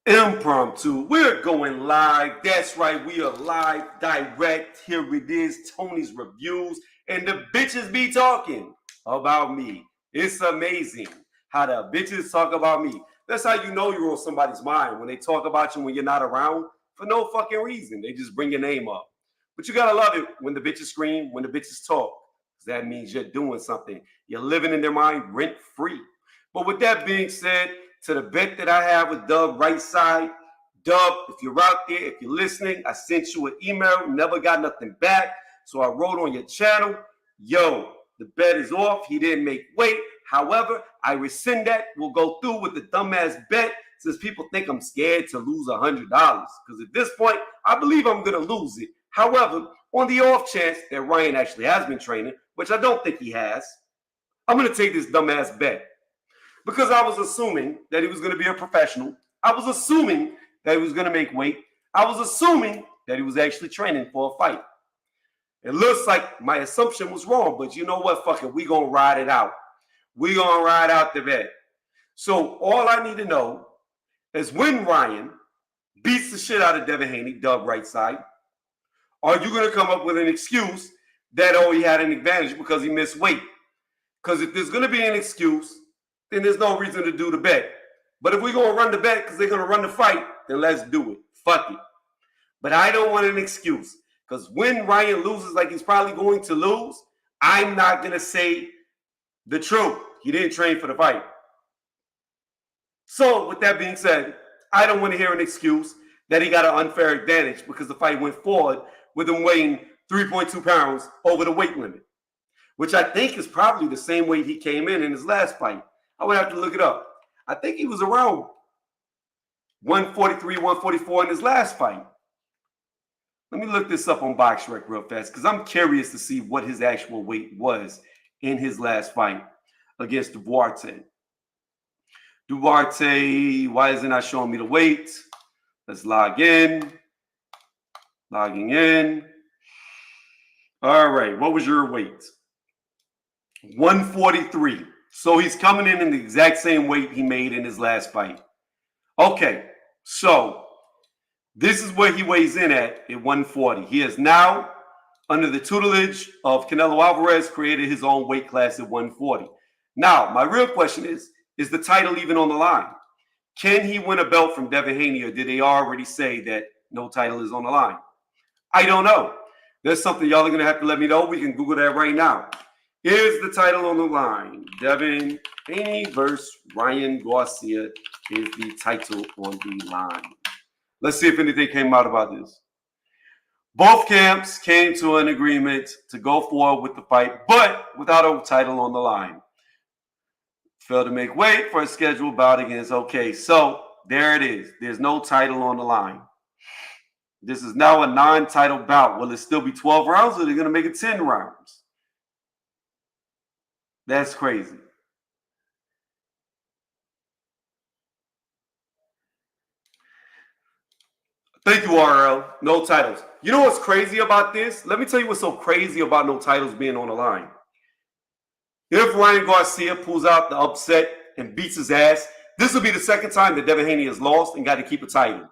Impromptu. We're going live. That's right. We are live, direct. Here it is, Tony's reviews. And the bitches be talking about me. It's amazing how the bitches talk about me. That's how you know you're on somebody's mind. When they talk about you when you're not around for no fucking reason. They just bring your name up. But you gotta love it when the bitches scream, when the bitches talk. Because that means you're doing something. You're living in their mind rent free. But with that being said, to the bet that I have with Dub right side. Dub, if you're out there, if you're listening, I sent you an email, never got nothing back. So I wrote on your channel, yo, the bet is off. He didn't make weight. However, I rescind that. We'll go through with the dumbass bet since people think I'm scared to lose $100. Because at this point, I believe I'm going to lose it. However, on the off chance that Ryan actually has been training, which I don't think he has, I'm going to take this dumbass bet. Because I was assuming that he was going to be a professional. I was assuming that he was going to make weight. I was assuming that he was actually training for a fight. It looks like my assumption was wrong, but you know what? Fuck it. We're going to ride it out. We're going to ride out the bet. So all I need to know is when Ryan beats the shit out of Devin Haney, Dub right side, are you going to come up with an excuse that, oh, he had an advantage because he missed weight? Because if there's going to be an excuse, then there's no reason to do the bet. But if we're going to run the bet because they're going to run the fight, then let's do it. Fuck it. But I don't want an excuse. Because when Ryan loses like he's probably going to lose, I'm not going to say the truth. He didn't train for the fight. So with that being said, I don't want to hear an excuse that he got an unfair advantage because the fight went forward with him weighing 3.2 pounds over the weight limit, which I think is probably the same weight he came in his last fight. I would have to look it up. I think he was around 143, 144 in his last fight. Let me look this up on BoxRec real fast because I'm curious to see what his actual weight was in his last fight against Duarte. Duarte, why is it not showing me the weight? Let's log in. Logging in. All right, what was your weight? 143. So he's coming in the exact same weight he made in his last fight. Okay, so this is where he weighs in at 140. He has now, under the tutelage of Canelo Alvarez, created his own weight class at 140. Now, my real question is the title even on the line? Can he win a belt from Devin Haney, or did they already say that no title is on the line? I don't know. There's something y'all are going to have to let me know. We can Google that right now. Is the title on the line? Devin Haney versus Ryan Garcia is the title on the line. Let's see if anything came out about this. Both camps came to an agreement to go forward with the fight, but without a title on the line. Failed to make weight for a scheduled bout against. Okay, so there it is. There's no title on the line. This is now a non-title bout. Will it still be 12 rounds, or are they going to make it 10 rounds? That's crazy. Thank you, RL. No titles. You know what's crazy about this? Let me tell you what's so crazy about no titles being on the line. If Ryan Garcia pulls out the upset and beats his ass, this will be the second time that Devin Haney has lost and got to keep a title.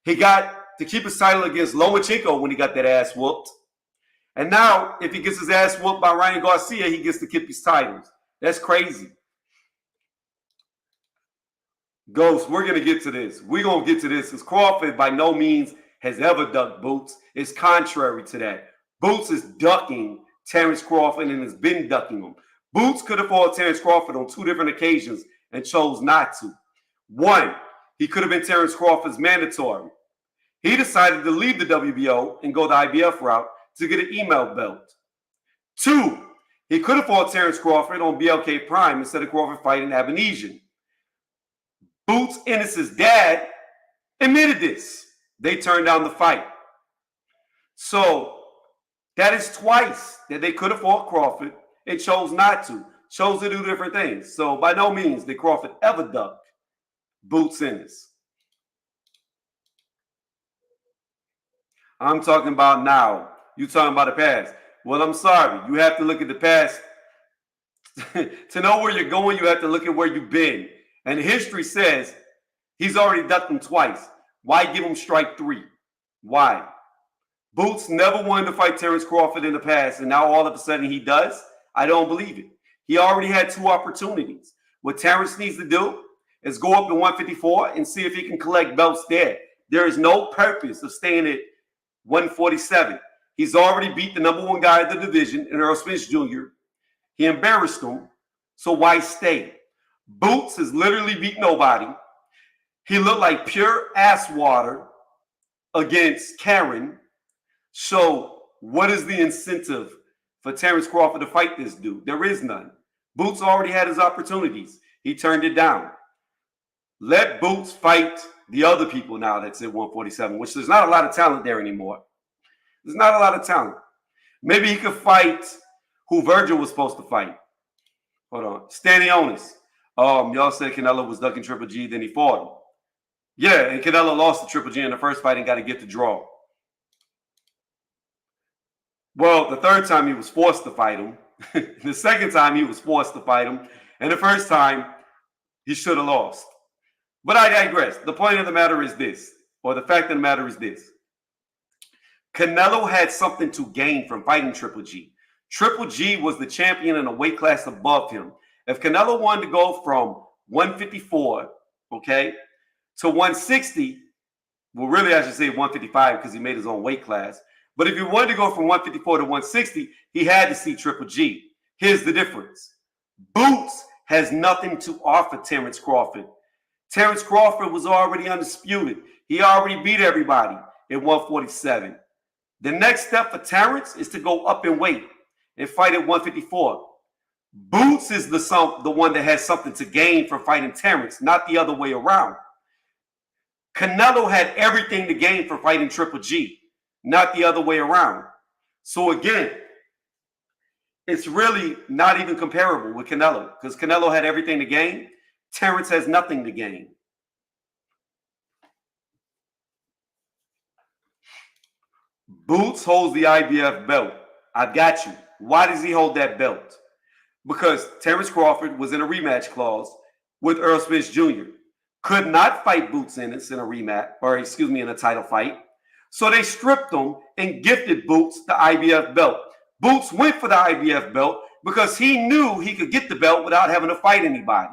He got to keep his title against Lomachenko when he got that ass whooped. And now, if he gets his ass whooped by Ryan Garcia, he gets to keep his titles. That's crazy. Ghost, we're going to get to this. We're going to get to this because Crawford by no means has ever ducked Boots. It's contrary to that. Boots is ducking Terrence Crawford and has been ducking him. Boots could have fought Terrence Crawford on 2 different occasions and chose not to. 1, he could have been Terrence Crawford's mandatory. He decided to leave the WBO and go the IBF route to get an email belt. 2, he could have fought Terrence Crawford on BLK Prime instead of Crawford fighting Abenesian. Boots Ennis's dad admitted this. They turned down the fight. So that is twice that they could have fought Crawford and chose not to. Chose to do different things. So by no means did Crawford ever duck Boots Ennis. I'm talking about now. You talking about the past. Well, I'm sorry. You have to look at the past. To know where you're going, you have to look at where you've been. And history says He's already ducked him twice. Why give him strike 3? Why? Boots never wanted to fight Terrence Crawford in the past, and now all of a sudden he does? I don't believe it. He already had 2 opportunities. What Terrence needs to do is go up to 154 and see if he can collect belts there. There is no purpose of staying at 147. He's already beat the number 1 guy of the division in Earl Spence Jr. He embarrassed him, so why stay? Boots has literally beat nobody. He looked like pure ass water against Karen. So what is the incentive for Terrence Crawford to fight this dude? There is none. Boots already had his opportunities. He turned it down. Let Boots fight the other people now that's at 147, which there's not a lot of talent there anymore. There's not a lot of talent. Maybe he could fight who Virgil was supposed to fight. Hold on. Stanionis. Y'all said Canelo was ducking Triple G, then he fought him. Yeah, and Canelo lost to Triple G in the first fight and got to get the draw. Well, the third time he was forced to fight him. The second time he was forced to fight him. And the first time he should have lost. But I digress. The point of the matter is this, or the fact of the matter is this. Canelo had something to gain from fighting Triple G. Triple G was the champion in a weight class above him. If Canelo wanted to go from 154, okay, to 160, well, really I should say 155 because he made his own weight class. But if he wanted to go from 154 to 160, he had to see Triple G. Here's the difference. Boots has nothing to offer Terrence Crawford. Terrence Crawford was already undisputed. He already beat everybody at 147. The next step for Terrence is to go up in weight and fight at 154. Boots is the one that has something to gain from fighting Terrence, not the other way around. Canelo had everything to gain from fighting Triple G, not the other way around. So again, it's really not even comparable with Canelo because Canelo had everything to gain. Terrence has nothing to gain. Boots holds the IBF belt. I got you. Why does he hold that belt? Because Terrence Crawford was in a rematch clause with Earl Spence Jr. Could not fight Boots in a rematch, or excuse me, in a title fight. So they stripped him and gifted Boots the IBF belt. Boots went for the IBF belt because he knew he could get the belt without having to fight anybody.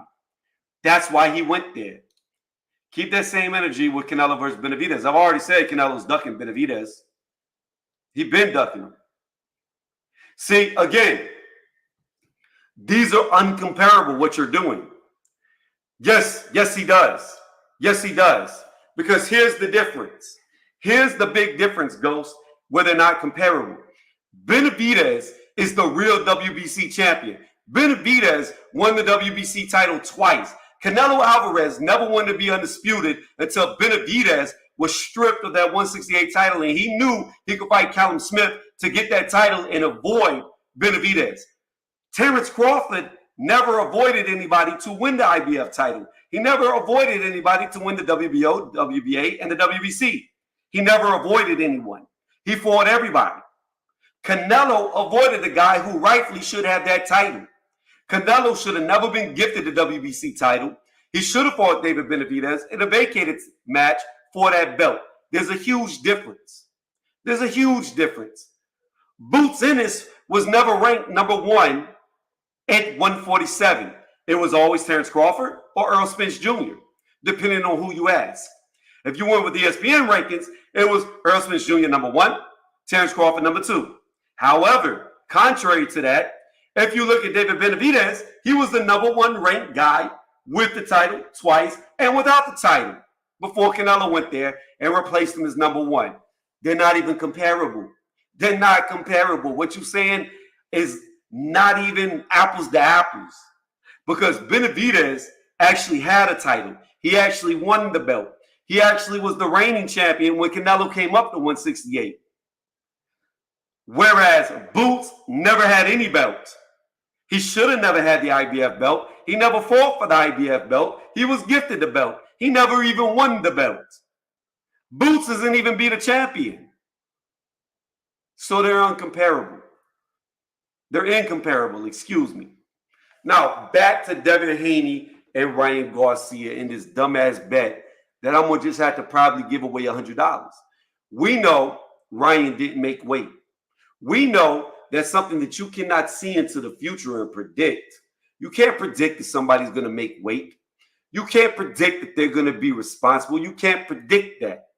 That's why he went there. Keep that same energy with Canelo versus Benavidez. I've already said Canelo's ducking Benavidez. He's been ducking him. See, again, these are uncomparable what you're doing. Yes, he does. Yes, he does. Because here's the difference. Here's the big difference, Ghost, where they're not comparable. Benavidez is the real WBC champion. Benavidez won the WBC title twice. Canelo Alvarez never wanted to be undisputed until Benavidez was stripped of that 168 title, and he knew he could fight Callum Smith to get that title and avoid Benavidez. Terrence Crawford never avoided anybody to win the IBF title. He never avoided anybody to win the WBO, WBA, and the WBC. He never avoided anyone. He fought everybody. Canelo avoided the guy who rightfully should have that title. Canelo should have never been gifted the WBC title. He should have fought David Benavidez in a vacated match for that belt. There's a huge difference. There's a huge difference. Boots Ennis was never ranked number 1 at 147. It was always Terrence Crawford or Earl Spence Jr., depending on who you ask. If you went with the ESPN rankings, it was Earl Spence Jr. number 1, Terrence Crawford number 2. However, contrary to that, if you look at David Benavidez, he was the number 1 ranked guy with the title twice and without the title before Canelo went there and replaced him as number 1. They're not even comparable. They're not comparable. What you're saying is not even apples to apples because Benavidez actually had a title. He actually won the belt. He actually was the reigning champion when Canelo came up to 168. Whereas Boots never had any belt. He should have never had the IBF belt. He never fought for the IBF belt. He was gifted the belt. He never even won the belt. Boots doesn't even be the champion. So they're uncomparable. They're incomparable, excuse me. Now, back to Devin Haney and Ryan Garcia in this dumbass bet that I'm going to just have to probably give away $100. We know Ryan didn't make weight. We know that's something that you cannot see into the future and predict. You can't predict that somebody's going to make weight. You can't predict that they're going to be responsible. You can't predict that.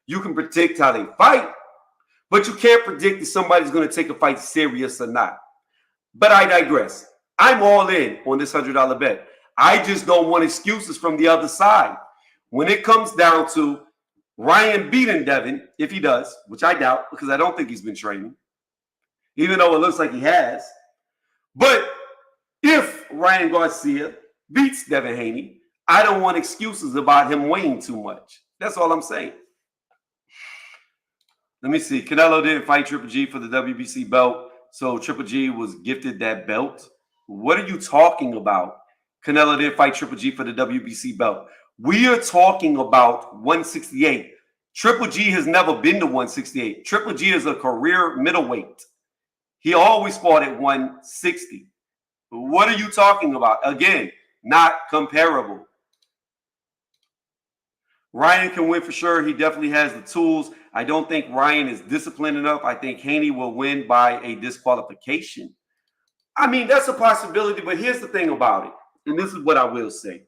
You can predict how they fight, but you can't predict if somebody's going to take a fight serious or not. But I digress. I'm all in on this $100 bet. I just don't want excuses from the other side. When it comes down to Ryan beating Devin, if he does, which I doubt because I don't think he's been training, even though it looks like he has. But if Ryan Garcia beats Devin Haney, I don't want excuses about him weighing too much. That's all I'm saying. Let me see. Canelo didn't fight Triple G for the WBC belt, so Triple G was gifted that belt. What are you talking about? Canelo didn't fight Triple G for the WBC belt. We are talking about 168. Triple G has never been to 168. Triple G is a career middleweight. He always fought at 160. What are you talking about? Again, not comparable. Ryan can win for sure. He definitely has the tools. I don't think Ryan is disciplined enough. I think Haney will win by a disqualification. I mean, that's a possibility, but here's the thing about it, and this is what I will say.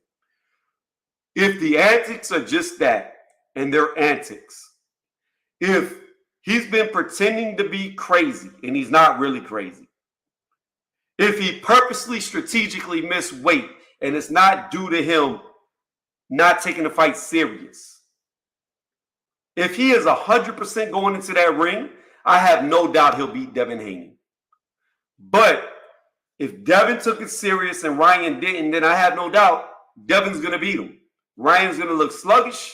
If the antics are just that, and they're antics, if he's been pretending to be crazy, and he's not really crazy, if he purposely, strategically missed weight, and it's not due to him not taking the fight serious, if he is 100% going into that ring, I have no doubt he'll beat Devin Haney. But if Devin took it serious and Ryan didn't, then I have no doubt Devin's going to beat him. Ryan's going to look sluggish.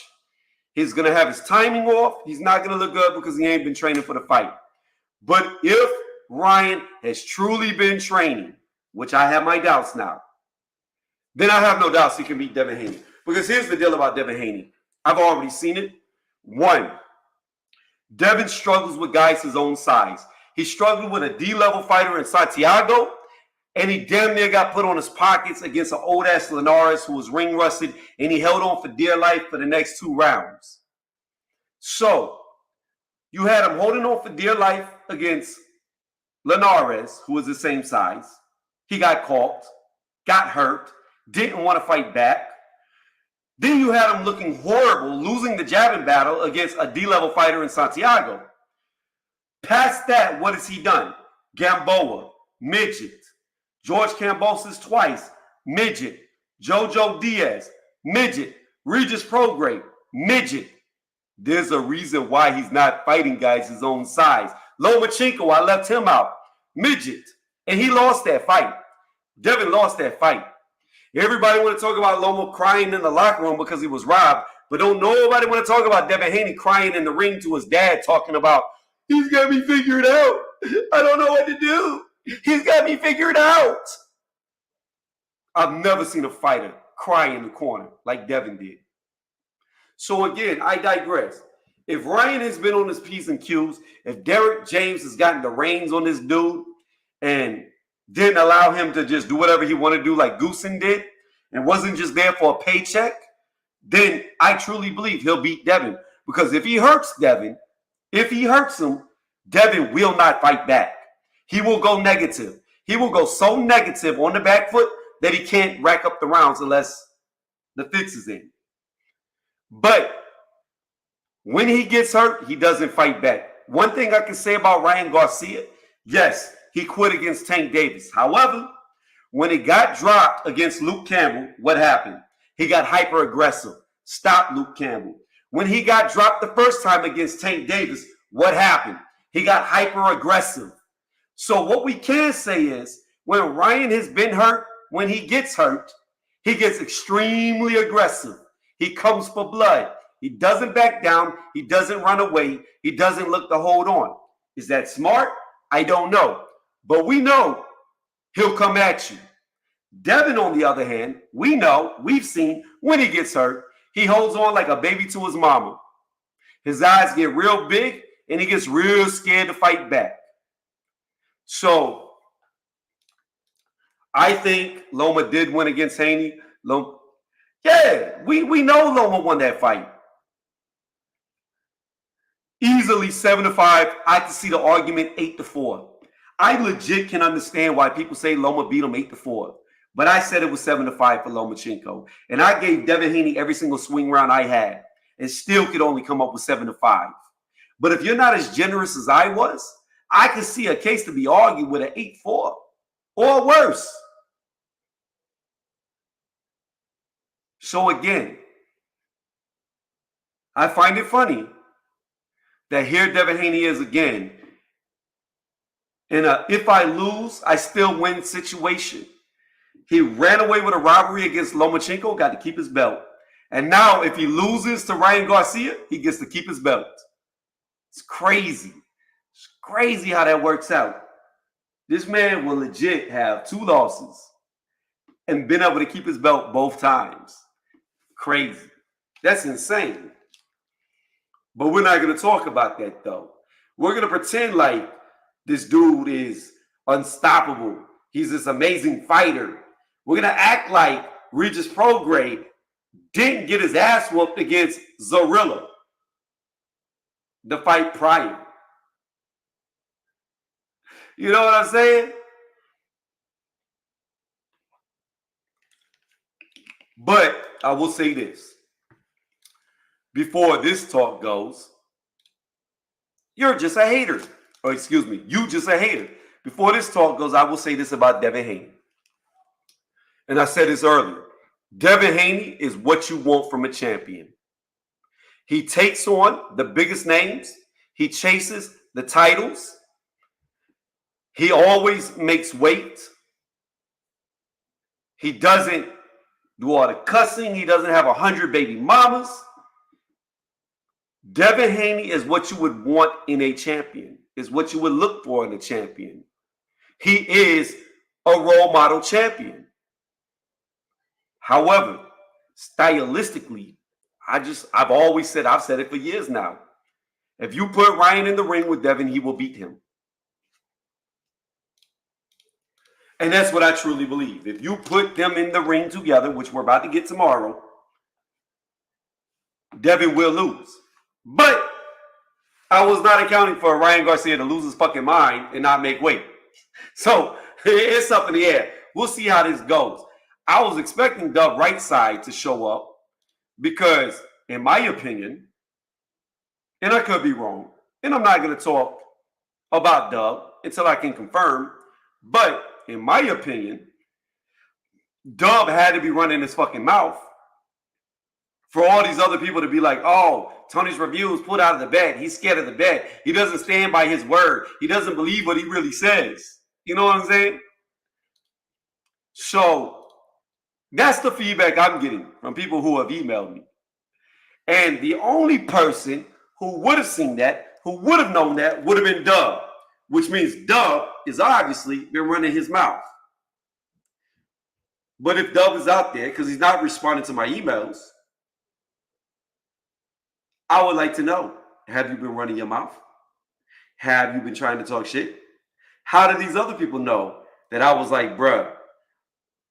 He's going to have his timing off. He's not going to look good because he ain't been training for the fight. But if Ryan has truly been training, which I have my doubts now, then I have no doubts he can beat Devin Haney. Because here's the deal about Devin Haney. I've already seen it. One, Devin struggles with guys his own size. He struggled with a D-level fighter in Santiago, and he damn near got put on his pockets against an old-ass Linares who was ring-rusted, and he held on for dear life for the next 2 rounds. So, you had him holding on for dear life against Linares, who was the same size. He got caught, got hurt, didn't want to fight back. Then you had him looking horrible, losing the jabbing battle against a D-level fighter in Santiago. Past that, what has he done? Gamboa, midget. George Kambosos twice, midget. Jojo Diaz, midget. Regis Prograis, midget. There's a reason why he's not fighting guys his own size. Lomachenko, I left him out, midget. And he lost that fight. Devin lost that fight. Everybody want to talk about Loma crying in the locker room because he was robbed, but don't nobody want to talk about Devin Haney crying in the ring to his dad talking about, he's got me figured out. I don't know what to do. He's got me figured out. I've never seen a fighter cry in the corner like Devin did. So again, I digress. If Ryan has been on his P's and Q's, if Derek James has gotten the reins on this dude and didn't allow him to just do whatever he wanted to do like Goosen did and wasn't just there for a paycheck, then I truly believe he'll beat Devin. Because if he hurts Devin, if he hurts him, Devin will not fight back. He will go negative. He will go so negative on the back foot that he can't rack up the rounds unless the fix is in. But when he gets hurt, he doesn't fight back. One thing I can say about Ryan Garcia, yes, he quit against Tank Davis. However, when it got dropped against Luke Campbell, what happened? He got hyper-aggressive. Stopped Luke Campbell. When he got dropped the first time against Tank Davis, what happened? He got hyper-aggressive. So what we can say is when Ryan has been hurt, when he gets extremely aggressive. He comes for blood. He doesn't back down. He doesn't run away. He doesn't look to hold on. Is that smart? I don't know. But we know he'll come at you. Devin, on the other hand, we know, we've seen when he gets hurt, he holds on like a baby to his mama. His eyes get real big and he gets real scared to fight back. So I think Loma did win against Haney. Yeah, we know Loma won that fight. Easily 7-5. I can see the argument 8-4. I legit can understand why people say Loma beat him 8-4. But I said it was 7-5 for Lomachenko. And I gave Devin Haney every single swing round I had and still could only come up with 7-5. But if you're not as generous as I was, I could see a case to be argued with an 8-4 or worse. So again, I find it funny that here Devin Haney is again in a if I lose, I still win situation. He ran away with a robbery against Lomachenko, got to keep his belt. And now if he loses to Ryan Garcia, he gets to keep his belt. It's crazy. It's crazy how that works out. This man will legit have 2 losses and been able to keep his belt both times. Crazy. That's insane. But we're not going to talk about that, though. We're going to pretend like this dude is unstoppable. He's this amazing fighter. We're going to act like Regis Prograis didn't get his ass whooped against Zorilla the fight prior. You know what I'm saying? But I will say this. Before this talk goes, you're just a hater. Or excuse me, you just a hater. Before this talk goes, I will say this about Devin Haney. And I said this earlier. Devin Haney is what you want from a champion. He takes on the biggest names. He chases the titles. He always makes weight. He doesn't do all the cussing. He doesn't have 100 baby mamas. Devin Haney is what you would want in a champion, is what you would look for in a champion. He is a role model champion. However, stylistically, I've always said, I've said it for years now. If you put Ryan in the ring with Devin, he will beat him. And that's what I truly believe. If you put them in the ring together, which we're about to get tomorrow, Devin will lose. But I was not accounting for Ryan Garcia to lose his fucking mind and not make weight. So it's up in the air. We'll see how this goes. I was expecting Dub right side to show up because, in my opinion, and I could be wrong, and I'm not going to talk about Dub until I can confirm, but in my opinion, Dub had to be running his fucking mouth for all these other people to be like, oh, Tony's reviews pulled out of the bet. He's scared of the bet. He doesn't stand by his word. He doesn't believe what he really says. You know what I'm saying? So that's the feedback I'm getting from people who have emailed me. And the only person who would have seen that, who would have known that, would have been Dub, which means Dub is obviously been running his mouth. But if Dub is out there, because he's not responding to my emails, I would like to know, have you been running your mouth? Have you been trying to talk shit? How do these other people know that I was like, bruh,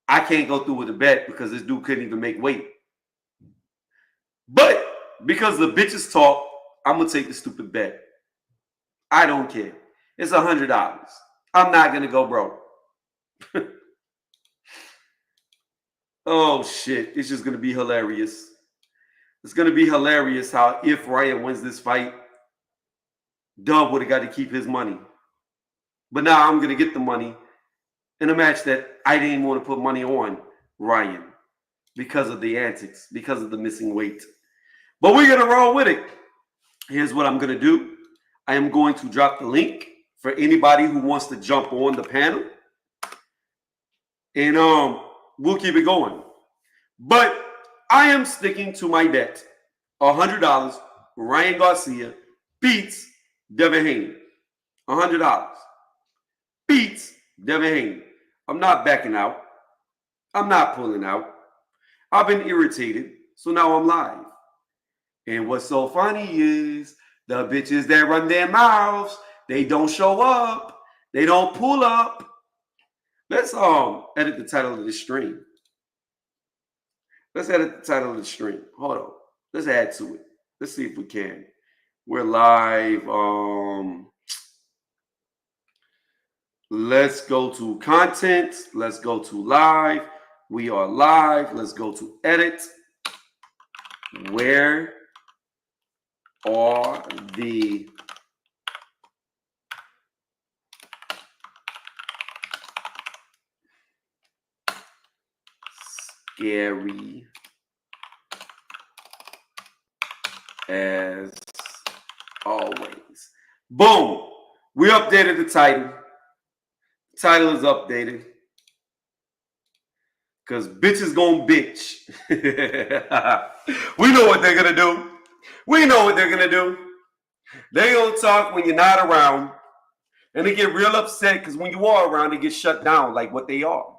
I can't go through with the bet because this dude couldn't even make weight? But because the bitches talk, I'm going to take the stupid bet. I don't care. It's $100. I'm not going to go broke. Oh, shit. It's just going to be hilarious. It's going to be hilarious how if Ryan wins this fight, Dub would have got to keep his money. But now I'm going to get the money in a match that I didn't want to put money on Ryan because of the antics, because of the missing weight. But we're going to roll with it. Here's what I'm going to do. I am going to drop the link for anybody who wants to jump on the panel. And we'll keep it going. But I am sticking to my bet. $100. Ryan Garcia beats Devin Haney. $100. Beats Devin Haney. I'm not backing out. I'm not pulling out. I've been irritated, so now I'm live. And what's so funny is the bitches that run their mouths, they don't show up. They don't pull up. Let's edit the title of this stream. Let's edit the title of the stream. Hold on. Let's add to it. Let's see if we can. We're live. Let's go to content. Let's go to live. We are live. Let's go to edit. Where are the scary as always? Boom. We updated the title. Title is updated. Because bitches gonna bitch. We know what they're gonna do. We know what they're gonna do. They gonna talk when you're not around. And they get real upset because when you are around, they get shut down like what they are.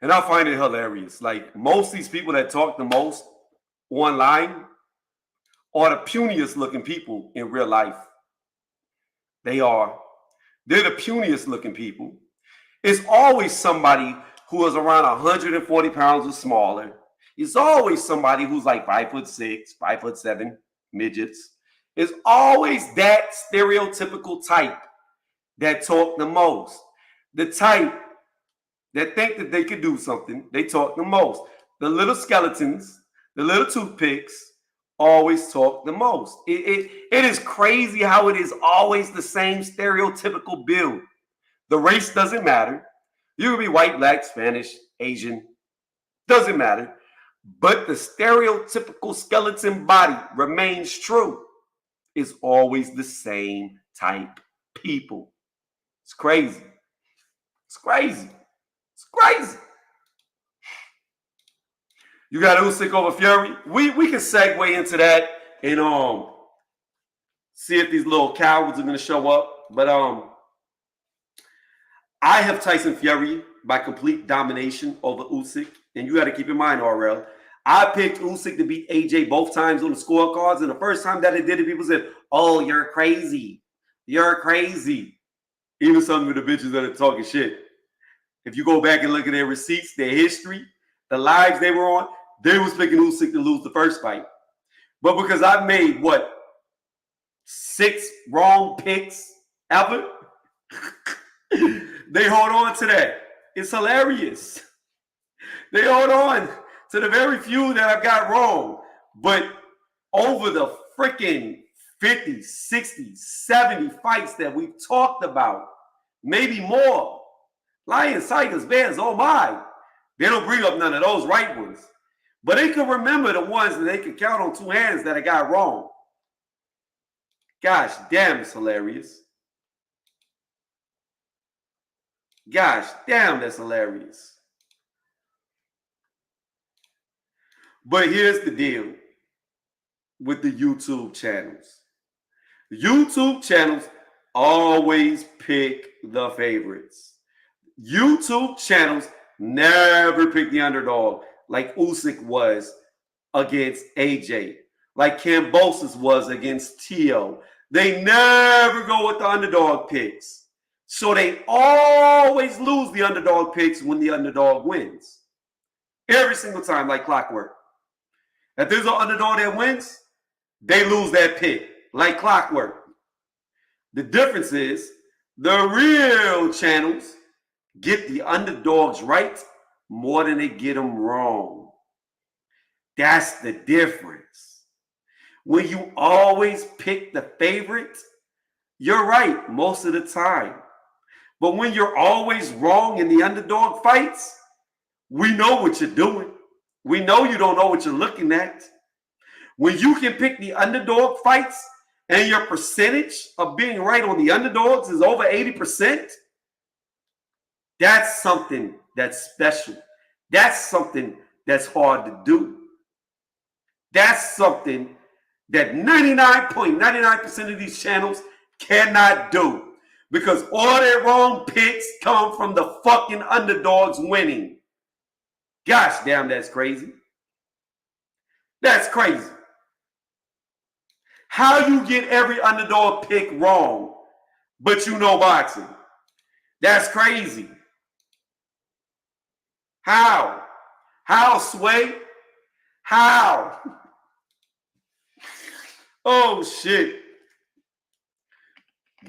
And I find it hilarious. Like most of these people that talk the most online are the puniest looking people in real life. They are. They're the puniest looking people. It's always somebody who is around 140 pounds or smaller. It's always somebody who's like 5'6", 5'7", midgets. It's always that stereotypical type that talk the most. The type that think that they could do something, they talk the most. The little skeletons, the little toothpicks, always talk the most. It is crazy how it is always the same stereotypical build. The race doesn't matter. You can be white, black, Spanish, Asian. Doesn't matter. But the stereotypical skeleton body remains true. It's always the same type people. It's crazy. It's crazy. It's crazy. You got Usyk over Fury. We can segue into that and see if these little cowards are gonna show up. But I have Tyson Fury by complete domination over Usyk. And you got to keep in mind, RL, I picked Usyk to beat AJ both times on the scorecards. And the first time that I did it, people said, oh, you're crazy. You're crazy. Even some of the bitches that are talking shit. If you go back and look at their receipts, their history, the lives they were on, they was picking Usyk to lose the first fight. But because I made, 6 wrong picks ever? They hold on to that. It's hilarious. They hold on to the very few that I've got wrong. But over the freaking 50, 60, 70 fights that we've talked about, maybe more. Lions, Tigers, Bears, oh my. They don't bring up none of those right ones. But they can remember the ones that they can count on 2 hands that I got wrong. Gosh damn, it's hilarious. Gosh damn, that's hilarious. But here's the deal with the YouTube channels. YouTube channels always pick the favorites. YouTube channels never pick the underdog like Usyk was against AJ, like Kambosos was against Tio. They never go with the underdog picks. So they always lose the underdog picks when the underdog wins. Every single time, like clockwork. If there's an underdog that wins, they lose that pick, like clockwork. The difference is the real channels get the underdogs right more than they get them wrong. That's the difference. When you always pick the favorite, you're right most of the time. But when you're always wrong in the underdog fights, we know what you're doing. We know you don't know what you're looking at. When you can pick the underdog fights and your percentage of being right on the underdogs is over 80%, that's something that's special. That's something that's hard to do. That's something that 99.99% of these channels cannot do because all their wrong picks come from the fucking underdogs winning. Gosh damn, that's crazy. That's crazy. How you get every underdog pick wrong, but you know boxing? That's crazy. How? How, Sway? How? Oh, shit.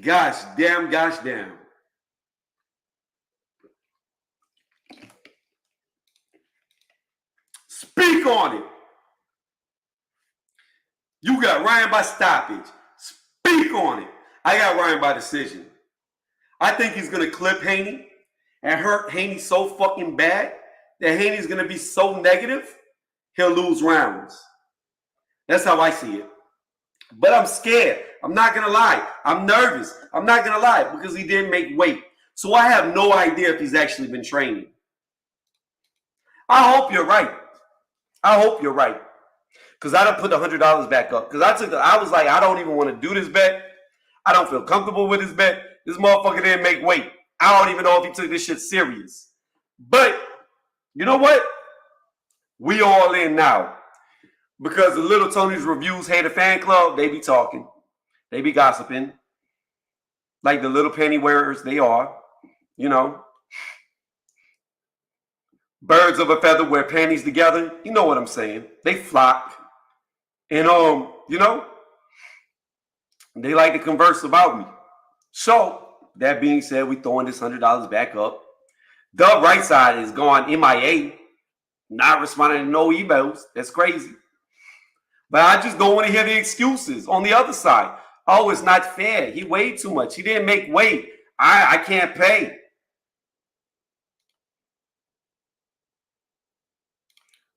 Gosh damn, gosh damn. Speak on it. You got Ryan by stoppage. Speak on it. I got Ryan by decision. I think he's going to clip Haney and hurt Haney so fucking bad that Haney's going to be so negative, he'll lose rounds. That's how I see it. But I'm scared. I'm not going to lie. I'm nervous. I'm not going to lie because he didn't make weight. So I have no idea if he's actually been training. I hope you're right. I hope you're right. Because I done put the $100 back up. Because I was like, I don't even want to do this bet. I don't feel comfortable with this bet. This motherfucker didn't make weight. I don't even know if he took this shit serious. But you know what? We all in now. Because the Little Tony's Reviews Hater Fan Club, they be talking. They be gossiping. Like the little penny wearers they are. You know. Birds of a feather wear panties together. You know what I'm saying. They flock. And, you know, they like to converse about me. So, that being said, we throwing this $100 back up. The right side is gone MIA. Not responding to no emails. That's crazy. But I just don't want to hear the excuses on the other side. Oh, it's not fair. He weighed too much. He didn't make weight. I can't pay.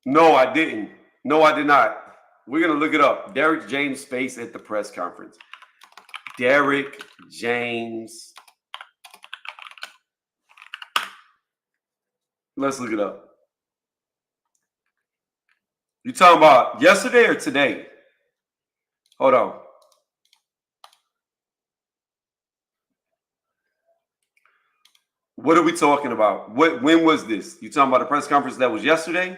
No, I didn't. No, I did not. We're going to look it up. Derrick James' face at the press conference. Derrick James. Let's look it up. You talking about yesterday or today? Hold on. What are we talking about? When was this? You talking about the press conference that was yesterday?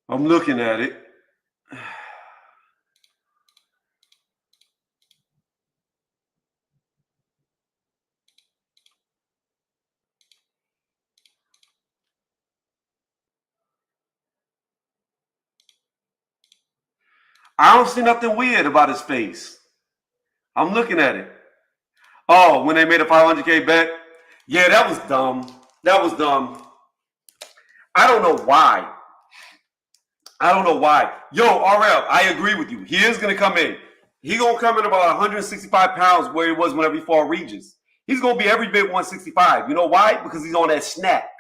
I'm looking at it. I don't see nothing weird about his face. I'm looking at it. Oh, when they made a 500K bet? Yeah, that was dumb. That was dumb. I don't know why. I don't know why. Yo, RL, I agree with you. He is going to come in. He's going to come in about 165 pounds where he was whenever he fought Regis. He's going to be every bit 165. You know why? Because he's on that snack.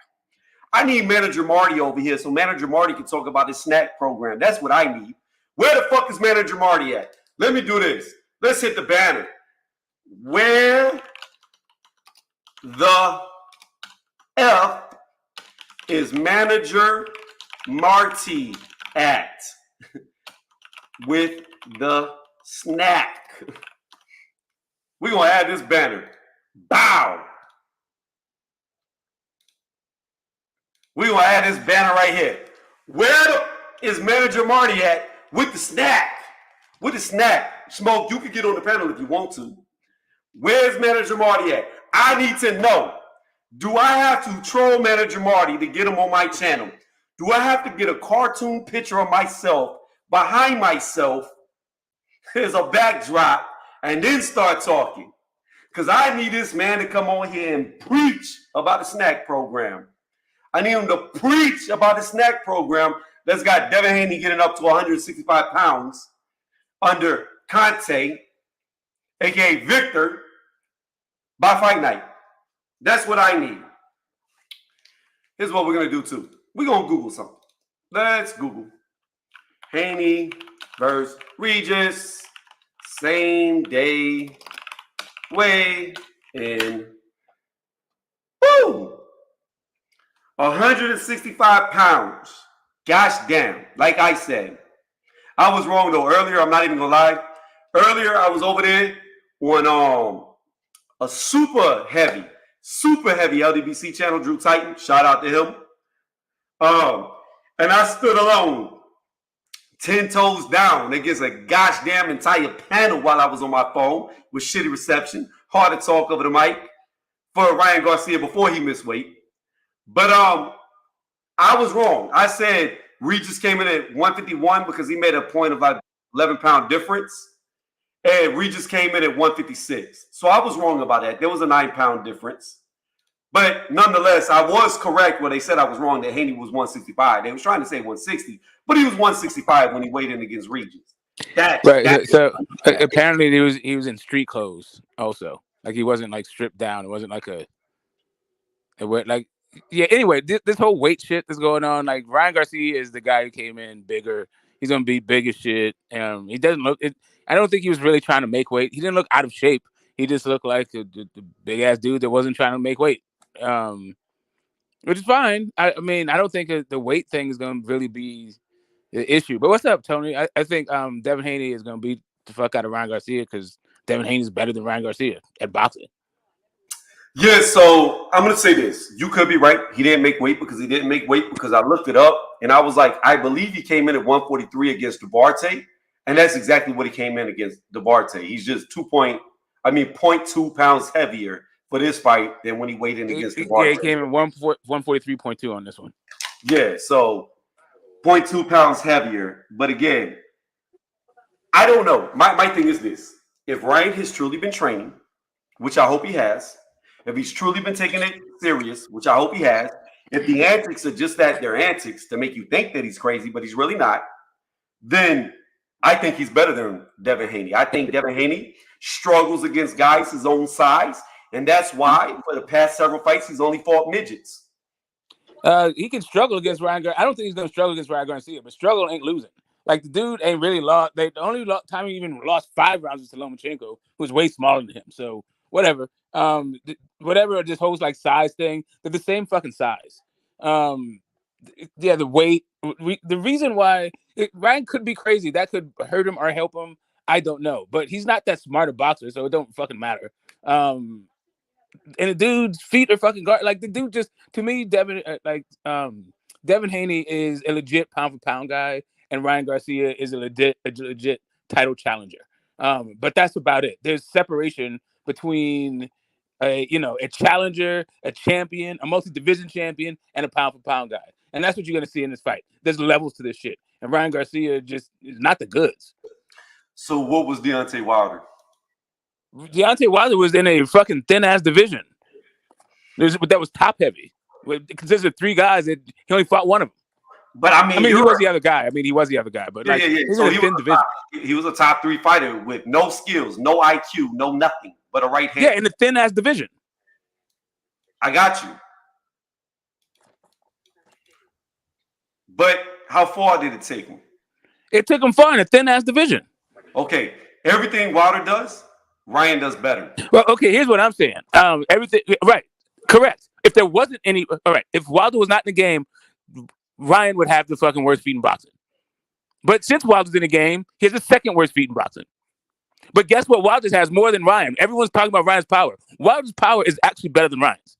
I need Manager Marty over here so Manager Marty can talk about his snack program. That's what I need. Where the fuck is Manager Marty at? Let me do this. Let's hit the banner. Where the F is Manager Marty at with the snack? We're going to add this banner. Bow. We're going to add this banner right here. Where is Manager Marty at with the snack? With the snack. Smoke, you can get on the panel if you want to. Where's Manager Marty at? I need to know. Do I have to troll Manager Marty to get him on my channel? Do I have to get a cartoon picture of myself behind myself as a backdrop and then start talking? Because I need this man to come on here and preach about the snack program. I need him to preach about the snack program that's got Devin Haney getting up to 165 pounds under Conte, a.k.a. Victor, by fight night. That's what I need. Here's what we're going to do, too. We're going to Google something. Let's Google. Haney versus Regis. Same day. Weigh in. Boom! 165 pounds. Gosh damn. Like I said. I was wrong, though. Earlier, I'm not even going to lie. Earlier, I was over there on a super heavy. super heavy LDBC channel, Drew Titan. Shout out to him. And I stood alone, 10 toes down against a gosh damn entire panel while I was on my phone with shitty reception, hard to talk over the mic for Ryan Garcia before he missed weight. But I was wrong. I said Regis came in at 151 because he made a point of like 11-pound difference. And Regis came in at 156. So I was wrong about that. There was a 9-pound difference. But nonetheless, I was correct when they said I was wrong that Haney was 165. They was trying to say 160, but he was 165 when he weighed in against Regis. So apparently he was in street clothes also. Like he wasn't like stripped down. It wasn't like like yeah. Anyway, this whole weight shit that's going on. Like Ryan Garcia is the guy who came in bigger. He's gonna be big as shit. He doesn't look. I don't think he was really trying to make weight. He didn't look out of shape. He just looked like the big ass dude that wasn't trying to make weight. Which is fine. I mean, I don't think the weight thing is gonna really be the issue. But what's up, Tony? I think Devin Haney is gonna beat the fuck out of Ryan Garcia because Devin Haney is better than Ryan Garcia at boxing. Yeah, so I'm gonna say this. You could be right. He didn't make weight because I looked it up and I was like, I believe he came in at 143 against Duarte, and that's exactly what he came in against Duarte. He's just 0.2 pounds heavier for this fight than when he weighed in against Duarte. Yeah, he came in 143.2 on this one. Yeah, so 0.2 pounds heavier. But again, I don't know. My thing is this. If Ryan has truly been training, which I hope he has, if he's truly been taking it serious, which I hope he has, if the antics are just that they're antics to make you think that he's crazy, but he's really not, then I think he's better than Devin Haney. I think Devin Haney struggles against guys his own size, and that's why for the past several fights he's only fought midgets. He can struggle against Ryan Garcia. I don't think he's going to struggle against Ryan Garcia, but struggle ain't losing. Like, the dude ain't really lost. The only time he even lost 5 rounds to Lomachenko, who's way smaller than him. So, whatever. Whatever this whole, like, size thing, they're the same fucking size. Yeah, the weight. The reason why Ryan could be crazy, that could hurt him or help him, I don't know. But he's not that smart a boxer, so it don't fucking matter. And the dude's feet are fucking guard. Like, the dude just, to me, Devin Haney is a legit pound for pound guy, and Ryan Garcia is a legit title challenger. But that's about it. There's separation between a challenger, a champion, a multi-division champion, and a pound for pound guy. And that's what you're gonna see in this fight. There's levels to this shit. And Ryan Garcia just is not the goods. So what was Deontay Wilder? Deontay Wilder was in a fucking thin ass division. That was top heavy. It consisted of 3 guys. He only fought one of them. But I mean, he was the other guy. He was the other guy. But yeah. So he was a top 3 fighter with no skills, no IQ, no nothing, but a right hand. Yeah, in the thin ass division. I got you. But how far did it take him? It took him far in a thin ass division. Okay, everything Wilder does, Ryan does better. Well, okay, here's what I'm saying. Everything right, correct. If there wasn't any, all right, if Wilder was not in the game, Ryan would have the fucking worst feet in boxing. But since Wilder's in the game, he has the second worst feet in boxing. But guess what? Wilder has more than Ryan. Everyone's talking about Ryan's power. Wilder's power is actually better than Ryan's.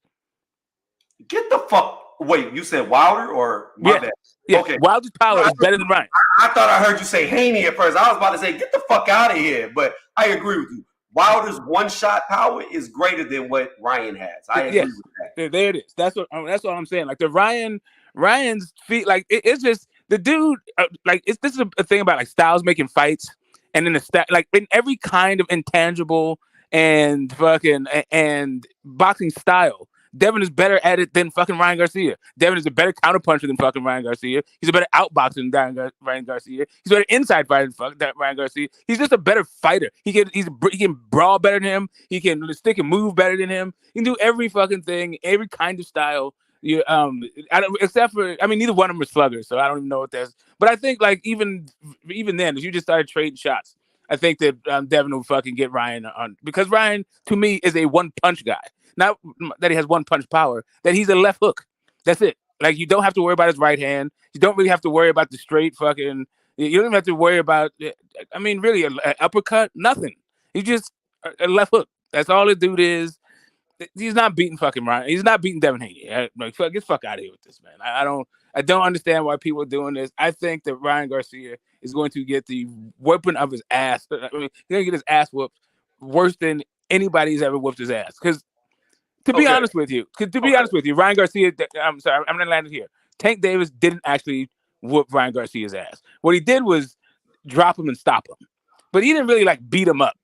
Get the fuck. Wait, you said Wilder or my bad? Yeah, okay. Wilder's power is better than Ryan. I thought I heard you say Haney at first. I was about to say, get the fuck out of here. But I agree with you. Wilder's one-shot power is greater than what Ryan has. I agree with that. There it is. That's what I'm saying. Like the Ryan's feet, like it's just the dude. This is a thing about like styles making fights, and in like in every kind of intangible and fucking and boxing style. Devin is better at it than fucking Ryan Garcia. Devin is a better counterpuncher than fucking Ryan Garcia. He's a better outboxer than Ryan Garcia. He's a better inside fighter than Ryan Garcia. He's just a better fighter. He can brawl better than him. He can stick and move better than him. He can do every fucking thing, every kind of style. Except for, neither one of them are sluggers, so I don't even know what that's. But I think like even then, if you just started trading shots, I think that Devin will fucking get Ryan on, because Ryan to me is a one punch guy. Not that he has one punch power, that he's a left hook. That's it. Like, you don't have to worry about his right hand. You don't really have to worry about the straight fucking. You don't even have to worry about, really, an uppercut, nothing. He's just a left hook. That's all the dude is. He's not beating fucking Ryan. He's not beating Devin Haney. Like, get the fuck out of here with this, man. I don't understand why people are doing this. I think that Ryan Garcia is going to get the whipping of his ass. I mean, he's going to get his ass whooped worse than anybody's ever whooped his ass. Because to be honest with you, Ryan Garcia, I'm sorry, I'm going to land it here. Tank Davis didn't actually whoop Ryan Garcia's ass. What he did was drop him and stop him. But he didn't really like beat him up.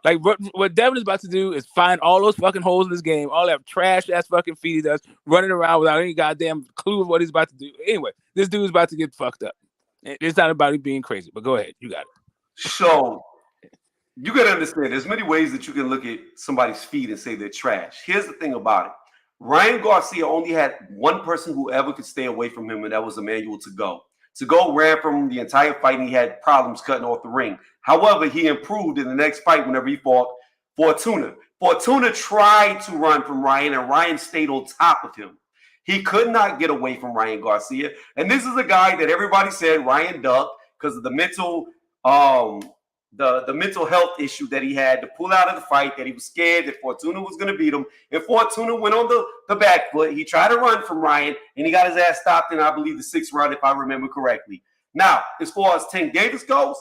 Like what Devin is about to do is find all those fucking holes in this game, all that trash ass fucking feet he does, running around without any goddamn clue of what he's about to do. Anyway, this dude's about to get fucked up. It's not about him being crazy, but go ahead, you got it. So you got to understand, there's many ways that you can look at somebody's feet and say they're trash. Here's the thing about it: Ryan Garcia only had one person who ever could stay away from him, and that was Emmanuel Tagoe. Tagoe ran from him the entire fight, and he had problems cutting off the ring. However, he improved in the next fight whenever he fought Fortuna. Fortuna tried to run from Ryan, and Ryan stayed on top of him. He could not get away from Ryan Garcia. And this is a guy that everybody said Ryan ducked because of the mental the mental health issue that he had to pull out of the fight, that he was scared that Fortuna was going to beat him. And Fortuna went on the back foot. He tried to run from Ryan, and he got his ass stopped in, I believe, the 6th round, if I remember correctly. Now, as far as Tank Davis goes,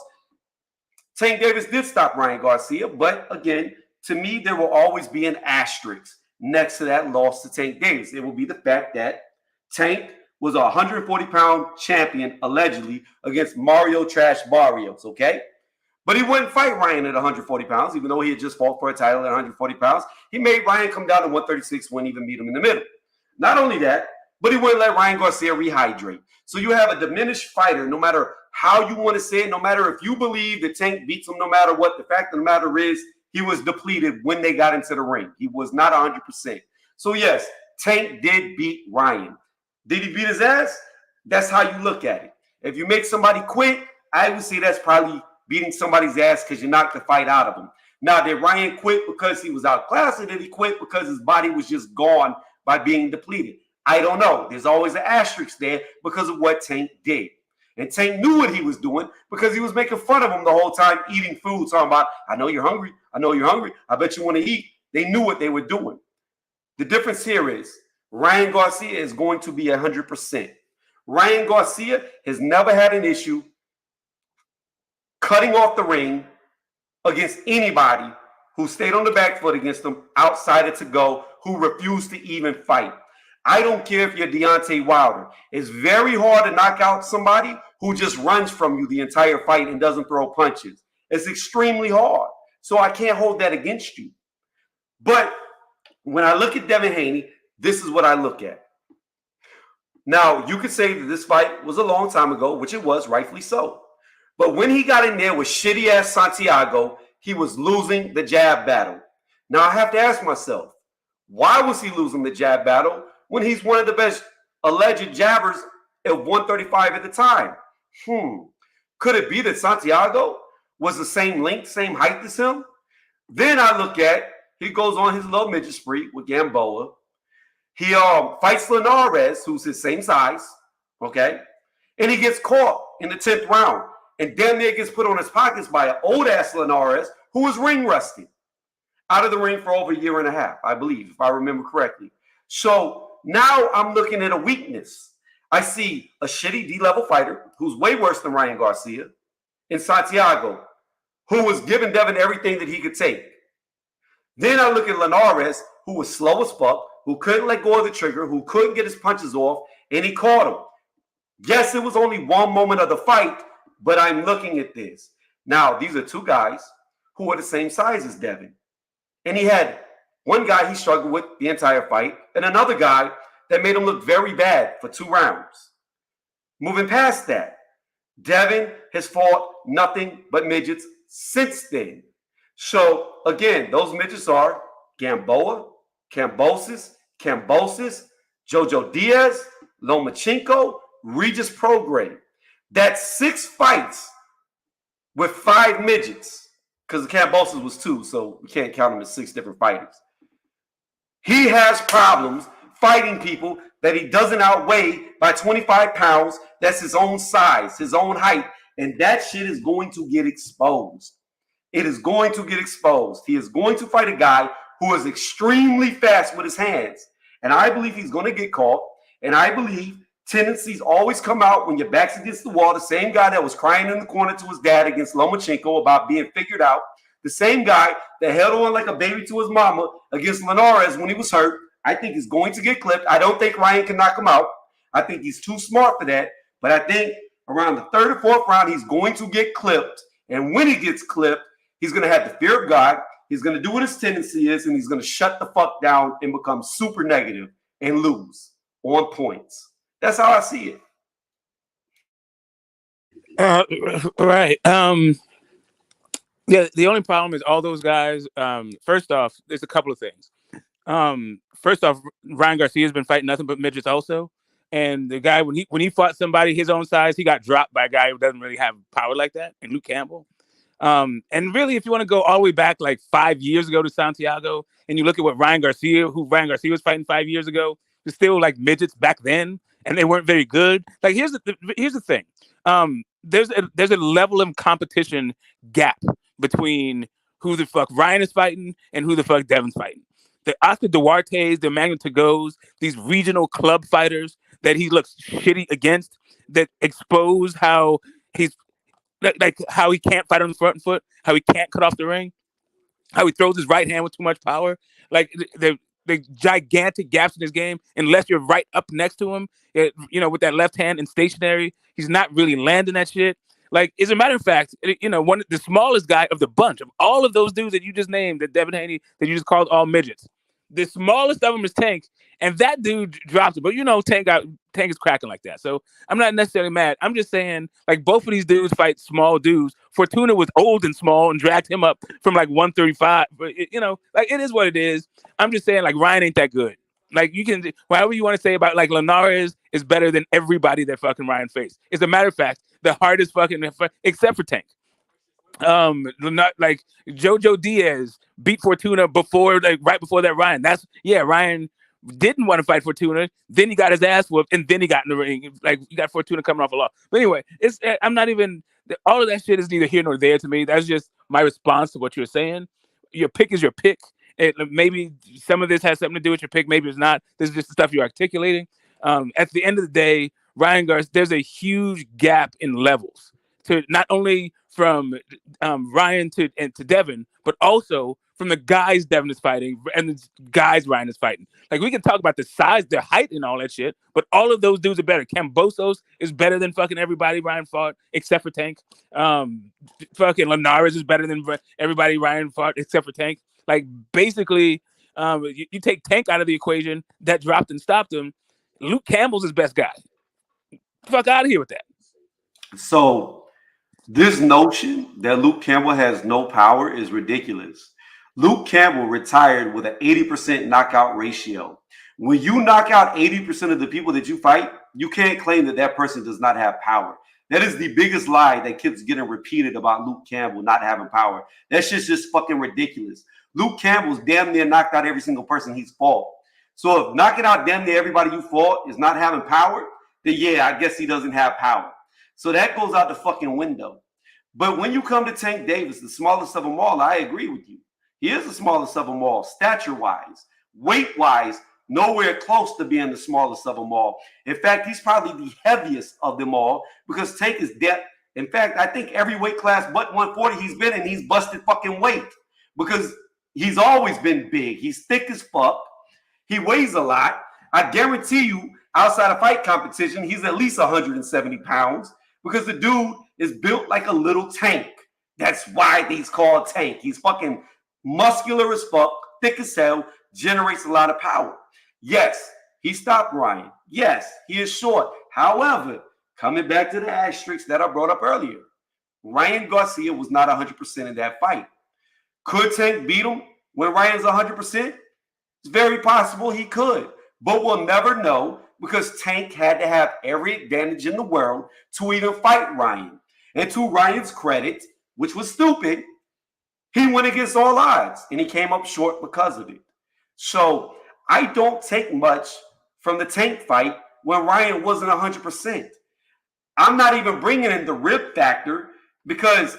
Tank Davis did stop Ryan Garcia, but again, to me, there will always be an asterisk next to that loss to Tank Davis. It will be the fact that Tank was a 140-pound champion, allegedly, against Mario Trash Barrios, okay? But he wouldn't fight Ryan at 140 pounds, even though he had just fought for a title at 140 pounds. He made Ryan come down to 136, wouldn't even meet him in the middle. Not only that, but he wouldn't let Ryan Garcia rehydrate. So you have a diminished fighter, no matter how you want to say it, no matter if you believe that Tank beats him, no matter what. The fact of the matter is he was depleted when they got into the ring. He was not 100%. So yes, Tank did beat Ryan. Did he beat his ass? That's how you look at it. If you make somebody quit, I would say that's probably beating somebody's ass because you knocked the fight out of him. Now, did Ryan quit because he was outclassed, or did he quit because his body was just gone by being depleted? I don't know. There's always an asterisk there because of what Tank did. And Tank knew what he was doing because he was making fun of him the whole time, eating food, talking about, I know you're hungry. I know you're hungry. I bet you want to eat. They knew what they were doing. The difference here is Ryan Garcia is going to be 100%. Ryan Garcia has never had an issue cutting off the ring against anybody who stayed on the back foot against him outside of Tagoe, who refused to even fight. I don't care if you're Deontay Wilder. It's very hard to knock out somebody who just runs from you the entire fight and doesn't throw punches. It's extremely hard. So I can't hold that against you. But when I look at Devin Haney, this is what I look at. Now, you could say that this fight was a long time ago, which it was, rightfully so. But when he got in there with shitty-ass Santiago, he was losing the jab battle. Now, I have to ask myself, why was he losing the jab battle when he's one of the best alleged jabbers at 135 at the time? Could it be that Santiago was the same length, same height as him? Then I look at, he goes on his little midget spree with Gamboa. He fights Linares, who's his same size, okay? And he gets caught in the 10th round. And damn near gets put on his pockets by an old-ass Linares who was ring rusty. Out of the ring for over a year and a half, I believe, if I remember correctly. So now I'm looking at a weakness. I see a shitty D-level fighter who's way worse than Ryan Garcia in Santiago, who was giving Devin everything that he could take. Then I look at Linares, who was slow as fuck, who couldn't let go of the trigger, who couldn't get his punches off, and he caught him. Yes, it was only one moment of the fight, but I'm looking at this. Now, these are two guys who are the same size as Devin. And he had one guy he struggled with the entire fight, and another guy that made him look very bad for 2 rounds. Moving past that, Devin has fought nothing but midgets since then. So, again, those midgets are Gamboa, Kambosos, Jojo Diaz, Lomachenko, Regis Prograis. That's 6 fights with 5 midgets, because the Kambosos was 2, so we can't count him as 6 different fighters. He has problems fighting people that he doesn't outweigh by 25 pounds. That's his own size, his own height, and that shit is going to get exposed. It is going to get exposed. He is going to fight a guy who is extremely fast with his hands. And I believe he's going to get caught. And I believe tendencies always come out when your back's against the wall. The same guy that was crying in the corner to his dad against Lomachenko about being figured out. The same guy that held on like a baby to his mama against Linares when he was hurt. I think he's going to get clipped. I don't think Ryan can knock him out. I think he's too smart for that. But I think around the third or fourth round, he's going to get clipped. And when he gets clipped, he's going to have the fear of God. He's going to do what his tendency is, and he's going to shut the fuck down and become super negative and lose on points. That's how I see it. Right. Yeah, the only problem is all those guys. First off, there's a couple of things. First off, Ryan Garcia has been fighting nothing but midgets also. And the guy, when he fought somebody his own size, he got dropped by a guy who doesn't really have power like that, and Luke Campbell. And really, if you want to go all the way back like 5 years ago to Santiago, and you look at what Ryan Garcia was fighting 5 years ago, was still like midgets back then, and they weren't very good. Like here's the thing. There's a level of competition gap between who the fuck Ryan is fighting and who the fuck Devin's fighting. The Oscar Duartes, the Emmanuel Tagos, these regional club fighters that he looks shitty against, that expose how he's like how he can't fight on the front foot, how he can't cut off the ring, how he throws his right hand with too much power. Like the gigantic gaps in his game, unless you're right up next to him, with that left hand and stationary, he's not really landing that shit. Like, as a matter of fact, the smallest guy of the bunch of all of those dudes that you just named, that Devin Haney, that you just called all midgets, the smallest of them is Tank, and that dude dropped it. But Tank is cracking like that, so I'm not necessarily mad. I'm just saying, like, both of these dudes fight small dudes. Fortuna was old and small and dragged him up from like 135. But like, it is what it is. I'm just saying, like, Ryan ain't that good. Like, you can, whatever you want to say about, like, Linares is better than everybody that fucking Ryan faced. As a matter of fact, the hardest fucking, except for Tank. Not like Jojo Diaz beat Fortuna right before that Ryan. Ryan didn't want to fight Fortuna. Then he got his ass whooped, and then he got in the ring. Like, you got Fortuna coming off a loss. But anyway, I'm not even, all of that shit is neither here nor there to me. That's just my response to what you're saying. Your pick is your pick. Maybe some of this has something to do with your pick. Maybe it's not. This is just the stuff you're articulating. At the end of the day, Ryan Garcia, there's a huge gap in levels to not only from Ryan to Devin, but also from the guys Devin is fighting and the guys Ryan is fighting. Like, we can talk about the size, the height, and all that shit, but all of those dudes are better. Kambosos is better than fucking everybody Ryan fought, except for Tank. Fucking Linares is better than everybody Ryan fought, except for Tank. Like, basically, you take Tank out of the equation, that dropped and stopped him. Luke Campbell's his best guy. Fuck out of here with that. So this notion that Luke Campbell has no power is ridiculous. Luke Campbell retired with an 80% knockout ratio. When you knock out 80% of the people that you fight, you can't claim that person does not have power. That is the biggest lie that keeps getting repeated about Luke Campbell not having power. That shit's just fucking ridiculous. Luke Campbell's damn near knocked out every single person he's fought. So if knocking out damn near everybody you fought is not having power, then yeah, I guess he doesn't have power. So that goes out the fucking window. But when you come to Tank Davis, the smallest of them all, I agree with you. He is the smallest of them all, stature-wise. Weight-wise, nowhere close to being the smallest of them all. In fact, he's probably the heaviest of them all because Tank is depth. In fact, I think every weight class but 140 he's been in, he's busted fucking weight because he's always been big. He's thick as fuck. He weighs a lot. I guarantee you, outside of fight competition, he's at least 170 pounds because the dude is built like a little tank. That's why he's called Tank. He's fucking muscular as fuck, thick as hell, generates a lot of power. Yes, he stopped Ryan. Yes, he is short. However, coming back to the asterisks that I brought up earlier, Ryan Garcia was not 100% in that fight. Could Tank beat him when Ryan's 100%? It's very possible he could, but we'll never know because Tank had to have every advantage in the world to even fight Ryan. And to Ryan's credit, which was stupid, he went against all odds and he came up short because of it. So I don't take much from the Tank fight when Ryan wasn't 100%. I'm not even bringing in the rib factor because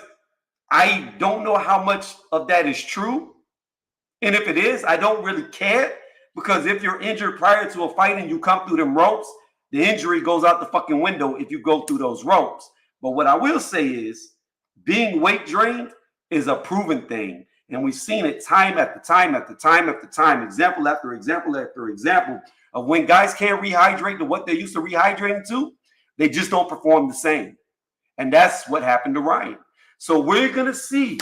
I don't know how much of that is true. And if it is, I don't really care, because if you're injured prior to a fight and you come through them ropes, the injury goes out the fucking window if you go through those ropes. But what I will say is, being weight drained is a proven thing. And we've seen it time after time after time after time, example after example after example, of when guys can't rehydrate to what they used to rehydrating to, they just don't perform the same. And that's what happened to Ryan. So we're going to see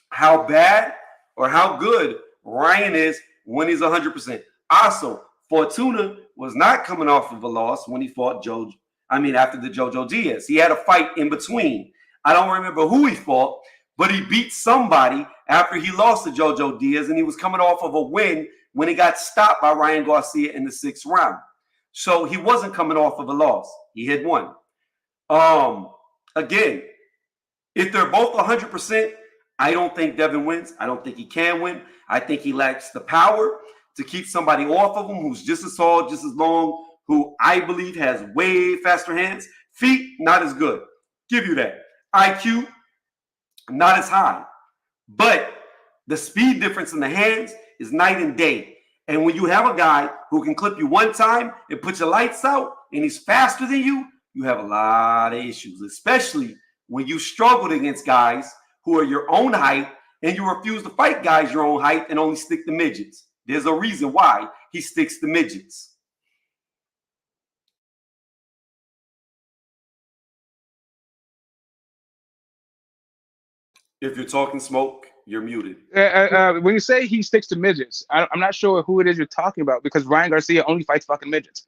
how bad or how good Ryan is when he's 100%. Also, Fortuna was not coming off of a loss when he fought after the Jojo Diaz. He had a fight in between. I don't remember who he fought, but he beat somebody after he lost to Jojo Diaz, and he was coming off of a win when he got stopped by Ryan Garcia in the 6th round. So he wasn't coming off of a loss. He had won. Again, if they're both 100%, I don't think Devin wins. I don't think he can win. I think he lacks the power to keep somebody off of him who's just as tall, just as long, who I believe has way faster hands. Feet, not as good. Give you that. IQ, not as high. But the speed difference in the hands is night and day. And when you have a guy who can clip you one time and put your lights out, and he's faster than you, you have a lot of issues, especially when you struggled against guys who are your own height and you refuse to fight guys your own height and only stick to midgets. There's a reason why he sticks to midgets. If you're talking smoke, you're muted. When you say he sticks to midgets, I'm not sure who it is you're talking about, because Ryan Garcia only fights fucking midgets.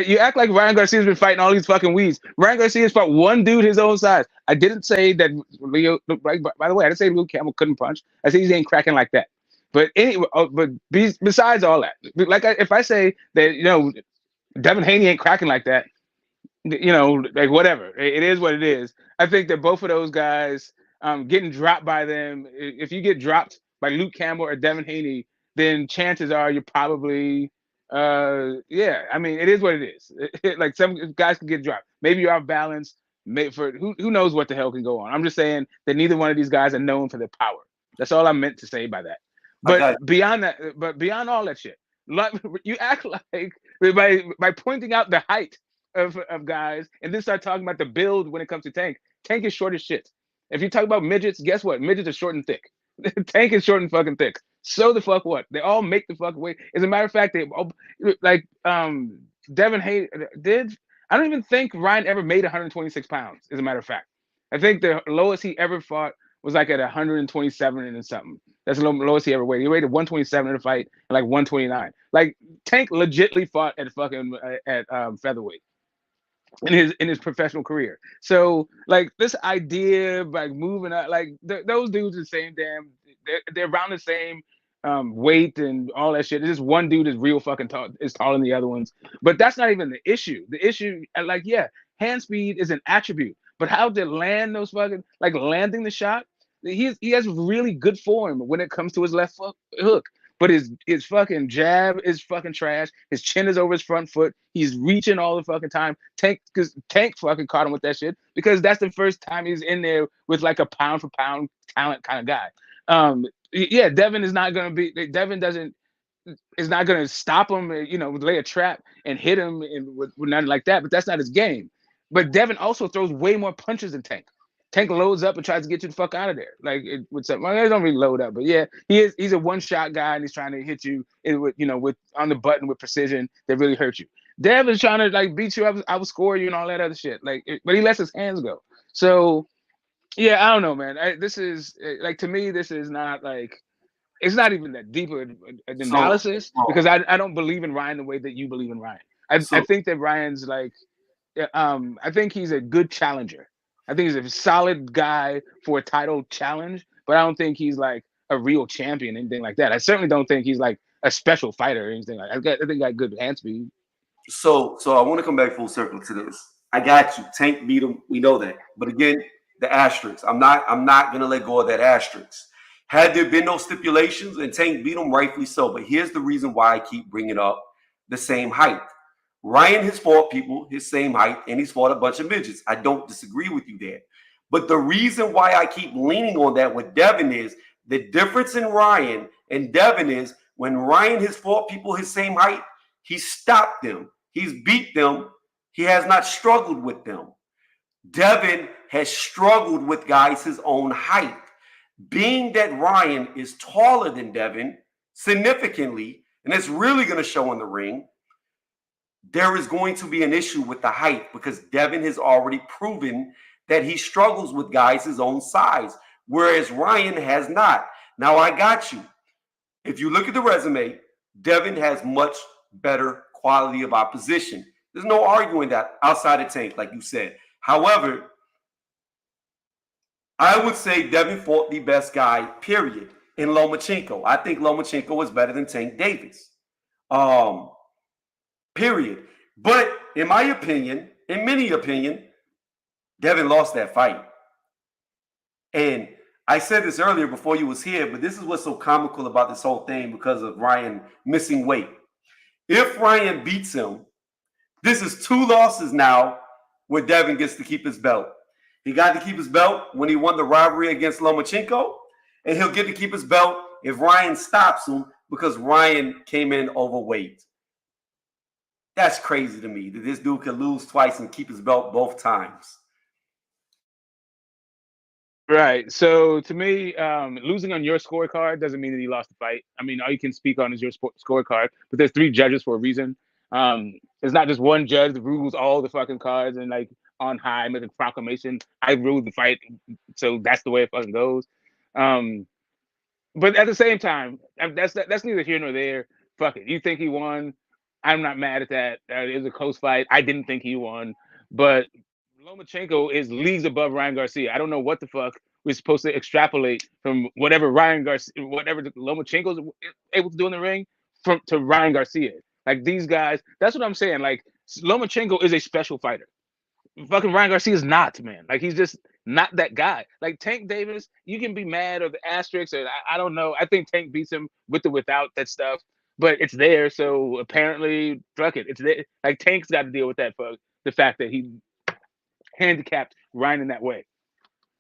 You act like Ryan Garcia's been fighting all these fucking weeds. Ryan Garcia's fought one dude his own size. I didn't say that Leo. By the way, I didn't say Luke Campbell couldn't punch. I said he ain't cracking like that. But anyway, besides all that, if I say that Devin Haney ain't cracking like that, like whatever. It is what it is. I think that both of those guys, getting dropped by them, if you get dropped by Luke Campbell or Devin Haney, then chances are you're probably, I mean, it is what it is. Like some guys can get dropped. Maybe you're off balance. For who knows what the hell can go on. I'm just saying that neither one of these guys are known for their power. That's all I meant to say by that. But beyond all that shit, like, you act like by pointing out the height of guys and then start talking about the build when it comes to Tank. Tank is short as shit. If you talk about midgets, guess what? Midgets are short and thick. Tank is short and fucking thick. So the fuck what? They all make the fuck weight. As a matter of fact, they like Devin Hay did. I don't even think Ryan ever made 126 pounds. As a matter of fact, I think the lowest he ever fought was like at 127 and something. That's the lowest he ever weighed. He weighed at 127 in a fight and like 129. Like Tank legitly fought at fucking at featherweight in his professional career. So like this idea of like moving up, like those dudes are the same damn. They're around the same weight and all that shit. It's just one dude is real fucking tall, is taller than the other ones. But that's not even the issue. The issue, like, yeah, hand speed is an attribute, but how to land those fucking, like landing the shot, he has really good form when it comes to his left hook. But his fucking jab is fucking trash. His chin is over his front foot. He's reaching all the fucking time. Tank fucking caught him with that shit, because that's the first time he's in there with like a pound for pound talent kind of guy. Yeah, Devin is not gonna be. Devin is not gonna stop him. Lay a trap and hit him and with nothing like that. But that's not his game. But Devin also throws way more punches than Tank. Tank loads up and tries to get you the fuck out of there. Like with something, they don't really load up, but yeah, he's a one-shot guy and he's trying to hit you with on the button with precision that really hurts you. Devin's trying to like beat you up, I will score you and all that other shit. But he lets his hands go. So yeah, I don't know, man. This is like, to me, this is not like, it's not even that deep of an analysis, because I don't believe in Ryan the way that you believe in Ryan. I think that Ryan's like, I think he's a good challenger. I think he's a solid guy for a title challenge, but I don't think he's like a real champion, anything like that. I certainly don't think he's like a special fighter or anything like that. I think he got good hand speed. So I want to come back full circle to this. I got you. Tank beat him. We know that. But again, the asterisk. I'm not gonna let go of that asterisk. Had there been no stipulations and Tank beat him, rightfully so. But here's the reason why I keep bringing up the same height. Ryan has fought people his same height, and he's fought a bunch of midgets. I don't disagree with you there. But the reason why I keep leaning on that with Devin is the difference in Ryan And Devin is, when Ryan has fought people his same height, he stopped them. He's beat them. He has not struggled with them. Devin has struggled with guys his own height. Being that Ryan is taller than Devin significantly, and it's really going to show in the ring, there is going to be an issue with the height because Devin has already proven that he struggles with guys his own size, whereas Ryan has not. Now, I got you. If you look at the resume, Devin has much better quality of opposition. There's no arguing that outside of Tank, like you said. However, I would say Devin fought the best guy, period, in Lomachenko. I think Lomachenko is better than Tank Davis. Period. But in my opinion, in many opinion, Devin lost that fight. And I said this earlier before you was here, but this is what's so comical about this whole thing because of Ryan missing weight. If Ryan beats him, this is 2 losses now where Devin gets to keep his belt. He got to keep his belt when he won the rivalry against Lomachenko, and he'll get to keep his belt if Ryan stops him because Ryan came in overweight. That's crazy to me that this dude could lose twice and keep his belt both times. Right. So to me, losing on your scorecard doesn't mean that he lost the fight. I mean, all you can speak on is your scorecard, but there's 3 judges for a reason. It's not just one judge that rules all the fucking cards and like on high make a proclamation. I ruled the fight, so that's the way it fucking goes. But at the same time, that's neither here nor there. Fuck it. You think he won? I'm not mad at that. It was a close fight. I didn't think he won, but Lomachenko is leagues above Ryan Garcia. I don't know what the fuck we're supposed to extrapolate from whatever Lomachenko's able to do in the ring to Ryan Garcia. Like these guys, that's what I'm saying. Like Lomachenko is a special fighter. Fucking Ryan Garcia is not, man. Like he's just not that guy. Like Tank Davis, you can be mad or the asterisks, or I don't know. I think Tank beats him with or without that stuff, but it's there. So apparently, fuck it, it's there. Like Tank's got to deal with that for the fact that he handicapped Ryan in that way.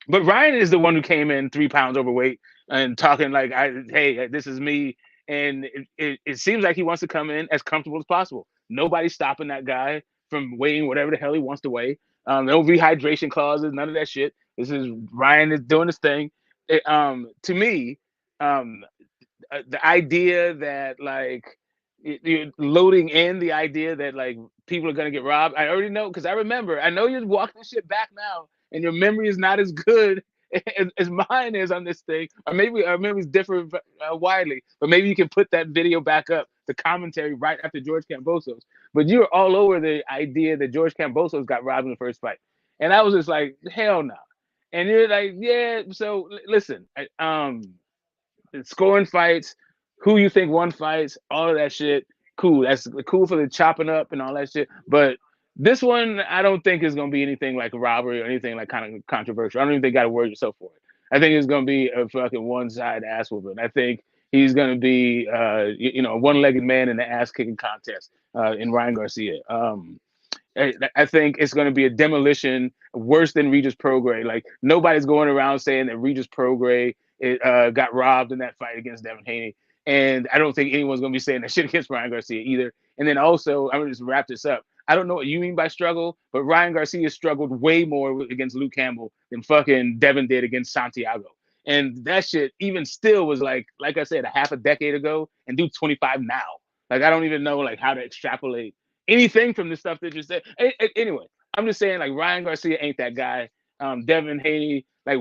But Ryan is the one who came in 3 pounds overweight and talking like, "Hey, this is me." And it seems like he wants to come in as comfortable as possible. Nobody's stopping that guy from weighing whatever the hell he wants to weigh. No rehydration clauses, none of that shit. This is Ryan is doing his thing. To me, the idea that like you're loading in the idea that like people are gonna get robbed. I already know because I remember. I know you're walking this shit back now, and your memory is not as good as mine is on this thing. Or maybe our memories differ widely. But maybe you can put that video back up, the commentary right after George Kambosos. But you were all over the idea that George Kambosos got robbed in the first fight, and I was just like, hell no. And you're like, yeah. So listen, scoring fights, who you think won fights, all of that shit. Cool. That's cool for the chopping up and all that shit. But this one, I don't think is going to be anything like a robbery or anything like kind of controversial. I don't even think you got to worry yourself for it. I think it's going to be a fucking one-side ass whooping. I think he's going to be, a one-legged man in the ass-kicking contest in Ryan Garcia. I think it's going to be a demolition worse than Regis Prograis. Like nobody's going around saying that Regis Prograis got robbed in that fight against Devin Haney. And I don't think anyone's going to be saying that shit against Ryan Garcia either. And then also, I'm going to just wrap this up. I don't know what you mean by struggle, but Ryan Garcia struggled way more against Luke Campbell than fucking Devin did against Santiago. And that shit even still was like I said, a half a decade ago, and dude's 25 now. Like, I don't even know like how to extrapolate anything from the stuff that you said. Anyway, I'm just saying like Ryan Garcia ain't that guy. Devin Haney, like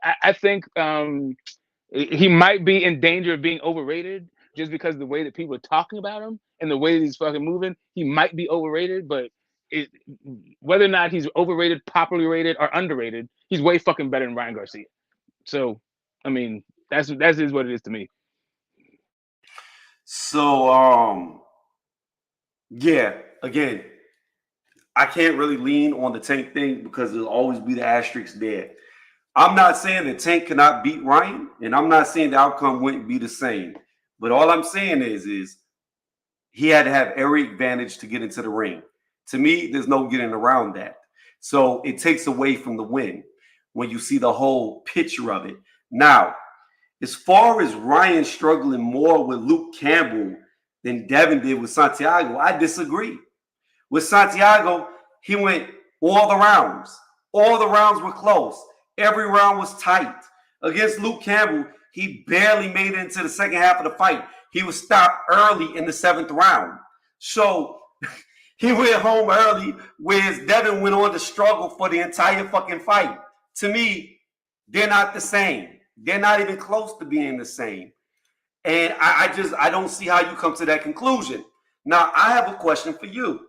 I think he might be in danger of being overrated just because of the way that people are talking about him and the way that he's fucking moving. He might be overrated, but whether or not he's overrated, popularly rated, or underrated, he's way fucking better than Ryan Garcia. So, I mean, that is what it is to me. So, yeah, again, I can't really lean on the Tank thing because there'll always be the asterisk there. I'm not saying that Tank cannot beat Ryan, and I'm not saying the outcome wouldn't be the same. But all I'm saying is he had to have every advantage to get into the ring. To me, there's no getting around that. So it takes away from the win when you see the whole picture of it. Now, As far as Ryan struggling more with Luke Campbell than Devin did with Santiago, I disagree. With Santiago, he went all the rounds. All the rounds were close. Every round was tight. Against Luke Campbell, he barely made it into the second half of the fight. He was stopped early in the seventh round. So he went home early, whereas Devin went on to struggle for the entire fucking fight. To me, they're not the same. They're not even close to being the same. And I don't see how you come to that conclusion. Now, I have a question for you.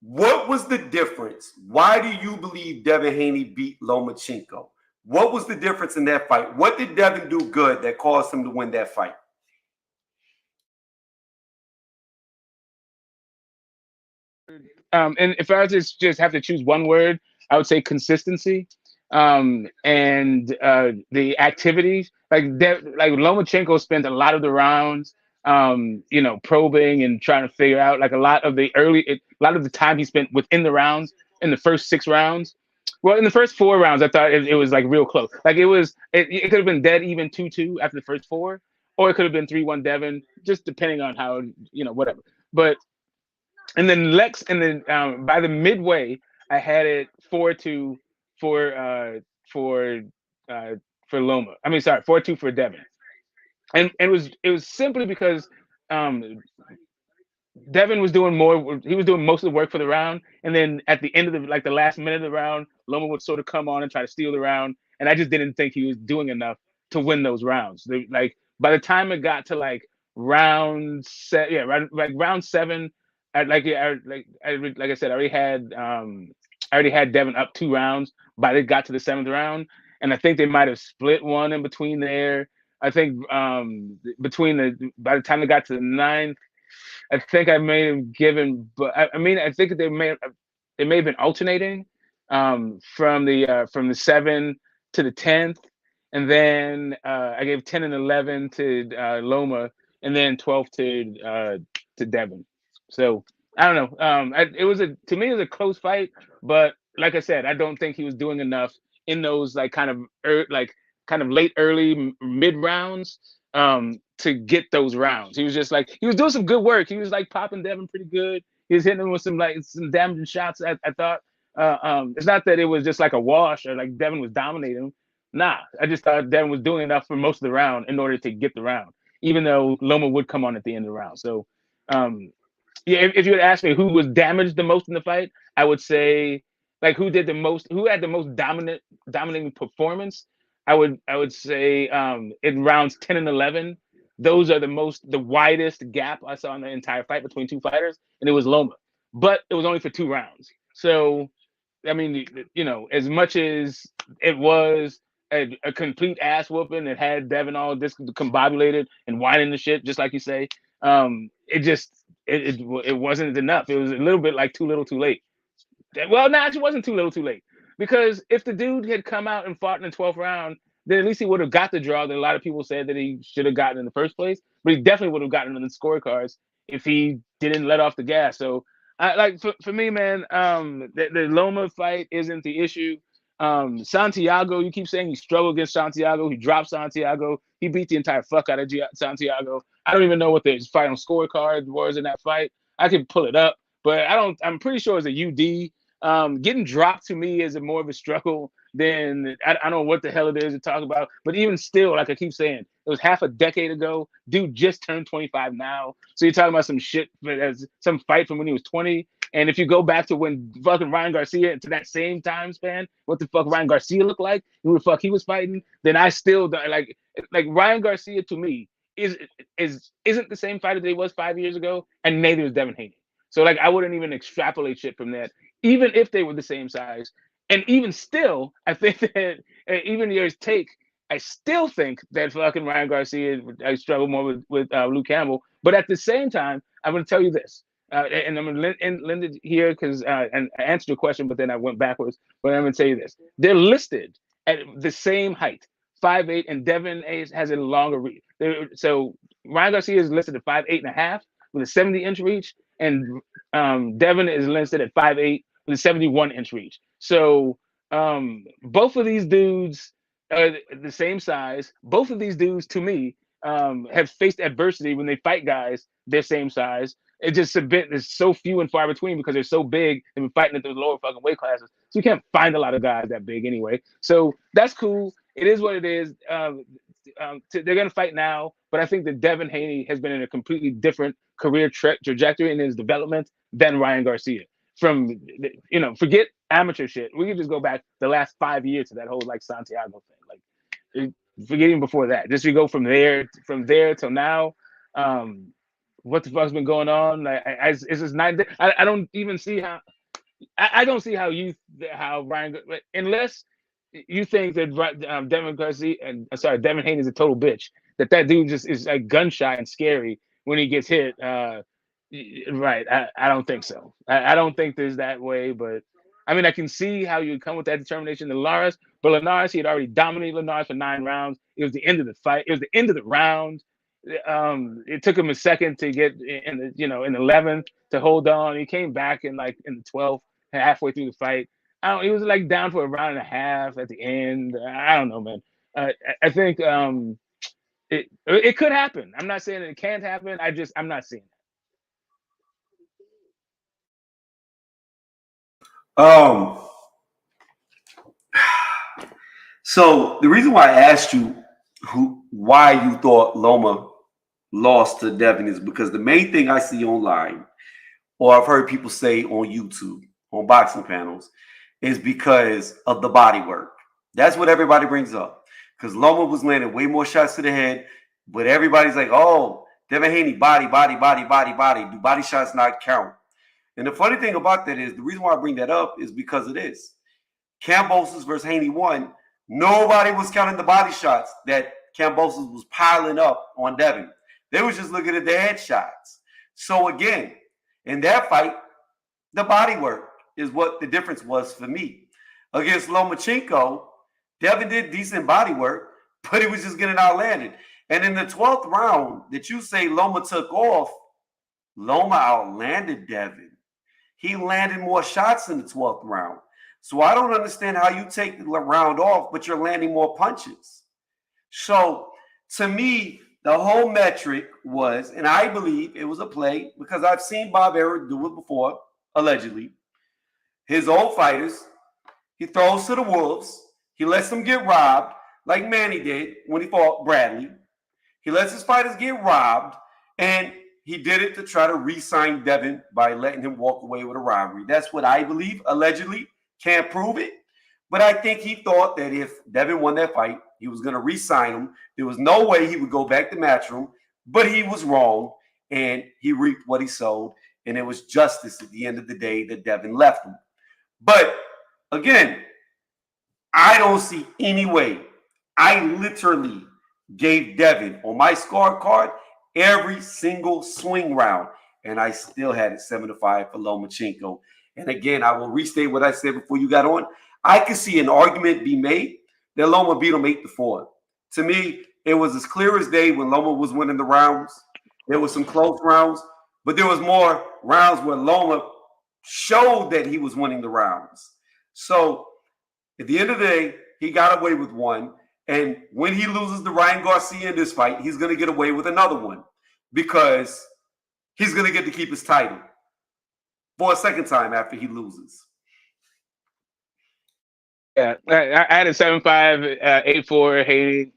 What was the difference? Why do you believe Devin Haney beat Lomachenko? What was the difference in that fight? What did Devin do good that caused him to win that fight? And if I was to just have to choose one word, I would say consistency. And the activities like Lomachenko spent a lot of the rounds, probing and trying to figure out like a lot of the time he spent within the rounds in the first 6 rounds. Well, in the first 4 rounds, I thought it was like real close. Like it could have been dead even 2-2 after the first four, or it could have been 3-1 Devin, just depending on how whatever. But and then by the midway, I had it 4-2 for for uh for Loma. I mean, sorry, 4-2 for Devin. And it was simply because um Devin was doing more. He was doing most of the work for the round, and then at the end of the last minute of the round, Loma would sort of come on and try to steal the round, and I just didn't think he was doing enough to win those rounds. Like by the time it got to like round set, yeah, like round seven, like I said, I already had Devin up 2 rounds. By it got to the seventh round, and I think they might have split one in between there. I think by the time it got to the ninth. I think I may have given, but I mean, I think they may have been alternating from the 7 to the 10th, and then I gave 10 and 11 to Loma, and then 12 to Devin. So I don't know. To me it was a close fight, but like I said, I don't think he was doing enough in those like kind of late early mid rounds to get those rounds. He was just like he was doing some good work. He was like popping Devin pretty good. He was hitting him with some damaging shots. I thought it's not that it was just like a wash or like Devin was dominating. Nah, I just thought Devin was doing enough for most of the round in order to get the round, even though Loma would come on at the end of the round. So yeah, if you had asked me who was damaged the most in the fight, I would say like who had the most dominating performance. I would say in rounds 10 and 11, those are the widest gap I saw in the entire fight between two fighters, and it was Loma, but it was only for 2 rounds. So I mean, as much as it was a complete ass whooping that had Devin all discombobulated and whining the shit, just like you say, it wasn't enough. It was a little bit like too little, too late. Well, no, it wasn't too little, too late. Because if the dude had come out and fought in the 12th round, then at least he would have got the draw that a lot of people said that he should have gotten in the first place. But he definitely would have gotten in the scorecards if he didn't let off the gas. So, for me, man, the Loma fight isn't the issue. Santiago, you keep saying he struggled against Santiago. He dropped Santiago. He beat the entire fuck out of Santiago. I don't even know what the final scorecard was in that fight. I could pull it up, but I don't. I'm pretty sure it's a UD. Getting dropped to me is more of a struggle than I don't know what the hell it is to talk about. But even still, like I keep saying, it was half a decade ago. Dude just turned 25 now. So you're talking about some shit as some fight from when he was 20. And if you go back to when fucking Ryan Garcia to that same time span, what the fuck Ryan Garcia looked like, who the fuck he was fighting, then I still like Ryan Garcia to me isn't the same fighter that he was 5 years ago, and neither is Devin Haney. So like I wouldn't even extrapolate shit from that, even if they were the same size. And even still, I think that even your take, I still think that fucking Ryan Garcia I struggle more with Luke Campbell. But at the same time, I'm going to tell you this, and I'm going to lend it here because and I answered your question, but then I went backwards. But I'm going to tell you this: they're listed at the same height, 5'8", and Devin has a longer reach. So Ryan Garcia is listed at 5'8.5" with a 70-inch reach, and Devin is listed at 5'8" with a 71-inch reach. So both of these dudes the same size. Both of these dudes, to me, have faced adversity when they fight guys their same size. It just a bit is so few and far between because they're so big. They've been fighting at those lower fucking weight classes, so you can't find a lot of guys that big anyway. So that's cool. It is what it is. They're gonna fight now, but I think that Devin Haney has been in a completely different career trajectory in his development than Ryan Garcia. From forget amateur shit. We can just go back the last 5 years to that whole like Santiago thing. Like, forgetting before that. Just we go from there till now. What the fuck's been going on? Like, it's just not. I don't even see how. I don't see how Ryan, unless you think that Devin Garcia and Devin Haney is a total bitch. That dude just is like gun shy and scary when he gets hit. Right. I don't think so. I don't think there's that way, but I mean, I can see how you come with that determination to Linares, but Linares, he had already dominated Linares for 9 rounds. It was the end of the fight. It was the end of the round. It took him a second to get in the, in the 11th to hold on. He came back in the 12th, halfway through the fight. He was like down for a round and a half at the end. I don't know, man. I think it could happen. I'm not saying it can't happen. I'm not seeing it. So the reason why I asked you why you thought Loma lost to Devin is because the main thing I see online, or I've heard people say on YouTube, on boxing panels, is because of the body work. That's what everybody brings up. Because Loma was landing way more shots to the head, but everybody's like, oh, Devin Haney, body. Do body shots not count? And the funny thing about that is, the reason why I bring that up is because of this. Kambosos versus Haney 1, nobody was counting the body shots that Kambosos was piling up on Devin. They was just looking at the headshots. So again, in that fight, the body work is what the difference was for me. Against Lomachenko, Devin did decent body work, but he was just getting outlanded. And in the 12th round that you say Loma took off, Loma outlanded Devin. He landed more shots in the 12th round. So I don't understand how you take the round off, but you're landing more punches. So to me, the whole metric was, and I believe it was a play because I've seen Bob Arum do it before, allegedly. His old fighters, he throws to the wolves. He lets them get robbed, like Manny did when he fought Bradley. He lets his fighters get robbed, and he did it to try to re-sign Devin by letting him walk away with a robbery. That's what I believe, allegedly. Can't prove it. But I think he thought that if Devin won that fight, he was going to re-sign him. There was no way he would go back to Matchroom, but he was wrong, and he reaped what he sowed, and it was justice at the end of the day that Devin left him. But again, I don't see any way. I literally gave Devin on my scorecard every single swing round, and I still had it 7-5 for Lomachenko. And again, I will restate what I said before you got on. I could see an argument be made that Loma beat him 8-4. To me, it was as clear as day when Loma was winning the rounds. There was some close rounds, but there was more rounds where Loma showed that he was winning the rounds. So at the end of the day, he got away with one. And when he loses to Ryan Garcia in this fight, he's going to get away with another one because he's going to get to keep his title for a second time after he loses. Yeah, I had a 7-5, 8-4 Haney.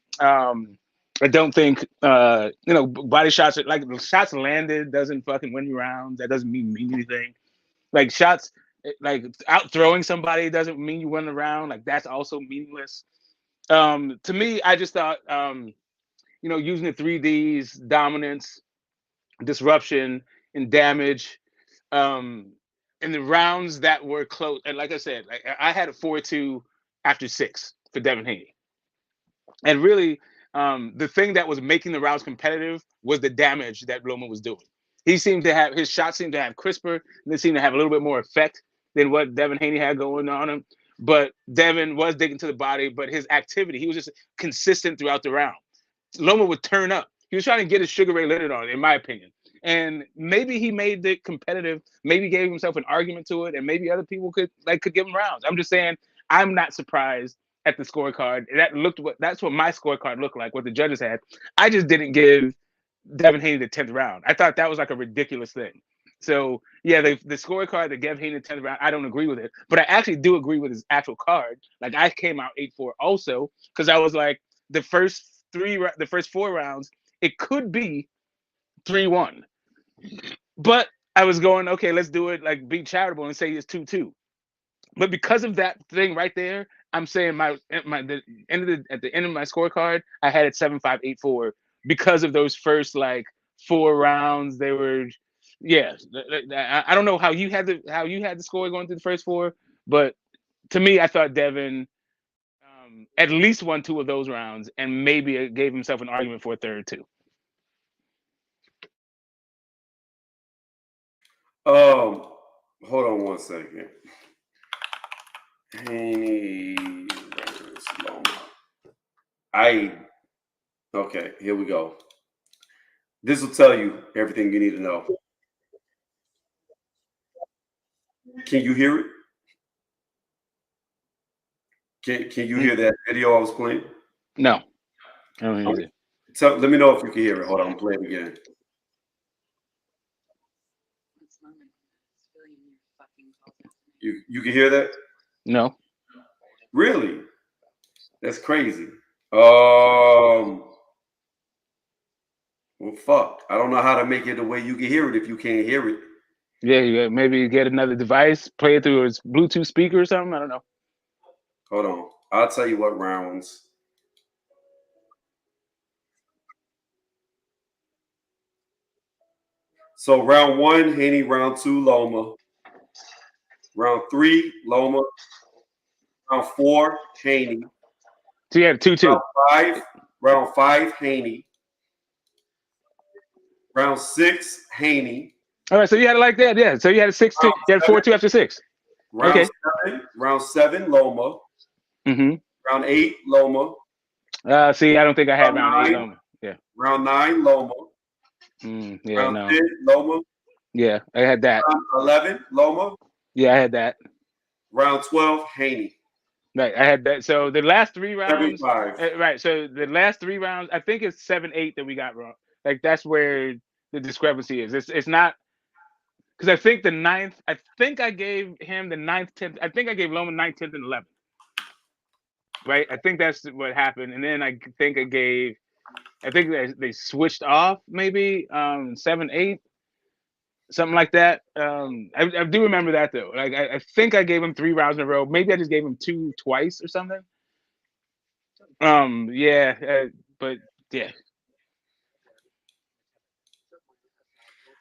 I don't think body shots are, like shots landed doesn't fucking win you rounds. That doesn't mean anything. Like shots, like out throwing somebody doesn't mean you win the round. Like that's also meaningless. To me, I just thought using the 3Ds, dominance, disruption, and damage, in the rounds that were close. And like I said, I had a 4-2 after 6 for Devin Haney. And really, the thing that was making the rounds competitive was the damage that Loma was doing. His shots seemed to have crisper, and they seemed to have a little bit more effect than what Devin Haney had going on him. But Devin was digging to the body, but his activity, he was just consistent throughout the round. Loma would turn up. He was trying to get his Sugar Ray Leonard on, in my opinion. And maybe he made it competitive, maybe gave himself an argument to it, and maybe other people could give him rounds. I'm just saying, I'm not surprised at the scorecard. That's what my scorecard looked like. What the judges had. I just didn't give Devin Haney the 10th round. I thought that was like a ridiculous thing. So yeah, the scorecard that gave Haney the 10th round, I don't agree with it, but I actually do agree with his actual card. Like I came out 8-4 also because I was like the first four rounds, it could be 3-1, but I was going okay. Let's do it like be charitable and say it's 2-2. But because of that thing right there, I'm saying at the end of my scorecard, I had it 7-5, 8-4 because of those first like 4 rounds. They were, yeah. I don't know how you had the score going through the first 4, but to me, I thought Devin at least won 2 of those rounds, and maybe it gave himself an argument for a third too. Hold on one second. Haney versus Loma. Okay, here we go. This will tell you everything you need to know. Can you hear it? Can you hear that video I was playing? No, I don't hear it. Let me know if you can hear it. Hold on, I'm playing again. You can hear that? No. Really? That's crazy. Well, fuck. I don't know how to make it the way you can hear it if you can't hear it. Yeah, maybe get another device, play it through his Bluetooth speaker or something. I don't know. Hold on. I'll tell you what rounds. So round 1, Haney. Round 2, Loma. Round 3, Loma. Round 4, Haney. So you had 2-2. Round 5, Haney. Round 6, Haney. All right, so you had it like that, yeah. So you had a 6-2. You had 4-2 after 6. Round 7, Loma. Mm-hmm. Round 8, Loma. See, I don't think I had round 8 Loma. Yeah. Round 9, Loma. Yeah, round no. 10, Loma. Yeah, I had that. Round 11, Loma. Yeah, I had that. Round 12, Haney. Right, I had that. So the last 3 rounds. 7-5. Right, so the last 3 rounds, I think it's 7-8 that we got wrong. Like that's where the discrepancy is. It's not because I think the 9th. I think I gave him the 9th, 10th. I think I gave Loma 9th, 10th, and 11th. Right, I think that's what happened, and then I think they switched off maybe 7-8, something like that. I do remember that though. Like I think I gave him 3 rounds in a row. Maybe I just gave him 2 twice or something. Yeah, but yeah.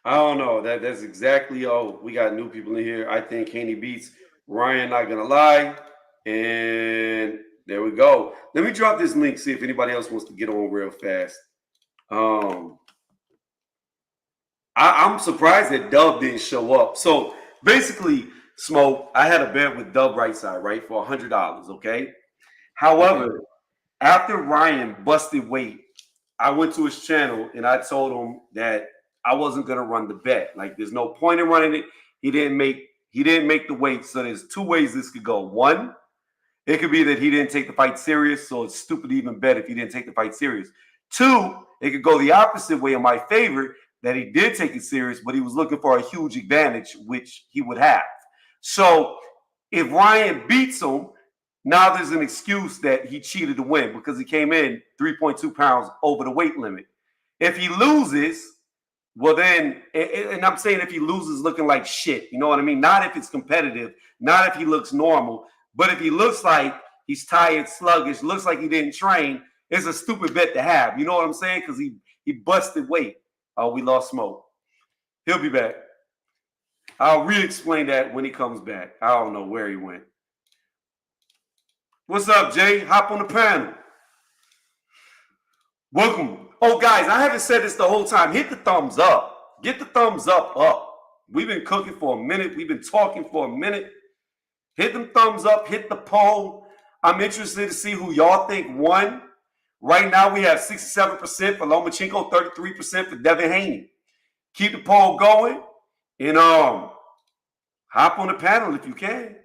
I don't know. That's exactly. Oh, we got new people in here. I think Haney beats Ryan. Not gonna lie, and there we go. Let me drop this link. See if anybody else wants to get on real fast. I'm surprised that Dub didn't show up. So basically, Smoke, I had a bet with Dub right side, right, for $100. Okay. However, after Ryan busted weight, I went to his channel and I told him that I wasn't gonna run the bet. Like, there's no point in running it. He didn't make the weight. So there's 2 ways this could go. One, it could be that he didn't take the fight serious, so it's stupid to even bet if he didn't take the fight serious. 2, it could go the opposite way in my favor, that he did take it serious, but he was looking for a huge advantage, which he would have. So if Ryan beats him, now there's an excuse that he cheated to win because he came in 3.2 pounds over the weight limit. If he loses, well then, and I'm saying if he loses looking like shit, you know what I mean? Not if it's competitive, not if he looks normal, but if he looks like he's tired, sluggish, looks like he didn't train, it's a stupid bet to have. You know what I'm saying? Because he busted weight. Oh, we lost Smoke. He'll be back. I'll re-explain that when he comes back. I don't know where he went. What's up, Jay? Hop on the panel. Welcome. Oh, guys, I haven't said this the whole time. Hit the thumbs up. Get the thumbs up. We've been cooking for a minute. We've been talking for a minute. Hit them thumbs up. Hit the poll. I'm interested to see who y'all think won. Right now, we have 67% for Lomachenko, 33% for Devin Haney. Keep the poll going. And hop on the panel if you can.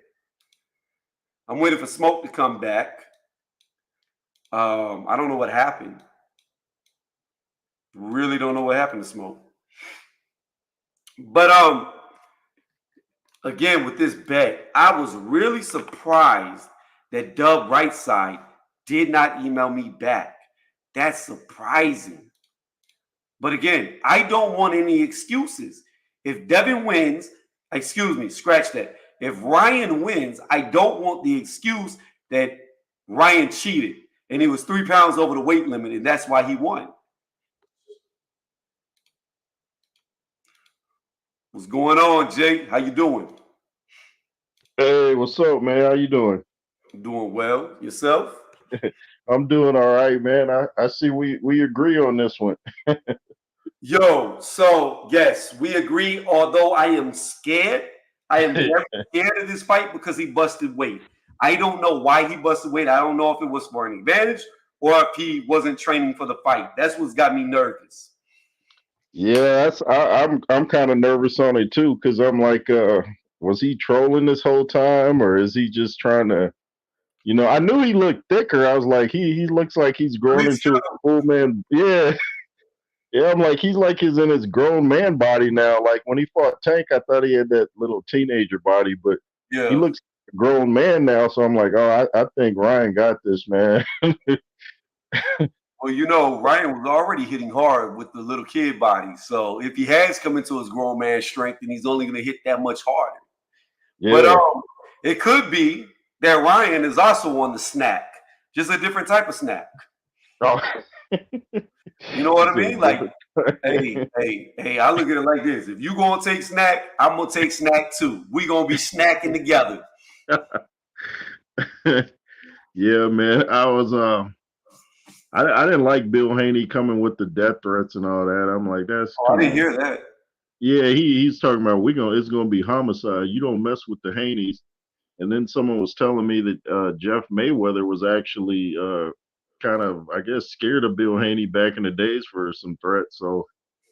I'm waiting for Smoke to come back. I don't know what happened. Really don't know what happened to Smoke. But again, with this bet, I was really surprised that Dub Rightside did not email me back. That's surprising. But again, I don't want any excuses. If Devin wins, excuse me, scratch that. If Ryan wins, I don't want the excuse that Ryan cheated and he was 3 pounds over the weight limit and that's why he won. What's going on, Jay? How you doing? Hey, what's up, man? How you doing? Doing well. Yourself? I'm doing all right, man. I see we agree on this one. Yo, so yes, we agree. Although I am scared, I am very scared of this fight because he busted weight. I don't know why he busted weight. I don't know if it was for an advantage or if he wasn't training for the fight. That's what's got me nervous. Yeah, I'm kind of nervous on it too because I'm like, was he trolling this whole time or is he just trying to? I knew he looked thicker. I was like, he looks like he's Me growing into a too. full man. Yeah, yeah. I'm like, he's in his grown man body now. Like when he fought Tank, I thought he had that little teenager body, but he Yeah. looks like a grown man now. So I'm like, oh, I think Ryan got this, man. Well, Ryan was already hitting hard with the little kid body. So if he has come into his grown man strength, then he's only going to hit that much harder. But Yeah. it could be that Ryan is also on the snack, just a different type of snack. Oh. You know what I It's a mean? Like, different- hey, I look at it like this. If you gonna take snack, I'm gonna take snack too. We gonna be snacking together. Yeah, man. I didn't like Bill Haney coming with the death threats and all that. I'm like, that's Oh, I come didn't on. hear that. Yeah, he's talking about it's gonna be homicide. You don't mess with the Haneys. And then someone was telling me that Jeff Mayweather was actually kind of, I guess, scared of Bill Haney back in the days for some threats. So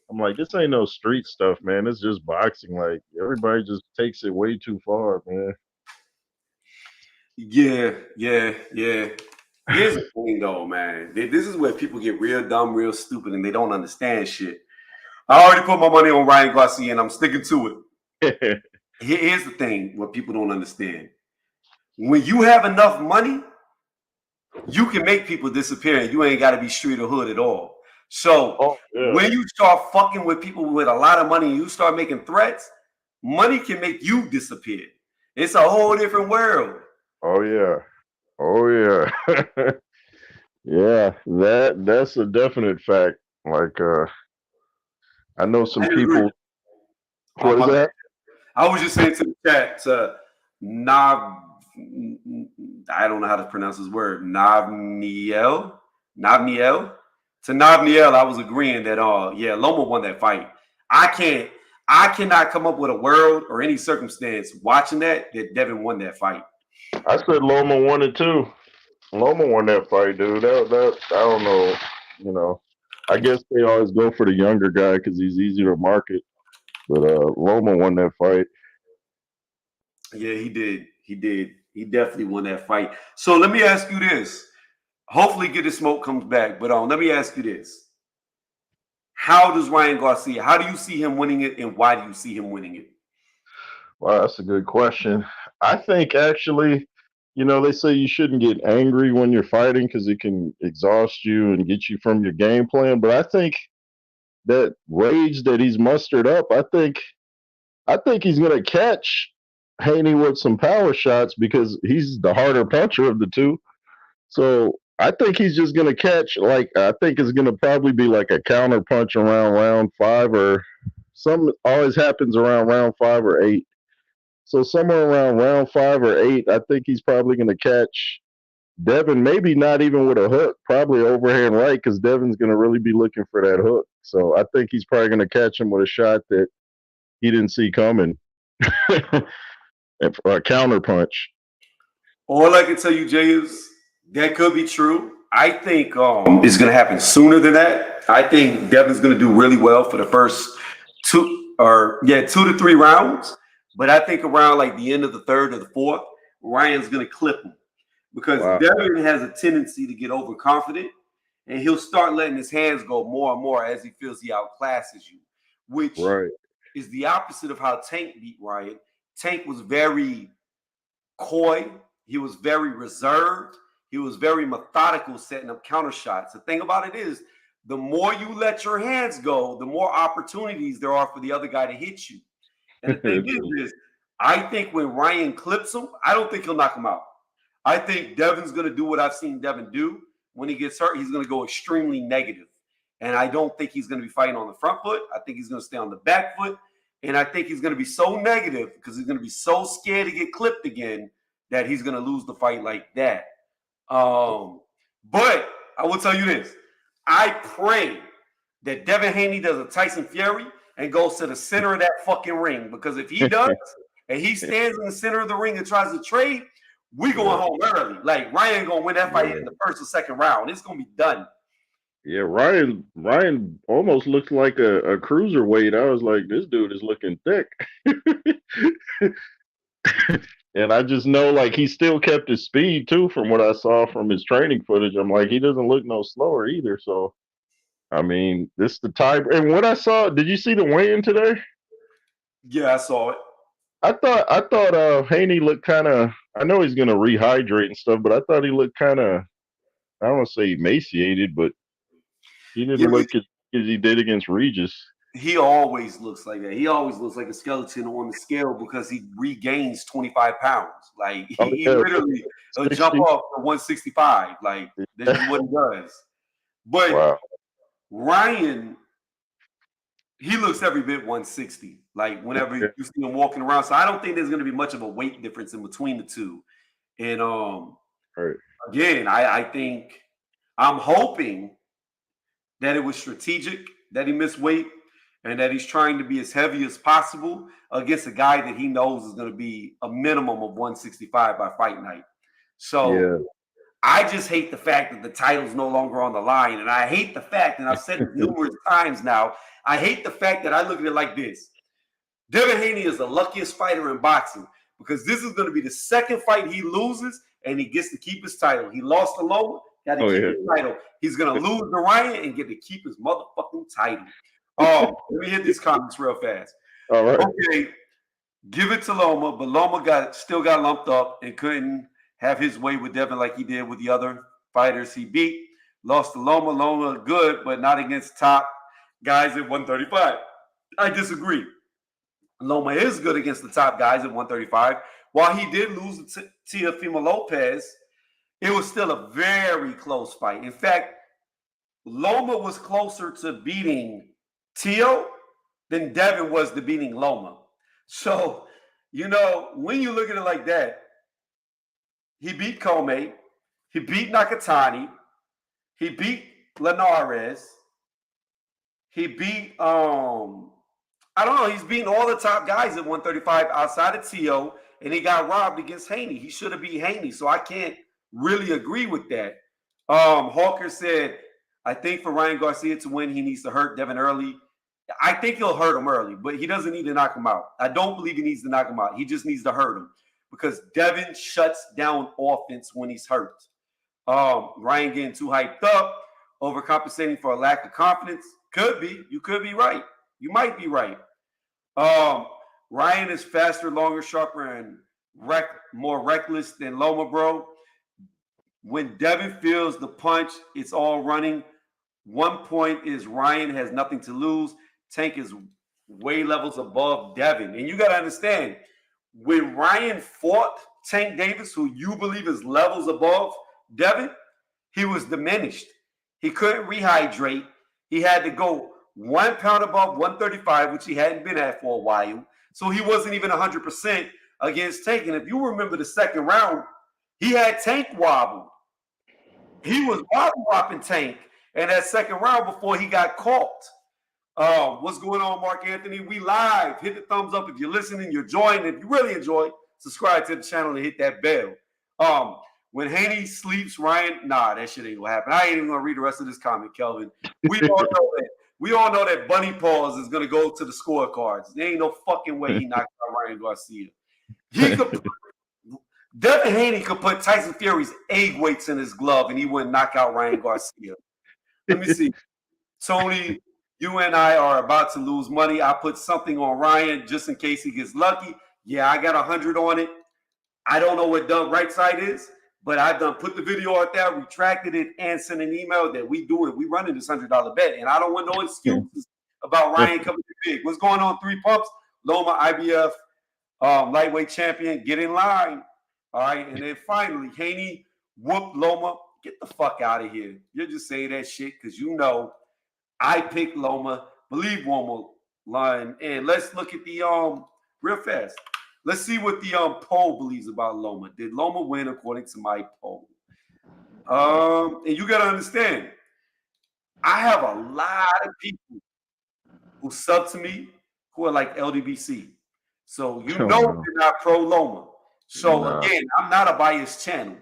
I'm like, this ain't no street stuff, man. It's just boxing. Like everybody just takes it way too far, man. Yeah. Here's the thing, though, man. This is where people get real dumb, real stupid, and they don't understand shit. I already put my money on Ryan Garcia, and I'm sticking to it. Here's the thing: what people don't understand. When you have enough money, you can make people disappear and you ain't got to be street or hood at all. So Oh yeah. when you start fucking with people with a lot of money and you start making threats, money can make you disappear. It's a whole different world. Oh yeah. Oh yeah. Yeah, that's a definite fact. Like I know I some agree. people. Oh, What is my bad. that? I was just saying to the chat to Nav, I don't know how to pronounce his word, Navniel. To Navniel, I was agreeing that yeah, Loma won that fight. I can't, I cannot come up with a world or any circumstance watching that Devin won that fight. I said Loma won it too. Loma won that fight, dude. That I don't know. You know, I guess they always go for the younger guy because he's easier to market. But Loma won that fight. Yeah, he did. He did. He definitely won that fight. So let me ask you this. Hopefully, Get the Smoke comes back. But let me ask you this. How does Ryan Garcia, how do you see him winning it and why do you see him winning it? Wow, that's a good question. I think actually, they say you shouldn't get angry when you're fighting because it can exhaust you and get you from your game plan. But I think that rage that he's mustered up, I think he's gonna catch Haney with some power shots because he's the harder puncher of the two. So I think he's just gonna catch I think it's gonna probably be like a counter punch around round 5 or some always happens around round 5 or 8. So somewhere around round 5 or 8, I think he's probably gonna catch Devin, maybe not even with a hook, probably overhand right, because Devin's gonna really be looking for that hook. So I think he's probably gonna catch him with a shot that he didn't see coming. A counter punch. All I can tell you, Jay, is that could be true. I think it's going to happen sooner than that. I think Devin's going to do really well for the first 2 to 3 rounds. But I think around like the end of the third or the fourth, Ryan's going to clip him. because Wow. Devin has a tendency to get overconfident, and he'll start letting his hands go more and more as he feels he outclasses you, which Right. is the opposite of how Tank beat Ryan. Tank was very coy. He was very reserved. He was very methodical setting up counter shots. The thing about it is, the more you let your hands go, the more opportunities there are for the other guy to hit you. And the thing is, I think when Ryan clips him, I don't think he'll knock him out. I think Devin's going to do what I've seen Devin do. When he gets hurt, he's going to go extremely negative. And I don't think he's going to be fighting on the front foot. I think he's going to stay on the back foot. And I think he's going to be so negative because he's going to be so scared to get clipped again that he's going to lose the fight like that. But I will tell you this. I pray that Devin Haney does a Tyson Fury and goes to the center of that fucking ring. Because if he does, and he stands in the center of the ring and tries to trade, we going home early. Like, Ryan going to win that fight in the first or second round. It's going to be done. Yeah, Ryan almost looks like a cruiserweight. I was like, this dude is looking thick. And I just know, like, he still kept his speed, too, from what I saw from his training footage. I'm like, he doesn't look no slower either. So, I mean, this is the tie. And what I saw, did you see the weigh-in today? Yeah, I saw it. I thought Haney looked kind of, I know he's going to rehydrate and stuff, but I thought he looked kind of, I don't want to say emaciated, but he didn't look as he did against Regis. He always looks like that. He always looks like a skeleton on the scale because he regains 25 pounds. Like, he literally will jump off to 165. Like, this is what he does. But Ryan, he looks every bit 160. Like, whenever you see him walking around. So I don't think there's going to be much of a weight difference in between the two. And again, I think I'm hoping that it was strategic that he missed weight and that he's trying to be as heavy as possible against a guy that he knows is going to be a minimum of 165 by fight night. So I just hate the fact that the title's no longer on the line. And I hate the fact, and I've said it numerous times now, I hate the fact that I look at it like this. Devin Haney is the luckiest fighter in boxing because this is going to be the second fight he loses and he gets to keep his title. He lost to Loma, got to keep his title. He's going to lose to Ryan and get to keep his motherfucking title. Let me hit these comments real fast. All right. Okay, give it to Loma, but Loma still got lumped up and couldn't have his way with Devin like he did with the other fighters he beat. Lost to Loma. Loma good, but not against top guys at 135. I disagree. Loma is good against the top guys at 135. While he did lose to Teofimo Lopez, it was still a very close fight. In fact, Loma was closer to beating Teo than Devin was to beating Loma. So, when you look at it like that, he beat Comey, he beat Nakatani, he beat Linares, he beat I don't know. He's beating all the top guys at 135 outside of Teo, and he got robbed against Haney. He should have beat Haney, so I can't really agree with that. Hawker said, I think for Ryan Garcia to win, he needs to hurt Devin early. I think he'll hurt him early, but he doesn't need to knock him out. I don't believe he needs to knock him out. He just needs to hurt him because Devin shuts down offense when he's hurt. Ryan getting too hyped up, overcompensating for a lack of confidence. Could be. You could be right. You might be right. Ryan is faster, longer, sharper, and more reckless than Loma, bro. When Devin feels the punch, it's all running. One point is Ryan has nothing to lose. Tank is way levels above Devin. And you got to understand, when Ryan fought Tank Davis, who you believe is levels above Devin, he was diminished. He couldn't rehydrate. He had to go 1 pound above 135, which he hadn't been at for a while. So he wasn't even 100% against Tank. And if you remember the second round, he had Tank wobbled. He was whopping Tank in that second round before he got caught. What's going on, Mark Anthony? We live. Hit the thumbs up if you're listening, you're enjoying. If you really enjoy, subscribe to the channel and hit that bell. When Haney sleeps, Ryan, that shit ain't gonna happen. I ain't even gonna read the rest of this comment, Kelvin. We all know that. We all know that Bunny Paws is gonna go to the scorecards. There ain't no fucking way he knocked out Ryan Garcia. Devin Devin Haney could put Tyson Fury's egg weights in his glove and he wouldn't knock out Ryan Garcia. Let me see. Tony, you and I are about to lose money. I put something on Ryan just in case he gets lucky. Yeah, I got 100 on it. I don't know what the right side is, but I've done put the video out there, retracted it, and sent an email that we do it. We running this $100 bet, and I don't want no excuses about Ryan coming in big. What's going on? 3 pumps, Loma IBF lightweight champion. Get in line. All right, and then finally, Haney whooped Loma. Get the fuck out of here. You're just saying that shit because you know I picked Loma. Believe one more line, and let's look at the real fast. Let's see what the poll believes about Loma. Did Loma win according to my poll? And you got to understand, I have a lot of people who sub to me who are like LDBC. So you know they're not pro Loma. So again, I'm not a biased channel.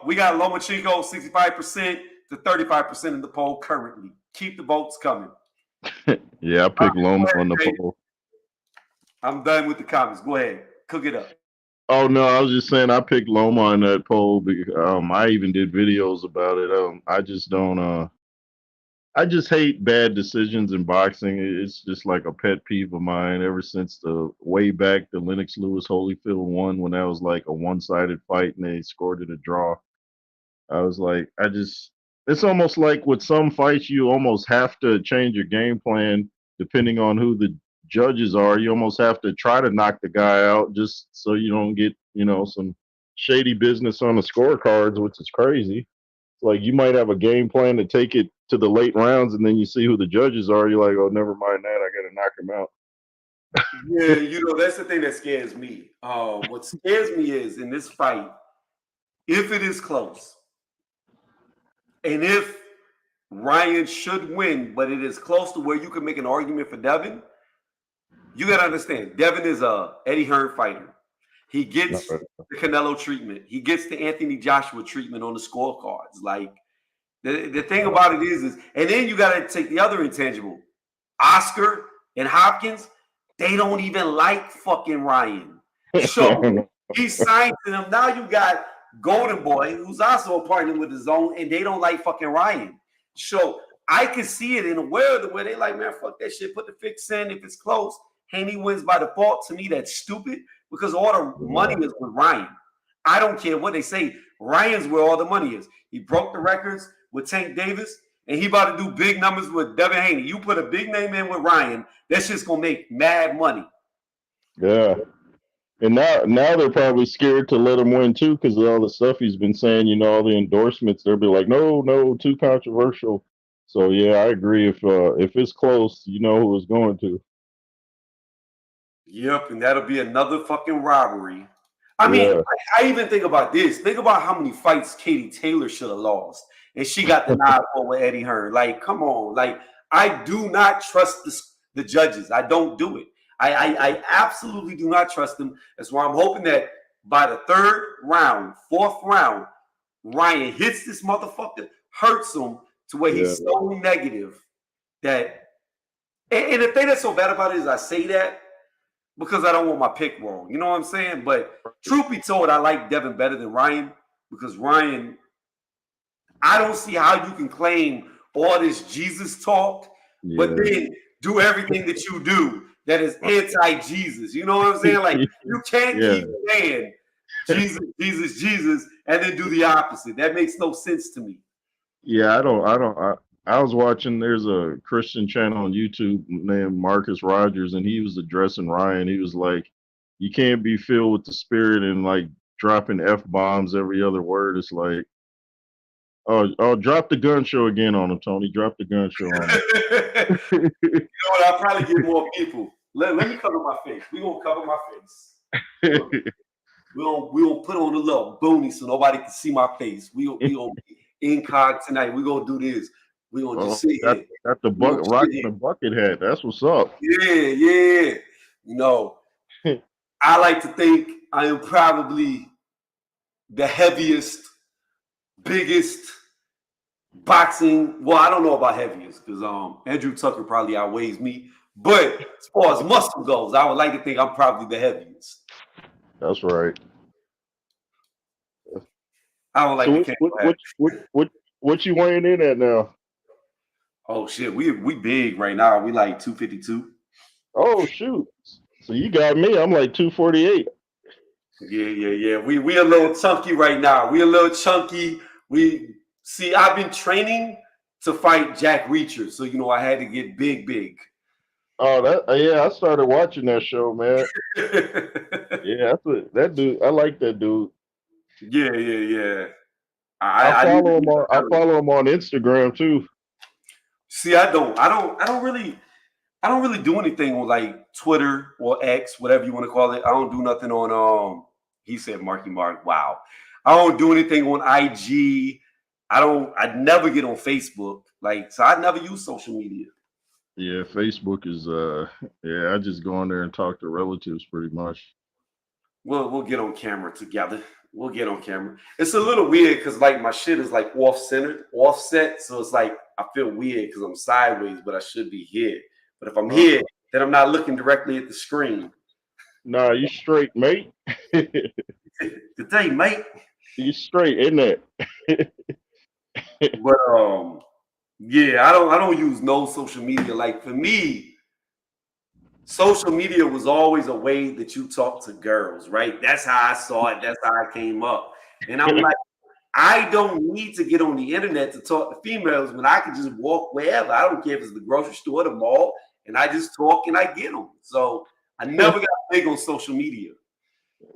We got Lomachenko 65% to 35% in the poll currently. Keep the votes coming. Yeah, I picked Loma on the poll. I'm done with the comments. Go ahead. Cook it up. Oh no, I was just saying I picked Loma on that poll because I even did videos about it. I just don't I just hate bad decisions in boxing. It's just like a pet peeve of mine ever since the way back the Lennox Lewis Holyfield one when that was like a one-sided fight and they scored it a draw. I was like, it's almost like with some fights you almost have to change your game plan depending on who the judges are. You almost have to try to knock the guy out just so you don't get, some shady business on the scorecards, which is crazy. Like you might have a game plan to take it to the late rounds and then you see who the judges are. You're like, oh, never mind that. I got to knock him out. Yeah, that's the thing that scares me. What scares me is in this fight, if it is close, and if Ryan should win, but it is close to where you can make an argument for Devin, you got to understand, Devin is a Eddie Hearn fighter. He gets the Canelo treatment. He gets the Anthony Joshua treatment on the scorecards. Like, the thing about it is, and then you got to take the other intangible. Oscar and Hopkins, they don't even like fucking Ryan. So he signed to them. Now you got Golden Boy, who's also a partner with his own, and they don't like fucking Ryan. So I can see it in a world where they like, man, fuck that shit. Put the fix in. If it's close, Haney wins by default. To me, that's stupid because all the money is with Ryan. I don't care what they say. Ryan's where all the money is. He broke the records with Tank Davis, and he about to do big numbers with Devin Haney. You put a big name in with Ryan, that's just going to make mad money. Yeah. And now they're probably scared to let him win too because of all the stuff he's been saying. All the endorsements. They'll be like, no, too controversial. So yeah, I agree. If it's close, you know who it's going to. Yep, and that'll be another fucking robbery. I mean, I even think about this. Think about how many fights Katie Taylor should have lost, and she got the nod over Eddie Hearn. Like, come on. Like, I do not trust the judges. I don't do it. I absolutely do not trust them. That's why I'm hoping that by the fourth round, Ryan hits this motherfucker, hurts him to where he's so negative that. And the thing that's so bad about it is I say that because I don't want my pick wrong. You know what I'm saying? But truth be told, I like Devin better than Ryan because Ryan, I don't see how you can claim all this Jesus talk, but then do everything that you do that is anti-Jesus. You know what I'm saying? Like, you can't keep saying Jesus, Jesus, Jesus, and then do the opposite. That makes no sense to me. Yeah, I was watching, there's a Christian channel on YouTube named Marcus Rogers, and he was addressing Ryan. He was like, you can't be filled with the Spirit and like dropping F-bombs every other word. It's like, oh, drop the gun show again on him, Tony. Drop the gun show on him. You know what? I'll probably get more people. Let me cover my face. We're going to cover my face. We're gonna put on a little boonie so nobody can see my face. We gonna be incog tonight. We're going to do this. We're going to just sit here. That's the rocking the bucket hat. That's what's up. Yeah. I like to think I am probably the heaviest, biggest boxing. Well, I don't know about heaviest because Andrew Tucker probably outweighs me. But as far as muscle goes, I would like to think I'm probably the heaviest. That's right. I don't like So the what camo what hat. what what what what you weighing in at now? Oh shit, we big right now. We like 252. Oh shoot! So you got me. I'm like 248. Yeah. We a little chunky right now. We a little chunky. We see. I've been training to fight Jack Reacher, so you know I had to get big. Oh, that yeah. I started watching that show, man. Yeah, that's what that dude. I like that dude. Yeah. I need to I get better. follow him on Instagram too. See, I don't really do anything on like Twitter or X, whatever you want to call it. I don't do nothing on he said Marky Mark. Wow. I don't do anything on IG. I never get on Facebook. Like, so I never use social media. Yeah, Facebook is yeah. I just go on there and talk to relatives pretty much. We'll get on camera together. We'll get on camera. It's a little weird because like my shit is like offset. So it's like I feel weird because I'm sideways, but I should be here. But if I'm Uh, here, then I'm not looking directly at the screen. nah, you straight, mate. Good day, mate. You straight, isn't it? But yeah, I don't use no social media. Like for me, social media was always a way that you talk to girls, right? That's how I saw it. That's how I came up. And I'm like, I don't need to get on the internet to talk to females when I can just walk wherever. I don't care if it's the grocery store, the mall, and I just talk and I get them. So I never got big on social media.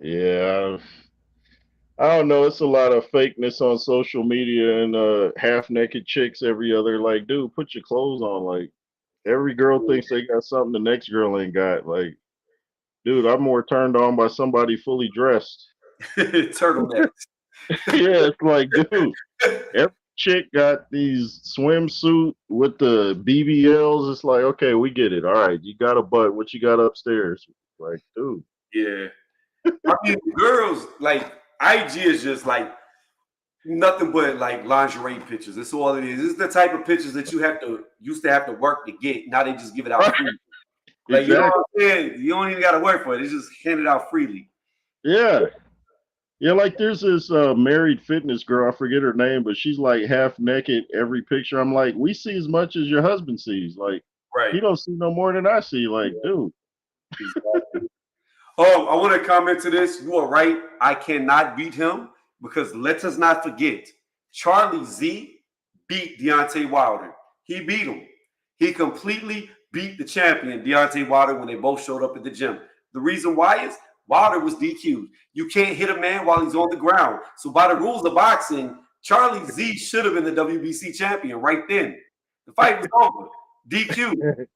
Yeah, I don't know. It's a lot of fakeness on social media and half naked chicks every other. Like, dude, put your clothes on. Like, every girl thinks they got something the next girl ain't got. Like, dude, I'm more turned on by somebody fully dressed. Turtlenecks. Yeah, it's like, dude, every chick got these swimsuit with the BBLs. It's like, okay, we get it. All right, you got a butt. What you got upstairs? Like, dude. Yeah. I mean, girls, like, IG is just like nothing but like lingerie pictures. That's all it is. It's the type of pictures that you used to have to work to get. Now they just give it out Right, free. Like you know exactly. what I'm saying? You don't even got to work for it. It's just handed out freely. Yeah. Yeah, like there's this married fitness girl, I forget her name, but she's like half naked every picture. I'm like, we see as much as your husband sees. Like, Right. he don't see no more than I see. Like, Yeah, dude. exactly. Oh, I want to comment to this. You are right. I cannot beat him because let us not forget, Charlie Z beat Deontay Wilder. He beat him. He completely beat the champion, Deontay Wilder, when they both showed up at the gym. The reason why is Wilder was DQ'd. You can't hit a man while he's on the ground. So by the rules of boxing, Charlie Z should have been the WBC champion right then. The fight was over. DQ.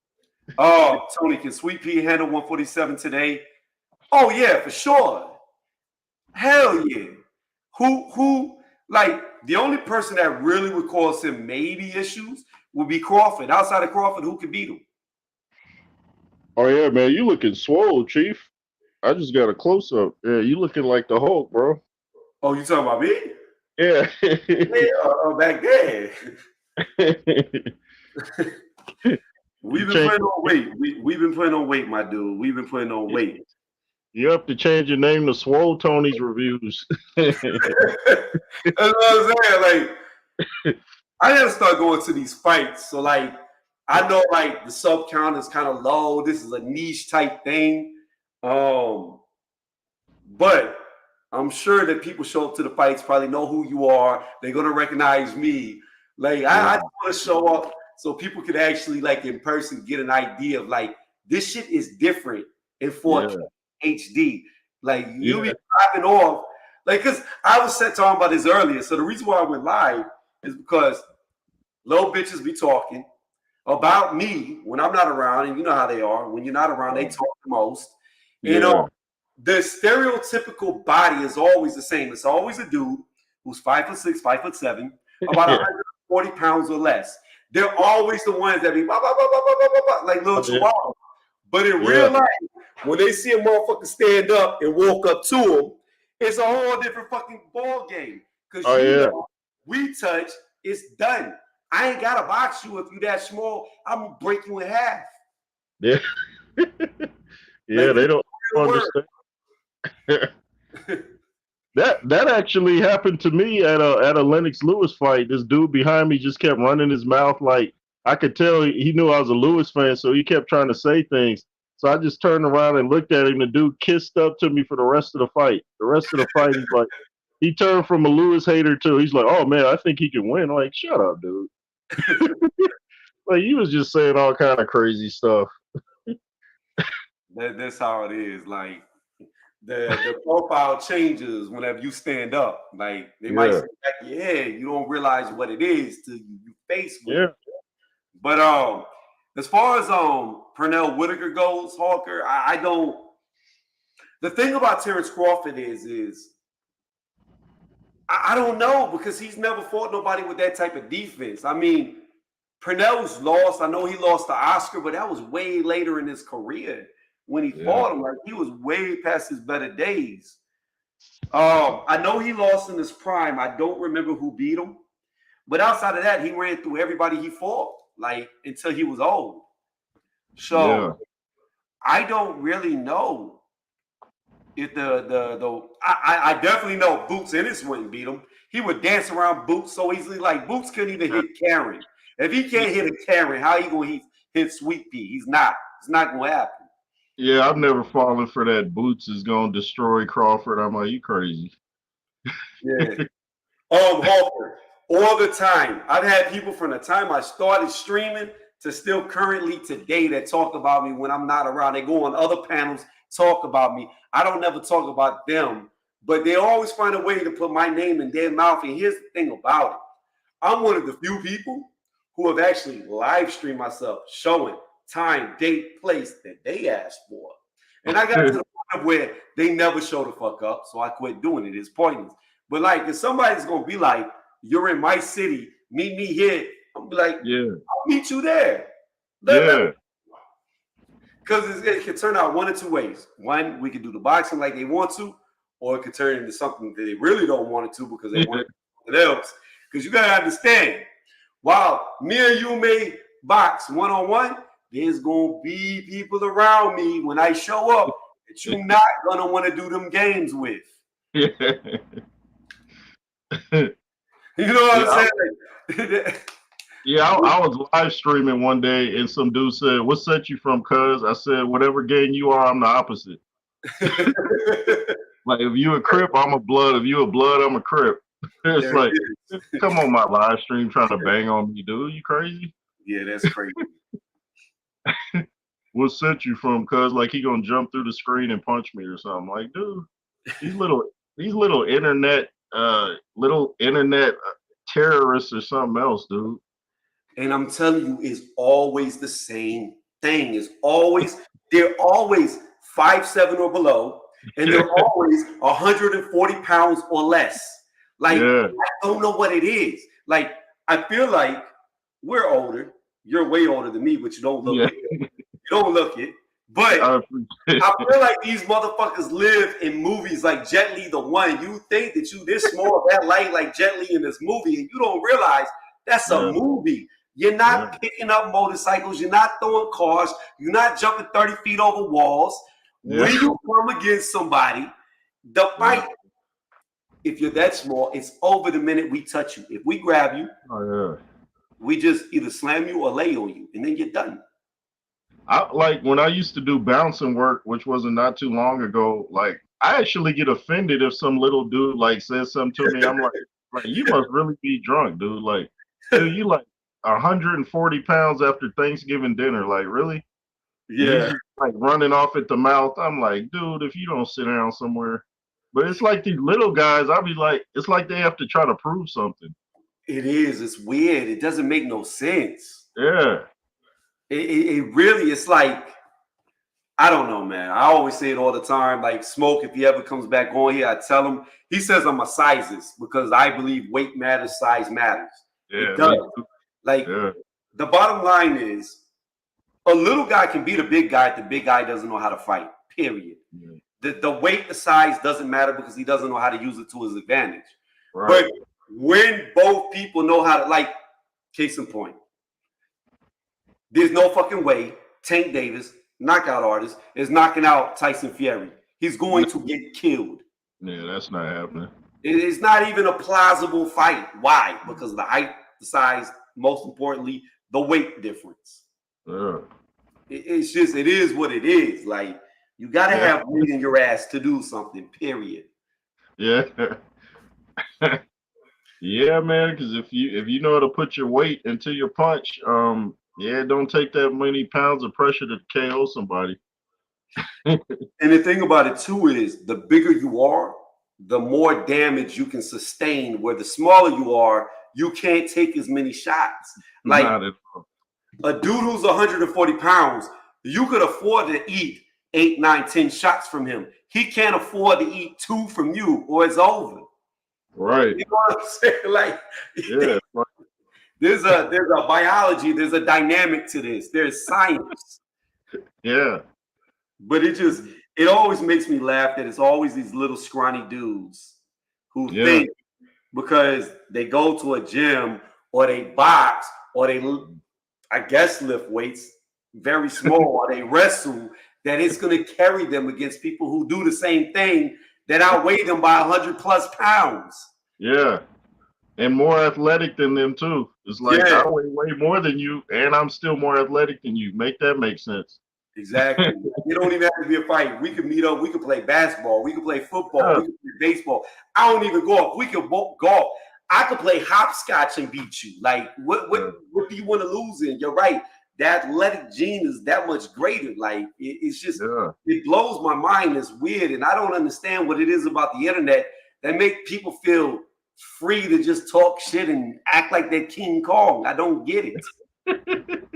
Oh, Tony, can Sweet Pea handle 147 today? Oh yeah, for sure. Hell yeah. Who like the only person that really would cause him maybe issues would be Crawford. Outside of Crawford, who could beat him? Oh yeah, man, you looking swole, Chief. I just got a close up. Yeah, you looking like the Hulk, bro. Oh, you talking about me? Yeah. Yeah, back there. You We've been change putting on weight. We've been putting on weight, my dude. We've been putting on weight. you have to change your name to Swole Tony's Reviews. That's what I'm saying. Like, I gotta start going to these fights. So, like, I know like the sub count is kind of low. This is a niche type thing. But I'm sure that people show up to the fights, probably know who you are. They're gonna recognize me. Like I Yeah. just want to show up so people can actually like in person get an idea of like this shit is different in 4K Yeah. HD. Like you'll be Yeah. popping off. Like because I was talking about this earlier. So the reason why I went live is because low bitches be talking about me when I'm not around, and you know how they are. When you're not around, they talk the most. You know, Yeah. the stereotypical body is always the same. It's always a dude who's 5'6", 5'7", about Yeah. 140 pounds or less. They're always the ones that be bah, bah, bah, bah, bah, bah, bah, bah, like little Oh, yeah. chihuahua. But in Yeah. real life, when they see a motherfucker stand up and walk up to him, it's a whole different fucking ball game. Because Oh you yeah. know, we touch, it's done. I ain't gotta box you if you that small. I'm gonna break you in half. Yeah. Like Yeah, they don't real word. understand. That actually happened to me at a Lennox Lewis fight. This dude behind me just kept running his mouth like I could tell he knew I was a Lewis fan, so he kept trying to say things. So I just turned around and looked at him. The dude kissed up to me for the rest of the fight. The rest of the fight, he's like, he turned from a Lewis hater to he's like, oh man, I think he can win. I'm like, shut up, dude. Like he was just saying all kind of crazy stuff. That's how it is. Like the profile changes whenever you stand up. Like they might Yeah, say back in your head, you don't realize what it is till you face with yeah, it. But as far as Pernell Whitaker goes, Hawker, I don't. The thing about Terrence Crawford is I don't know because he's never fought nobody with that type of defense. I mean, Pernell's lost. I know he lost to Oscar, but that was way later in his career when he yeah, fought him. Like he was way past his better days. I know he lost in his prime. I don't remember who beat him, but outside of that, he ran through everybody he fought, like until he was old. yeah, So I don't really know if I definitely know Boots Ennis wouldn't beat him. He would dance around Boots so easily. Like Boots couldn't even hit Karen. If he can't hit a Karen, how he gonna hit Sweet Pea? He's not. It's not gonna happen. yeah. I've never fallen for that. Boots is gonna destroy Crawford. I'm like, you crazy? Yeah. Hawker, all the time. I've had people from the time I started streaming to still currently today that talk about me when I'm not around. They go on other panels, talk about me. I don't never talk about them, but they always find a way to put my name in their mouth. And here's the thing about it. I'm one of the few people who have actually live streamed myself, showing time, date, place that they asked for. And I got to the point where they never show the fuck up, so I quit doing it. It's pointless. But like, if somebody's gonna be like, "You're in my city, meet me here," I'm be like, Yeah, "I'll meet you there." yeah, Because it can turn out one or two ways. One, we can do the boxing like they want to, or it could turn into something that they really don't want it to because they want something else. Because you gotta understand, while me and you may box one on one, there's gonna be people around me when I show up that you're not gonna want to do them games with. yeah. You know what Yeah, I'm saying? yeah, I was live streaming one day and some dude said, "What set you from, cuz?" I said, "Whatever gang you are, I'm the opposite. Like if you a Crip, I'm a Blood. If you a Blood, I'm a Crip." It's There it like, is. come on my live stream trying to bang on me, dude. You crazy? Yeah, that's crazy. What set you from, cuz? Like he gonna jump through the screen and punch me or something. Like, dude, these little these little internet terrorists or something else, dude. And I'm telling you, it's always the same thing. They're always 5'7" or below, and they're always 140 pounds or less. Like, Yeah, I don't know what it is. Like, I feel like we're older. You're way older than me, but you don't look yeah. it. You don't look it. But I appreciate I feel like these motherfuckers live in movies like Jet Li the One. You think that you this small, that light like Jet Li in this movie, and you don't realize that's a Yeah, movie. You're yeah, not picking up motorcycles. You're not throwing cars. You're not jumping 30 feet over walls. yeah, When you come against somebody, the yeah. fight, if you're that small, it's over the minute we touch you. If we grab you, Oh we just either slam you or lay on you, and then you're done. I like when I used to do bouncing work, which wasn't not too long ago. Like I actually get offended if some little dude like says something to me. I'm like you must really be drunk, dude. Like, dude, you like 140 pounds after Thanksgiving dinner. Like, really? And you Yeah, just like running off at the mouth. I'm like, dude, if you don't sit down somewhere. But it's like these little guys. I'll be like, it's like they have to try to prove something. it is. It's weird. It doesn't make no sense. Yeah, It really, it's like, I don't know, man. I always say it all the time. Like Smoke, if he ever comes back on here, I tell him, he says I'm a sizes because I believe weight matters, size matters. It yeah, does. me too. Like Yeah, the bottom line is a little guy can beat a big guy if the big guy doesn't know how to fight, period. yeah. The weight, the size doesn't matter because he doesn't know how to use it to his advantage. Right. But when both people know how to, like, case in point, there's no fucking way Tank Davis, knockout artist, is knocking out Tyson Fury. He's going to get killed. Yeah, that's not happening. It's not even a plausible fight. Why? Because of the height, the size, most importantly, the weight difference. Yeah. It's just, it is what it is. Like, you got to Yeah. have weight in your ass to do something, period. Yeah. Yeah, man, because if you know how to put your weight into your punch, yeah, it don't take that many pounds of pressure to KO somebody. And the thing about it too is the bigger you are, the more damage you can sustain. Where the smaller you are, you can't take as many shots. Like Not at all. a dude who's 140 pounds, you could afford to eat 8, 9, 10 shots from him. He can't afford to eat 2 from you, or it's over. Right. You know what I'm saying? Like, Yeah. Right. there's a biology, there's a dynamic to this. There's science. Yeah. But it always makes me laugh that it's always these little scrawny dudes who Yeah. think because they go to a gym or they box or they, I guess, lift weights very small or they wrestle, that it's going to carry them against people who do the same thing that outweigh them by 100+ pounds. Yeah. And more athletic than them too. It's like Yeah. I weigh way more than you, and I'm still more athletic than you. Make that make sense. Exactly. It don't even have to be a fight. We could meet up. We could play basketball. We could play football. Yeah. We could play baseball. I don't even golf. We could both golf. I could play hopscotch and beat you. Like, what do you want to lose in? You're right. The athletic gene is that much greater. Like, it's just, it blows my mind. It's weird. And I don't understand what it is about the internet that make people feel free to just talk shit and act like they're King Kong. I don't get it.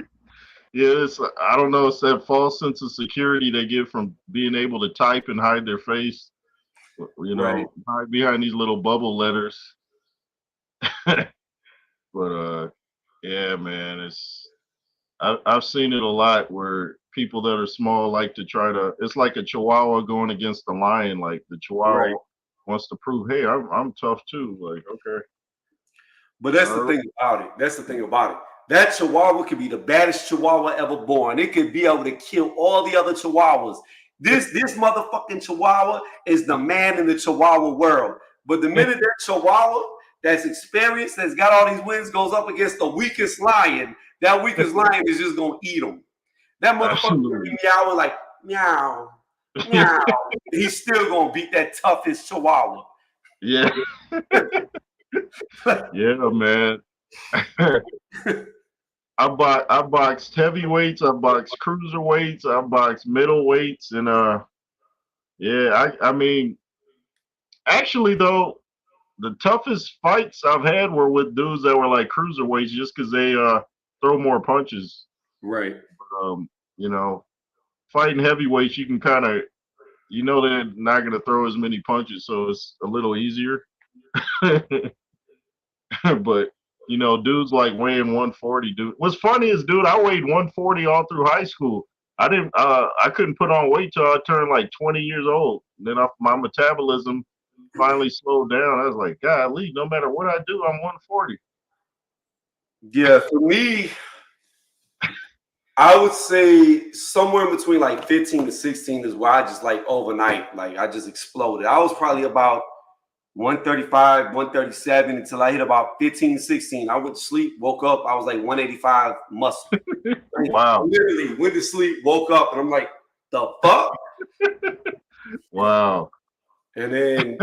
Yeah, I don't know, it's that false sense of security they get from being able to type and hide their face, you know, Right. hide behind these little bubble letters. But yeah, man, I've seen it a lot where people that are small like to try to. It's like a Chihuahua going against a lion. Like the Chihuahua wants to prove, hey, I'm tough too. Like, okay. But that's the thing about it. That's the thing about it. That Chihuahua could be the baddest Chihuahua ever born. It could be able to kill all the other Chihuahuas. This motherfucking Chihuahua is the man in the Chihuahua world. But the minute that Chihuahua that's experienced, that's got all these wins, goes up against the weakest lion, that weakest lion is just gonna eat him. That motherfucker be meowing like meow, meow. He's still gonna beat that toughest Chihuahua. Yeah. Yeah, man. I boxed heavyweights, I boxed cruiserweights, I boxed middleweights, and yeah, I mean, actually though, the toughest fights I've had were with dudes that were like cruiserweights, just because they throw more punches. Right. You know, fighting heavyweights, you can kind of, you know, they're not gonna throw as many punches, so it's a little easier. But you know, dudes like weighing 140. Dude, what's funny is, dude, I weighed 140 all through high school. I couldn't put on weight till I turned like 20 years old. And then my metabolism finally slowed down. I was like, golly, no matter what I do, I'm 140. Yeah, for me, I would say somewhere in between like 15 to 16 is where I just like overnight, like I just exploded. I was probably about 135, 137 until I hit about 15, 16. I went to sleep, woke up, I was like 185 muscle. Wow. Literally went to sleep, woke up, and I'm like, the fuck? Wow. And then,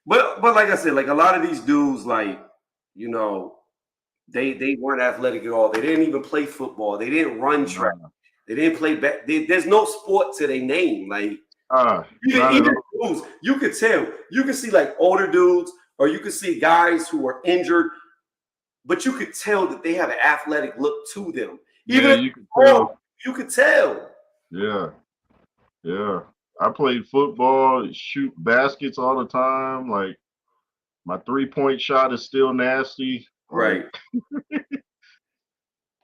but like I said, like a lot of these dudes, like, you know, they weren't athletic at all. They didn't even play football. They didn't run track. They didn't play back. There's no sport to their name. Like, even dudes, you could tell. You could see like older dudes, or you could see guys who were injured, but you could tell that they have an athletic look to them. Even you could tell. You could tell. Yeah. Yeah. I played football, shoot baskets all the time. Like, my 3-point shot is still nasty. Right.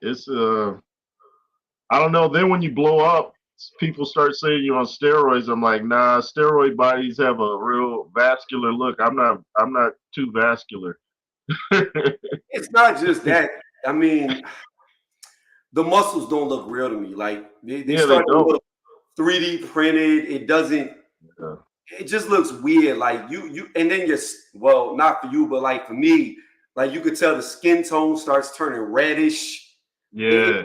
It's I don't know. Then when you blow up, people start saying you're on steroids. I'm like, nah, steroid bodies have a real vascular look. I'm not too vascular. It's not just that. I mean, the muscles don't look real to me. Like they start to look 3D printed. It doesn't. Yeah. it just looks weird. Like and then well, not for you, but like for me, like you could tell the skin tone starts turning reddish. Yeah,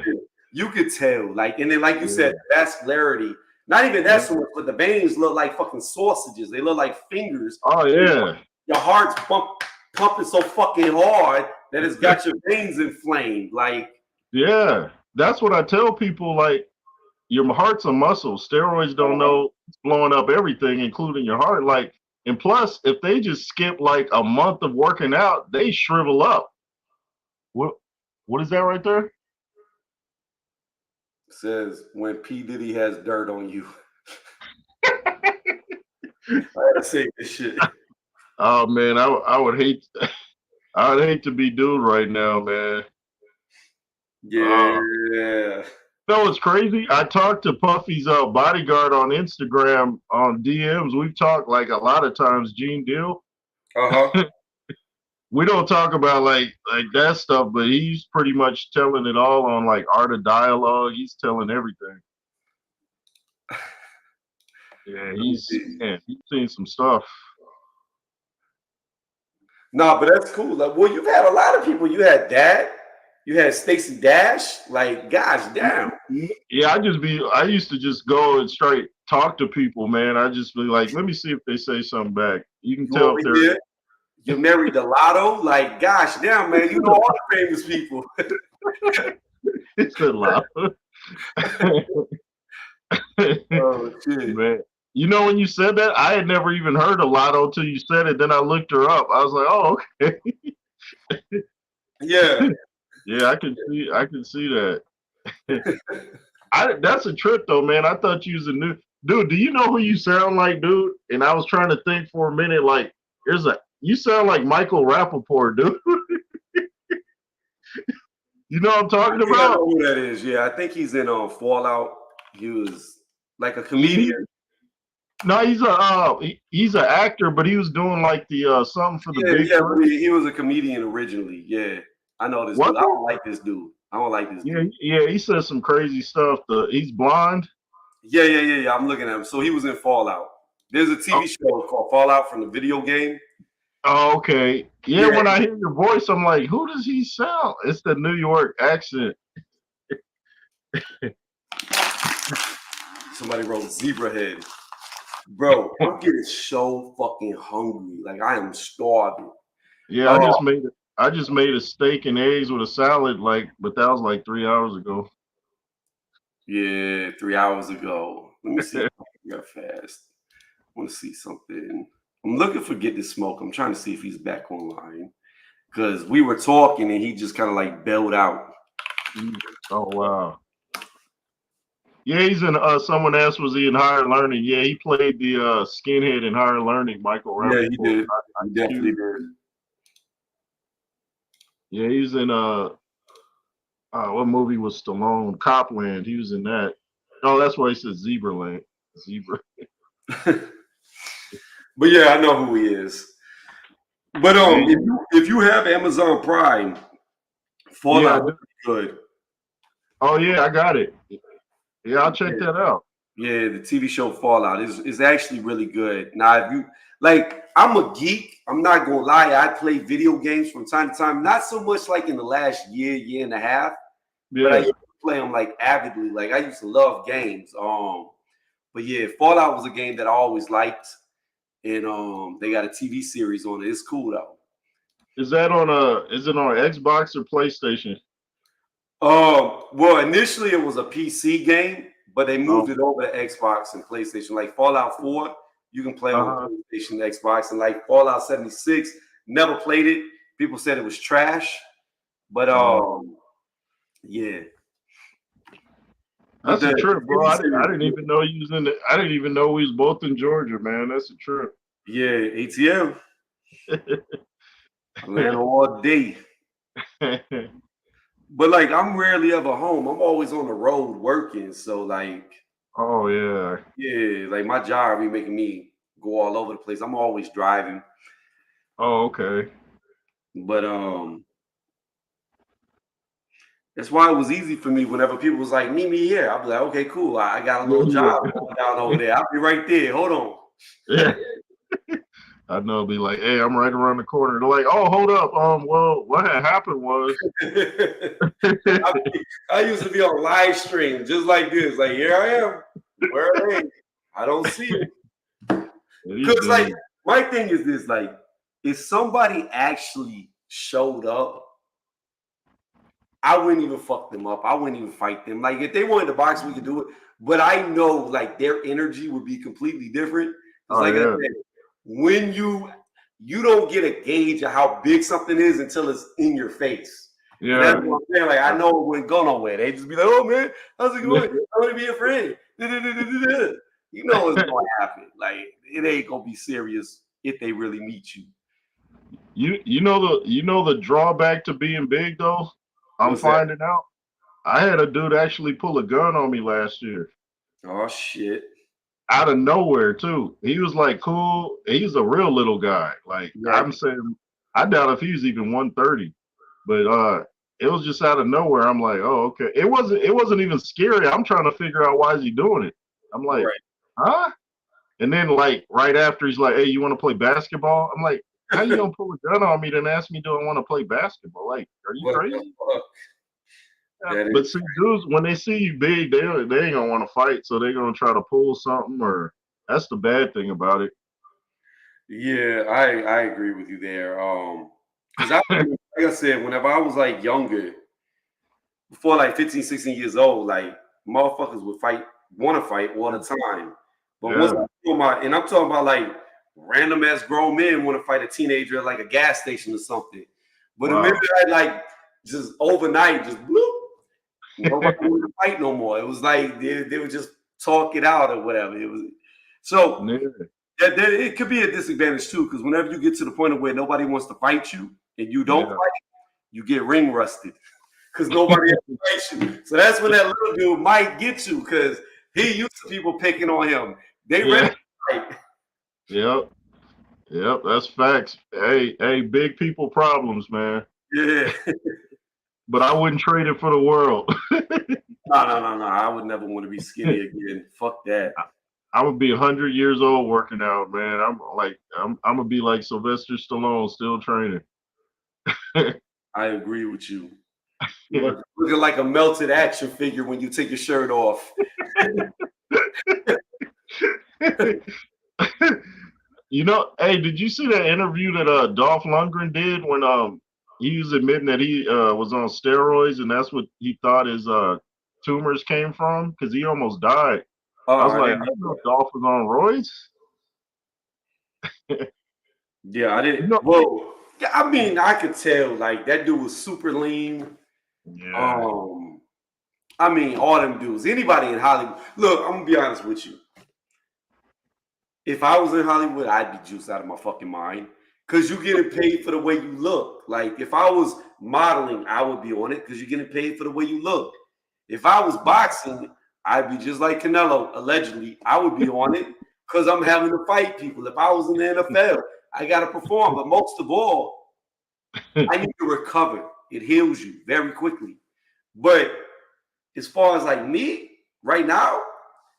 You could tell, like, and then like you yeah, said, vascularity. Not even that yeah. so much, but the veins look like fucking sausages. They look like fingers. Oh yeah, Your heart's pumping so fucking hard that it's got your veins inflamed. Like, yeah. That's what I tell people. Like, your heart's a muscle. Steroids don't know it's blowing up everything, including your heart. Like, and plus, if they just skip like a month of working out, they shrivel up. What? What is that right there? says when P Diddy has dirt on you. I gotta say this shit. Oh man, I would hate. I would hate to be dude right now, man. Yeah. No, it's crazy. I talked to Puffy's bodyguard on Instagram on DMs. We've talked like a lot of times, Gene Deal. Uh-huh. We don't talk about like that stuff, but he's pretty much telling it all on like Art of Dialogue. He's telling everything. Yeah, he's seen some stuff. No, but that's cool. Like, well, you've had a lot of people. You had Dad, you had Stacey Dash. Like, gosh damn. Yeah, I used to just go and straight talk to people, man. I just be like, let me see if they say something back. You can You tell over if they're here? You married the Lotto? Like, gosh damn, man, you know all the famous people. it's a lot. Oh shit. Man. You know, when you said that, I had never even heard of Lotto till you said it. Then I looked her up. I was like, oh, okay. Yeah. Yeah, I can see that. That's a trip though, man. I thought you was a new dude. Do you know who you sound like, dude? And I was trying to think for a minute, like, you sound like Michael Rappaport, dude. You know what I'm I talking think I about? know who that is. Yeah, I think he's in Fallout. He was like a He, comedian. no, he's an actor, but he was doing like the something for the Yeah, big yeah, three. but he was a comedian originally. Yeah. I know this What? dude. I don't like this dude. I don't like this Yeah, dude. yeah, he says some crazy stuff. He's blonde. Yeah. I'm looking at him. So he was in Fallout. There's a Oh, TV show called Fallout from the video game. oh, okay. Yeah, Yeah. when I hear your voice, I'm like, who does he sound? It's the New York accent. Somebody wrote zebra head. Bro, I'm getting so fucking hungry. Like I am starving. Yeah, Oh I just made a steak and eggs with a salad, but that was like 3 hours ago. yeah, 3 hours ago. Let me see. Real fast. I want to see something. I'm looking for Get the Smoke. I'm trying to see if he's back online. Because we were talking and he just kind of like bailed out. Oh wow. Yeah, he's in. Someone asked, was he in Higher Learning? Yeah, he played the skinhead in Higher Learning, Michael Yeah, he Rappaport. did. He definitely did. Yeah, he's in what movie was Stallone? Copland. He was in that. Oh, that's why he said Zebraland. Zebra. But yeah, I know who he is. But Yeah, if you have Amazon Prime, yeah. Fallout is good. Oh yeah, I got it. Yeah, I'll check that out. Yeah, the TV show Fallout is actually really good. Now, if you like, I'm a geek. I'm not gonna lie. I play video games from time to time. Not so much like in the last year and a half, but I Yeah. used to play them like avidly. Like I used to love games. But yeah, Fallout was a game that I always liked, and they got a TV series on it. It's cool though. Is it on Xbox or PlayStation? Well, initially it was a PC game, but they Oh, moved it over to Xbox and PlayStation. Like Fallout 4, you can play on uh-huh. PlayStation, Xbox, and like Fallout 76, never played it. People said it was trash, but yeah. But That's the a trip, bro. TV I series, didn't even know you was in I didn't even know we was both in Georgia, man. That's a trip. yeah, ATM. Atlanta all day. But like I'm rarely ever home. I'm always on the road working. So like, Oh yeah. yeah, like my job be making me go all over the place. I'm always driving. Oh, okay. But that's why it was easy for me whenever people was like, meet me here. I'll be like, okay, cool. I got a little job Yeah. down over there. I'll be right there. Hold on. Yeah. I know, it'll be like, hey, I'm right around the corner. They're like, oh, hold up. Well, what had happened was I used to be on live stream just like this. Like, here I am. Where are they? I don't see them. these Because, like, dudes. my thing is this, like, if somebody actually showed up, I wouldn't even fuck them up. I wouldn't even fight them. Like, if they wanted to box, we could do it. But I know, like, their energy would be completely different. It's Oh like I yeah, said, when you don't get a gauge of how big something is until it's in your face. And that's yeah. what I'm saying. Like, I know it wouldn't go nowhere. They just be like, oh man, how's it going? I want to be a friend. You know what's gonna happen. Like, it ain't gonna be serious if they really meet you. You know the drawback to being big though. I'm What's that? finding out. I had a dude actually pull a gun on me last year. Oh shit. Out of nowhere too. He was like cool. He's a real little guy. Like Right. I'm saying, I doubt if he's even 130. But it was just out of nowhere. I'm like, oh okay. It wasn't even scary. I'm trying to figure out why is he doing it. I'm like, Right. huh? And then like right after he's like, hey, you want to play basketball? I'm like, how you gonna pull a gun on me then ask me do I want to play basketball? Like, are you What the crazy? fuck? Yeah. That But is. see, dudes, when they see you big, they ain't gonna want to fight, so they're gonna try to pull something. Or that's the bad thing about it. Yeah, I agree with you there. Because like I said, whenever I was like younger, before like 15, 16 years old, like motherfuckers would want to fight all the time. But once Yeah, I feel and I'm talking about like random ass grown men want to fight a teenager at like a gas station or something. But the minute wow. I like just overnight, just bloop, nobody wanted to fight no more. It was like they would just talk it out or whatever. It was so Yeah, that it could be a disadvantage too, because whenever you get to the point of where nobody wants to fight you and you don't yeah, fight, you get ring rusted because nobody has to fight you. So that's when that little dude might get you because he used to people picking on him. They ready yeah, to fight. yep, yep. That's facts. Hey, big people problems, man. Yeah. But I wouldn't trade it for the world. No. I would never want to be skinny again. Fuck that. I would be 100 years old working out, man. I'm gonna be like Sylvester Stallone, still training. I agree with you. Looking like a melted action figure when you take your shirt off. Hey, did you see that interview that Dolph Lundgren did when he was admitting that he was on steroids and that's what he thought his tumors came from because he almost died. I was I like, didn't I know didn't know that. Dolph was on roids. Yeah, I You didn't. know, Well, yeah, I mean, I could tell like that dude was super lean. yeah, Um, I mean, all them dudes, anybody in Hollywood. Look, I'm gonna be honest with you. If I was in Hollywood, I'd be juiced out of my fucking mind. Cause you're getting paid for the way you look. Like if I was modeling, I would be on it because you're getting paid for the way you look. If I was boxing, I'd be just like Canelo, allegedly. I would be on it because I'm having to fight people. If I was in the NFL, I gotta perform. But most of all, I need to recover. It heals you very quickly. But as far as like me right now,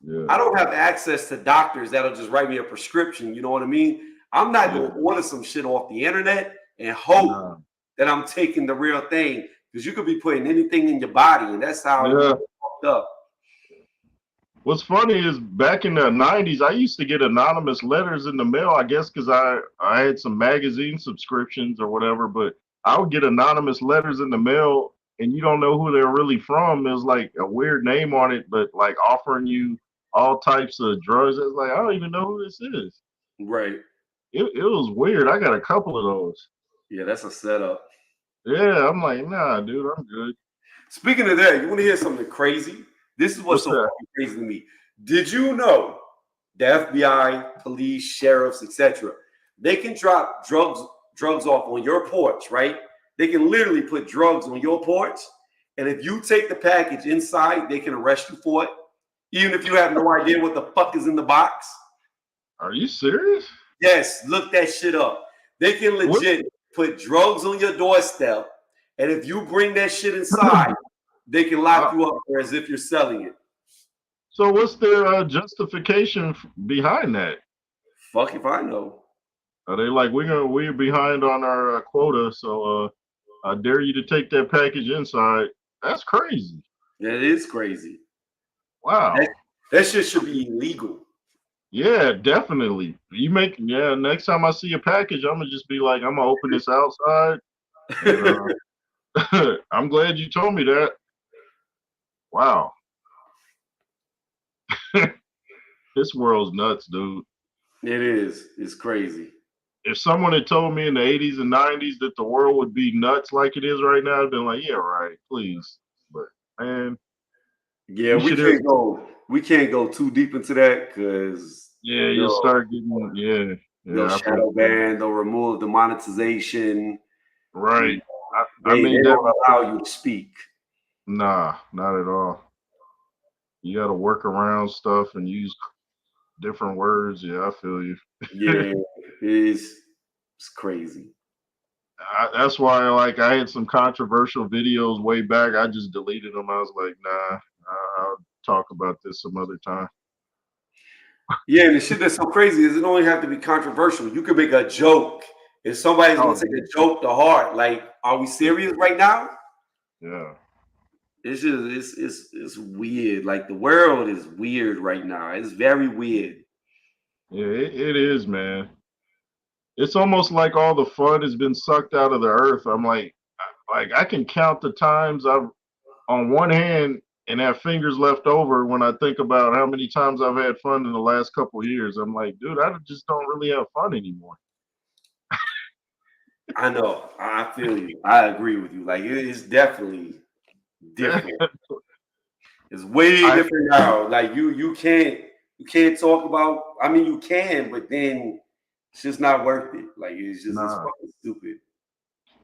yeah, I don't have access to doctors that'll just write me a prescription. You know what I mean? I'm not yeah, going to order some shit off the internet and hope nah, that I'm taking the real thing because you could be putting anything in your body, and that's how you yeah. get fucked up. What's funny is back in the '90s, I used to get anonymous letters in the mail. I guess because I had some magazine subscriptions or whatever, but I would get anonymous letters in the mail, and you don't know who they're really from. There's like a weird name on it, but like offering you all types of drugs. It's like I don't even know who this is. Right. It was weird. I got a couple of those. Yeah, that's a setup. Yeah, I'm like, nah, dude, I'm good. Speaking of that, you want to hear something crazy? This is what's What's so that? fucking crazy to me. Did you know the FBI, police, sheriffs, etc., they can drop drugs off on your porch, right? They can literally put drugs on your porch, and if you take the package inside, they can arrest you for it, even if you have no idea what the fuck is in the box. Are you serious? Yes, look that shit up. They can What? legit put drugs on your doorstep, and if you bring that shit inside, they can lock Uh, you up there as if you're selling it. so what's their justification behind that? Fuck if I know. They like we're behind on our quota, so I dare you to take that package inside. That's crazy. That is crazy. Wow. That shit should be illegal. Yeah, definitely. Next time I see a package, I'm gonna just be like, I'm gonna open this outside. And, I'm glad you told me that. Wow. This world's nuts, dude. It is. It's crazy. If someone had told me in the 80s and 90s that the world would be nuts like it is right now, I'd been like, yeah, right, please. But man, yeah, we can't go too deep into that because you start getting they'll shadow ban, they'll remove the monetization. Right. They don't allow you to speak. Nah, not at all. You got to work around stuff and use different words. Yeah, I feel you. Yeah, it's crazy. That's why, like, I had some controversial videos way back. I just deleted them. I was like, nah, I'll talk about this some other time. Yeah, and the shit that's so crazy is it don't even have to be controversial. You could make a joke. If somebody's gonna take a joke to heart, like, are we serious right now? Yeah. It's just it's weird. Like the world is weird right now. It's very weird. Yeah, it is, man. It's almost like all the fun has been sucked out of the earth. I'm like I can count the times I've on one hand and have fingers left over when I think about how many times I've had fun in the last couple of years. I'm like, dude, I just don't really have fun anymore. I know. I feel you. I agree with you. Like it's definitely different. It's way different now. Like you can't talk about. I mean, you can, but then it's just not worth it. Like it's just it's fucking stupid.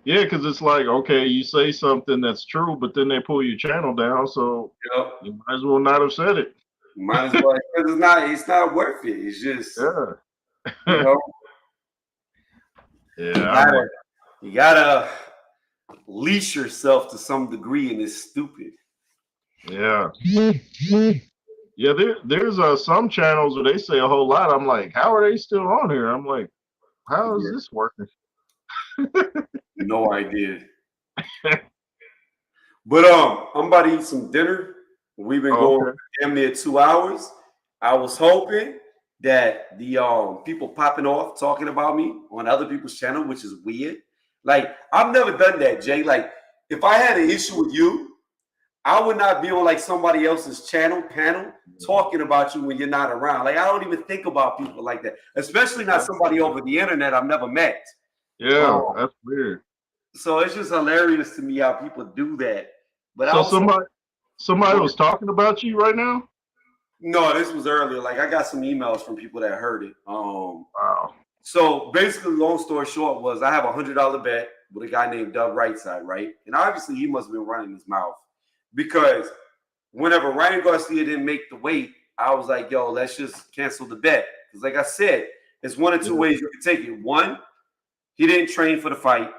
Yeah, because it's like, okay, you say something that's true, but then they pull your channel down, so you might as well not have said it. You might as well, because it's not worth it. It's just you know. You gotta leash yourself to some degree, and it's stupid. Yeah. Yeah, there's some channels where they say a whole lot. I'm like, how are they still on here? I'm like, how is this working? No idea. But I'm about to eat some dinner. We've been going damn near 2 hours. I was hoping that the people popping off talking about me on other people's channel, which is weird. Like I've never done that, Jay. Like if I had an issue with you, I would not be on like somebody else's panel talking about you when you're not around. Like I don't even think about people like that, especially not somebody over the internet I've never met. Yeah, that's weird. So it's just hilarious to me how people do that. But so somebody was talking about you right now? No, this was earlier. Like I got some emails from people that heard it. Wow. So basically, long story short was I have a $100 bet with a guy named Doug Rightside, right? And obviously he must have been running his mouth because whenever Ryan Garcia didn't make the weight, I was like, yo, let's just cancel the bet. Because like I said, it's one of two ways you can take it. One, he didn't train for the fight.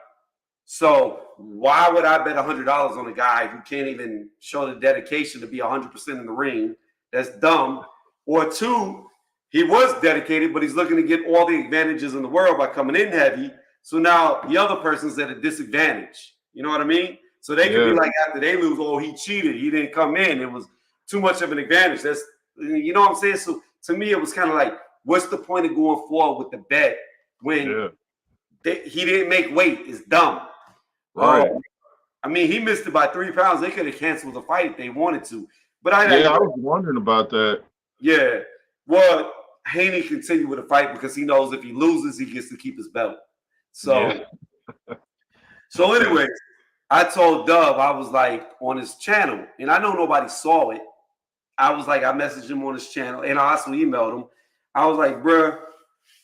So why would I bet $100 on a guy who can't even show the dedication to be 100% in the ring? That's dumb. Or two, he was dedicated, but he's looking to get all the advantages in the world by coming in heavy. So now the other person's at a disadvantage. You know what I mean? So they could be like, after they lose, oh, he cheated. He didn't come in. It was too much of an advantage. That's, you know what I'm saying? So to me, it was kind of like, what's the point of going forward with the bet when he didn't make weight? It's dumb. Right. I mean, he missed it by 3 pounds. They could have canceled the fight if they wanted to. But I was wondering about that. Yeah. Well, Haney continued with the fight because he knows if he loses, he gets to keep his belt. So, so anyways, I told Dub, I was like on his channel, and I know nobody saw it. I was like, I messaged him on his channel, and I also emailed him. I was like, bruh,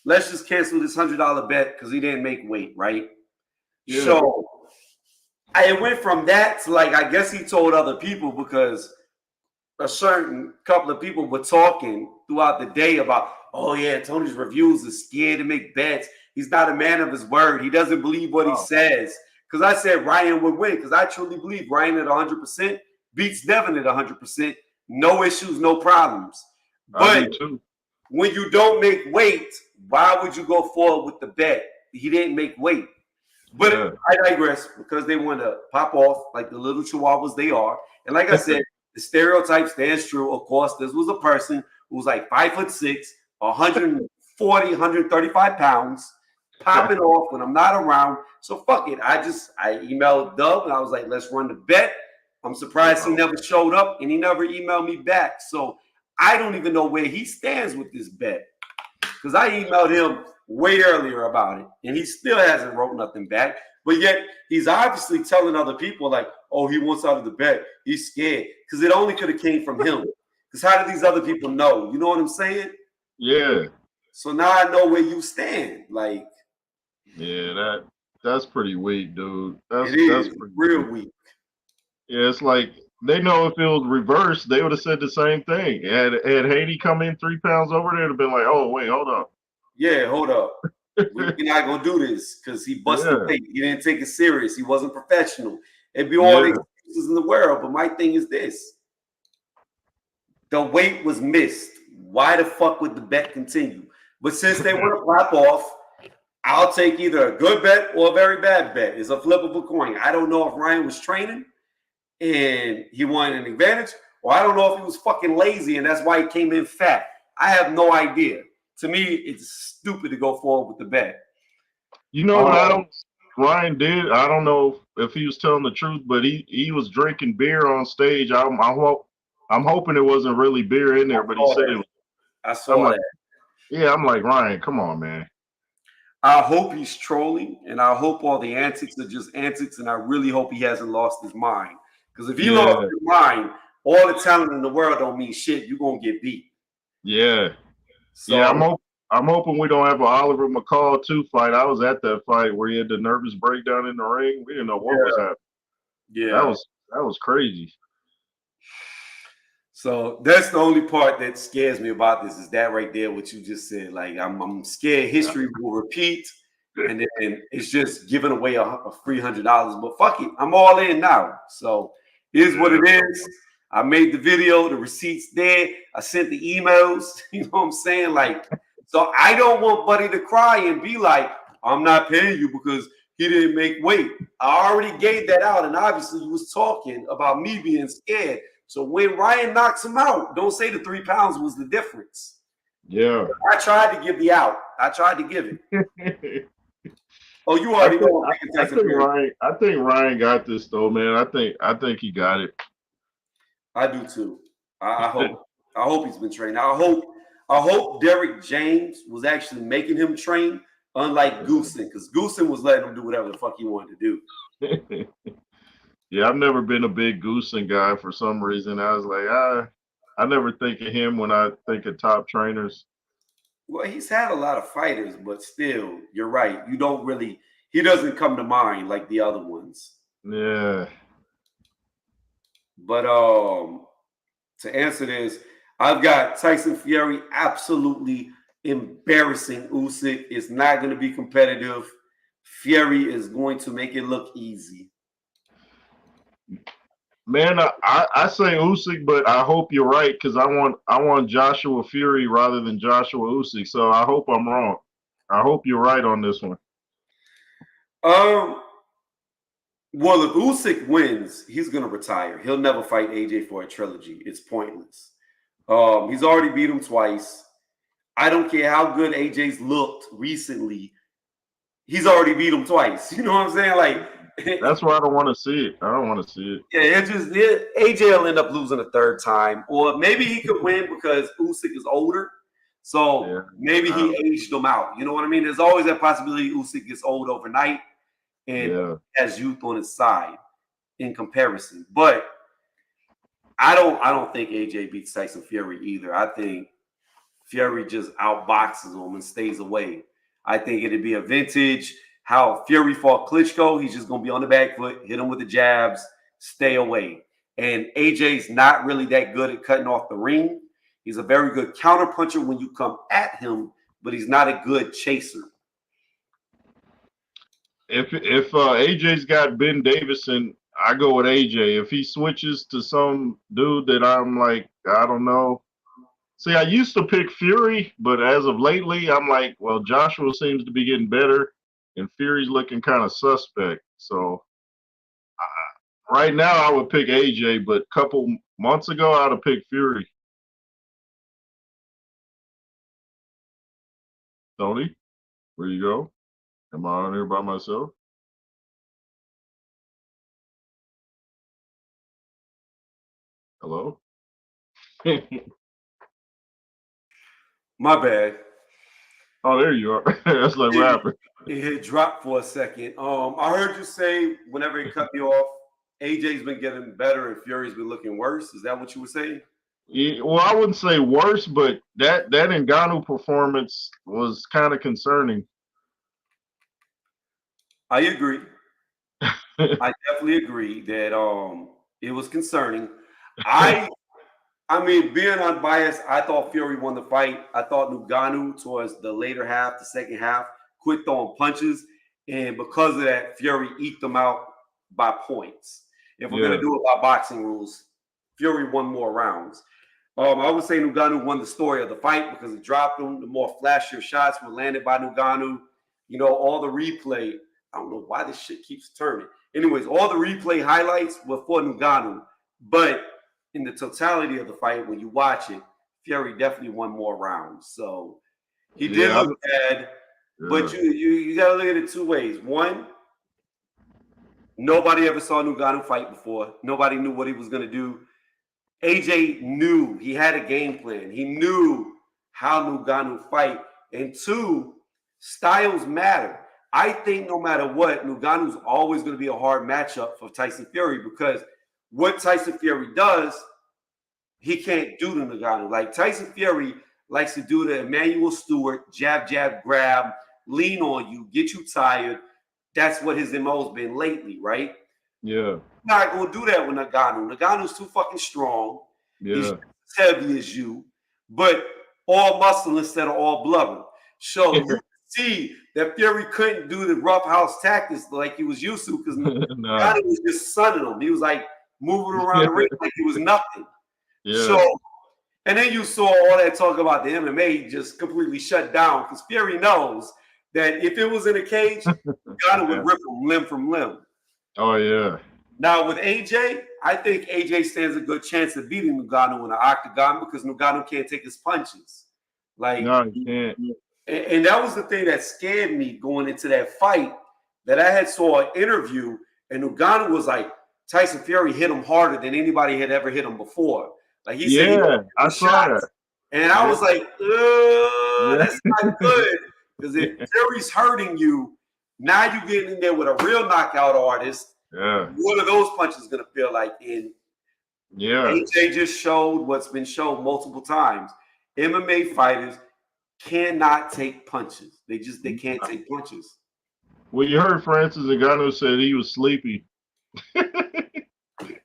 let's just cancel this $100 bet because he didn't make weight, right? Yeah. So it went from that to like, I guess he told other people because a certain couple of people were talking throughout the day about, oh yeah, Tony's reviews is scared to make bets. He's not a man of his word. He doesn't believe what he says. Because I said Ryan would win because I truly believe Ryan at 100% beats Devin at 100%. No issues, no problems. But when you don't make weight, why would you go forward with the bet? He didn't make weight. But Yeah. I digress because they want to pop off like the little chihuahuas they are. And like I said, the stereotype stands true. Of course, this was a person who was like 5'6", 140, 135 pounds, popping off when I'm not around. So fuck it. I emailed Dub and I was like, let's run the bet. I'm surprised he never showed up and he never emailed me back. So I don't even know where he stands with this bet because I emailed him way earlier about it, and he still hasn't wrote nothing back. But yet he's obviously telling other people like, "Oh, he wants out of the bet. He's scared," because it only could have came from him. Because how do these other people know? You know what I'm saying? Yeah. So now I know where you stand. Like, yeah, that's pretty weak, dude. That's it is pretty real weak. weak. Yeah, it's like they know if it was reversed, they would have said the same thing. Had Haiti come in 3 pounds over, they'd have been like, "Oh, wait, hold up." Yeah, hold up. We're not gonna do this because he busted Yeah. weight. He didn't take it serious. He wasn't professional. It'd be all the Yeah. excuses in the world. But my thing is this: the weight was missed. Why the fuck would the bet continue? But since they want to pop off, I'll take either a good bet or a very bad bet. It's a flip of a coin. I don't know if Ryan was training and he wanted an advantage, or I don't know if he was fucking lazy and that's why he came in fat. I have no idea. To me, it's stupid to go forward with the bet. You know what Ryan did? I don't know if he was telling the truth, but he was drinking beer on stage. I'm hoping it wasn't really beer in there, but he said it was. I saw that. Yeah, I'm like, Ryan, come on, man. I hope he's trolling, and I hope all the antics are just antics, and I really hope he hasn't lost his mind. Because if he lost his mind, all the talent in the world don't mean shit. You're gonna get beat. Yeah. So Yeah, I'm hoping we don't have an Oliver McCall 2 fight. I was at that fight where he had the nervous breakdown in the ring. We didn't know what was happening. Yeah. That was crazy. So that's the only part that scares me about this is that right there, what you just said. Like I'm scared history will repeat, and then it's just giving away a free $100. But fuck it, I'm all in now. So here's what it is. I made the video, the receipts there. I sent the emails. You know what I'm saying? Like, so I don't want Buddy to cry and be like, I'm not paying you because he didn't make weight. I already gave that out, and obviously you was talking about me being scared. So when Ryan knocks him out, don't say the 3 pounds was the difference. Yeah. I tried to give the out. I tried to give it. Oh, you already know. I think Ryan got this though, man. I think he got it. I do too. I hope he's been trained. I hope Derek James was actually making him train, unlike Goosen, because Goosen was letting him do whatever the fuck he wanted to do. Yeah, I've never been a big Goosen guy for some reason. I was like, I never think of him when I think of top trainers. Well, he's had a lot of fighters, but still, you're right. He doesn't come to mind like the other ones. Yeah. But to answer this, I've got Tyson Fury absolutely embarrassing Usyk. It's not going to be competitive. Fury is going to make it look easy. Man, I say Usyk, but I hope you're right because I want Joshua Fury rather than Joshua Usyk. So I hope I'm wrong. I hope you're right on this one. Well, if Usyk wins, he's gonna retire. He'll never fight AJ for a trilogy. It's pointless. He's already beat him twice. I don't care how good AJ's looked recently. He's already beat him twice. You know what I'm saying? Like that's why I don't want to see it. I don't want to see it. Yeah, AJ will end up losing a third time, or maybe he could win because Usyk is older. So maybe he aged him out. You know what I mean? There's always that possibility Usyk gets old overnight and has youth on his side in comparison. But I don't think AJ beats Tyson Fury either. I think Fury just outboxes him and stays away. I think it'd be a vintage how Fury fought Klitschko. He's just gonna be on the back foot, hit him with the jabs, stay away. And AJ's not really that good at cutting off the ring. He's a very good counter puncher when you come at him, but he's not a good chaser. If AJ's got Ben Davison, I go with AJ. If he switches to some dude that I'm like, I don't know, See, I used to pick Fury, but as of lately, I'm like, well, Joshua seems to be getting better, and Fury's looking kind of suspect. So right now, I would pick AJ, but a couple months ago, I'd have picked Fury. Tony, where you go? Am I on here by myself? Hello? My bad. Oh, there you are. That's like what happened. It had dropped for a second. I heard you say whenever it cut me off, AJ's been getting better and Fury's been looking worse. Is that what you were saying? Yeah, well, I wouldn't say worse, but that Ngannou performance was kind of concerning. I agree. I definitely agree that it was concerning. I I mean, being unbiased, I thought Fury won the fight. I thought Ngannou towards the later half, the second half, quit throwing punches, and because of that, Fury eked them out by points. If we're Yeah, gonna do it by boxing rules, Fury won more rounds. I would say Ngannou won the story of the fight because he dropped him. The more flashier shots were landed by Ngannou. You know, all the replay. I don't know why this shit keeps turning. Anyways, all the replay highlights were for Ngannou, but in the totality of the fight, when you watch it, Fury definitely won more rounds. So he did yeah, look bad, but yeah, you got to look at it two ways. One, nobody ever saw Ngannou fight before. Nobody knew what he was going to do. AJ knew he had a game plan. He knew how Ngannou fight. And two, styles matter. I think no matter what, Ngannou's always going to be a hard matchup for Tyson Fury because what Tyson Fury does, he can't do to Ngannou. Like Tyson Fury likes to do the Emmanuel Stewart, jab, jab, grab, lean on you, get you tired. That's what his MO's been lately, right? yeah, Not gonna do that with Ngannou. Ngannou's too fucking strong. He's yeah. as heavy as you, but all muscle instead of all blubber. So you see that Fury couldn't do the roughhouse tactics like he was used to because Nah, Ngannou was just sunning him. He was like moving around yeah, the ring like he was nothing. yeah, So, and then you saw all that talk about the MMA just completely shut down because Fury knows that if it was in a cage, Ngannou yeah. would rip him limb from limb. Oh yeah, Now with AJ, I think AJ stands a good chance of beating Ngannou in the octagon because Ngannou can't take his punches. Like, no, you can't. and that was the thing that scared me going into that fight. That I had saw an interview, and Ngannou was like, Tyson Fury hit him harder than anybody had ever hit him before. Like he said, he Yeah, I saw shots, that. and I Yeah, was like, yeah, that's not good because if Fury's hurting you, now you getting in there with a real knockout artist. yeah, What are those punches going to feel like? And yeah. AJ just showed what's been shown multiple times. MMA fighters cannot take punches. They can't take punches. Well, you heard Francis Ngannou said he was sleepy.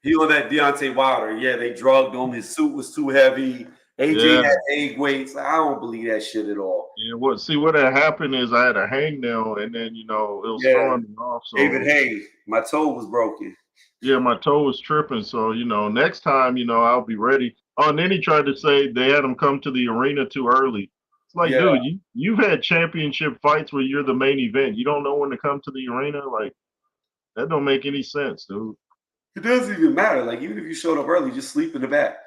He on that Deontay Wilder. Yeah, they drugged him. His suit was too heavy. AJ Yeah, had egg weights. I don't believe that shit at all. yeah. What? See, what had happened is I had a hangnail, and then it was Yeah, throwing me off. David So Hayes. My toe was broken. yeah, my toe was tripping. So next time, I'll be ready. Oh, and then he tried to say they had him come to the arena too early. It's like, Yeah, dude, you've had championship fights where you're the main event. You don't know when to come to the arena. Like that don't make any sense, dude. it doesn't even matter. Like even if you showed up early, just sleep in the back.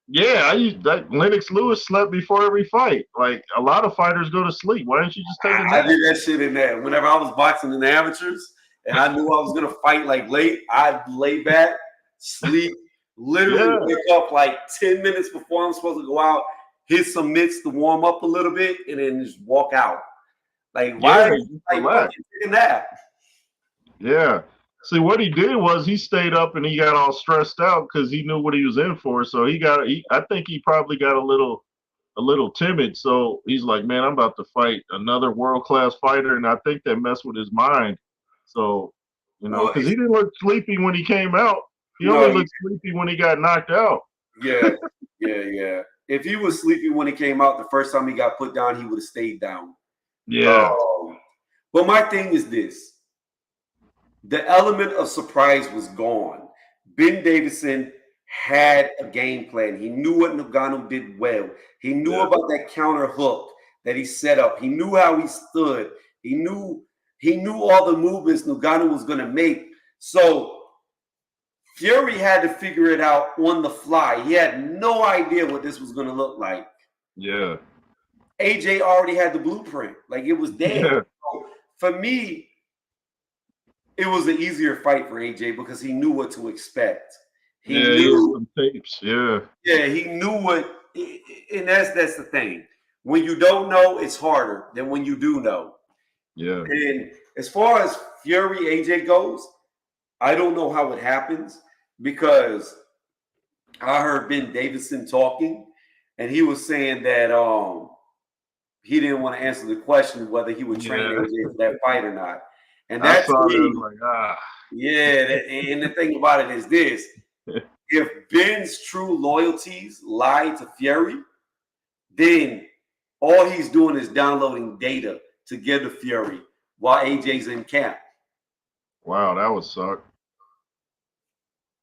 Yeah, I used that. Lennox Lewis slept before every fight. Like a lot of fighters go to sleep. Why don't you just take a I nap? did that shit in there. Whenever I was boxing in the amateurs and I knew I was gonna fight like late, I'd lay back, sleep, literally Yeah, wake up like 10 minutes before I'm supposed to go out, hit some mitts to warm up a little bit, and then just walk out. Like, yeah, why are you just like relax. fucking taking that? Yeah. See, what he did was he stayed up and he got all stressed out because he knew what he was in for. So I think he probably got a little timid. So he's like, man, I'm about to fight another world class fighter, and I think that messed with his mind. So, Well, because he didn't look sleepy when he came out. He no, only looked sleepy when he got knocked out. yeah, yeah. If he was sleepy when he came out the first time he got put down, he would have stayed down. Yeah, Um, but my thing is this: the element of surprise was gone. Ben Davison had a game plan. He knew what Ngannou did well. He knew Yeah. about that counter hook that he set up. He knew how he stood. He knew all the movements Ngannou was going to make. So Fury had to figure it out on the fly. He had no idea what this was going to look like. Yeah. AJ already had the blueprint. Like, it was there. Yeah. So for me, it was an easier fight for AJ because he knew what to expect. He Yeah, knew some tapes. Yeah. Yeah, he knew what, and that's the thing. When you don't know, it's harder than when you do know. Yeah. And as far as Fury AJ goes, I don't know how it happens because I heard Ben Davison talking, and he was saying that he didn't want to answer the question whether he would train Yeah. AJ for that fight or not. And I that's saw that. I me. was like, Yeah, and the thing about it is this: if Ben's true loyalties lie to Fury, then all he's doing is downloading data to give to Fury while AJ's in camp. wow, that would suck.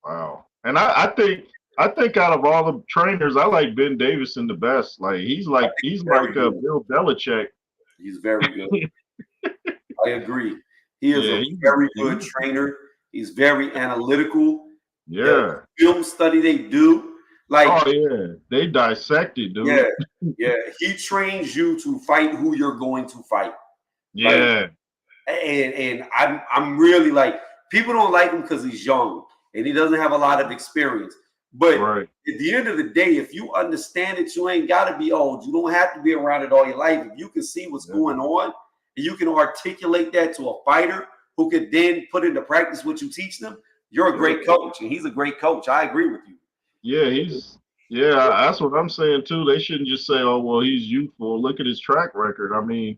Wow. And I think out of all the trainers, I like Ben Davison the best. Like he's like Very a good. Bill Belichick. He's very good. I agree. He is Yeah, a very good he's trainer. He's very analytical. The yeah. film study they do, like, Oh yeah. They dissected, dude. yeah, he trains you to fight who you're going to fight. Like, Yeah. and I'm really like, people don't like him because he's young and he doesn't have a lot of experience. But Right. at the end of the day, if you understand it, you ain't got to be old. You don't have to be around it all your life. If you can see what's going on and you can articulate that to a fighter who could then put into practice what you teach them, you're a great coach. And he's a great coach. I agree with you. Yeah, that's what I'm saying too. They shouldn't just say, "Oh, well, he's youthful. Look at his track record." I mean,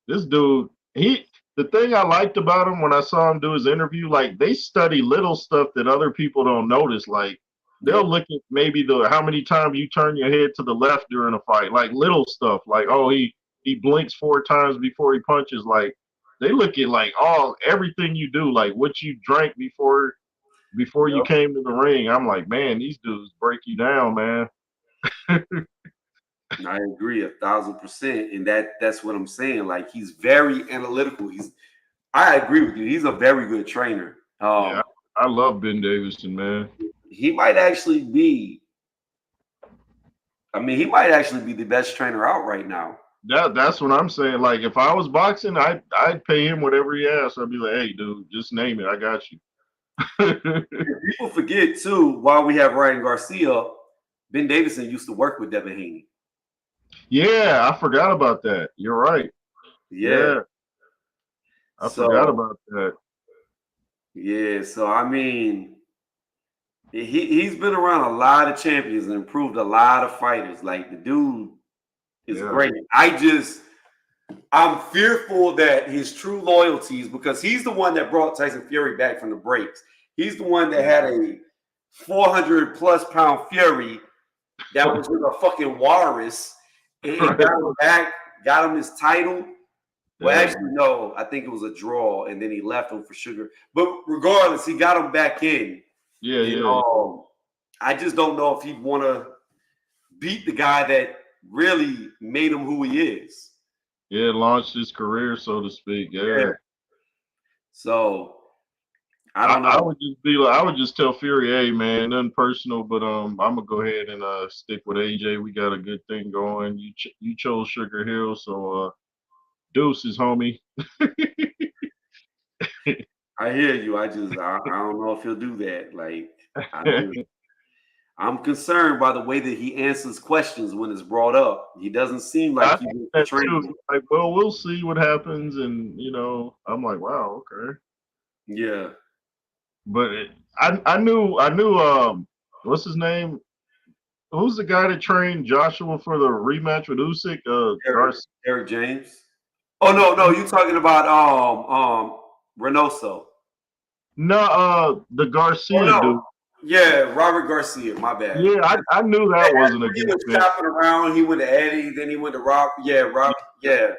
this dude, the thing I liked about him when I saw him do his interview, like they study little stuff that other people don't notice. Like they'll look at maybe the how many times you turn your head to the left during a fight, like little stuff. Like, oh, he blinks 4 times before he punches. Like they look at like everything you do, like what you drank before you Yep. came to the ring. I'm like, man, these dudes break you down, man. I agree 1,000%. And that's what I'm saying. Like, he's very analytical. I agree with you. He's a very good trainer. Yeah, I love Ben Davison, man. He might actually be. I mean, he might actually be the best trainer out right now. That's what I'm saying. Like, if I was boxing, I'd pay him whatever he asks. I'd be like, hey, dude, just name it. I got you. People forget too. While we have Ryan Garcia, Ben Davison used to work with Devin Haney. Yeah, I forgot about that. You're right. Yeah. I forgot about that. Yeah. So I mean, he's been around a lot of champions and improved a lot of fighters. Like, the dude is great. I'm fearful that his true loyalties, because he's the one that brought Tyson Fury back from the breaks. He's the one that had a 400+ pound Fury that was with a fucking walrus and got him back, got him his title. Well, actually, no, I think it was a draw, and then he left him for Sugar. But regardless, he got him back in. I just don't know if he'd want to beat the guy that really made him who he is. Yeah, launched his career, so to speak. Yeah. So I don't know. I would just tell Fury, hey man, nothing personal, but I'm gonna go ahead and stick with AJ. We got a good thing going. You chose Sugar Hill, so deuces, homie. I hear you. I don't know if he'll do that. Like, I'm concerned by the way that he answers questions when it's brought up. He doesn't seem like he wants to train. Like, well, we'll see what happens, and I'm like, wow, okay. Yeah. But I knew what's his name? Who's the guy that trained Joshua for the rematch with Usyk? Eric James. Oh no, you're talking about Reynoso. No, the Garcia dude. Yeah, Robert Garcia. My bad. Yeah, I knew that wasn't a good fit. He was shopping around. He went to Eddie, then he went to Rob. Yeah, Rob. Yeah.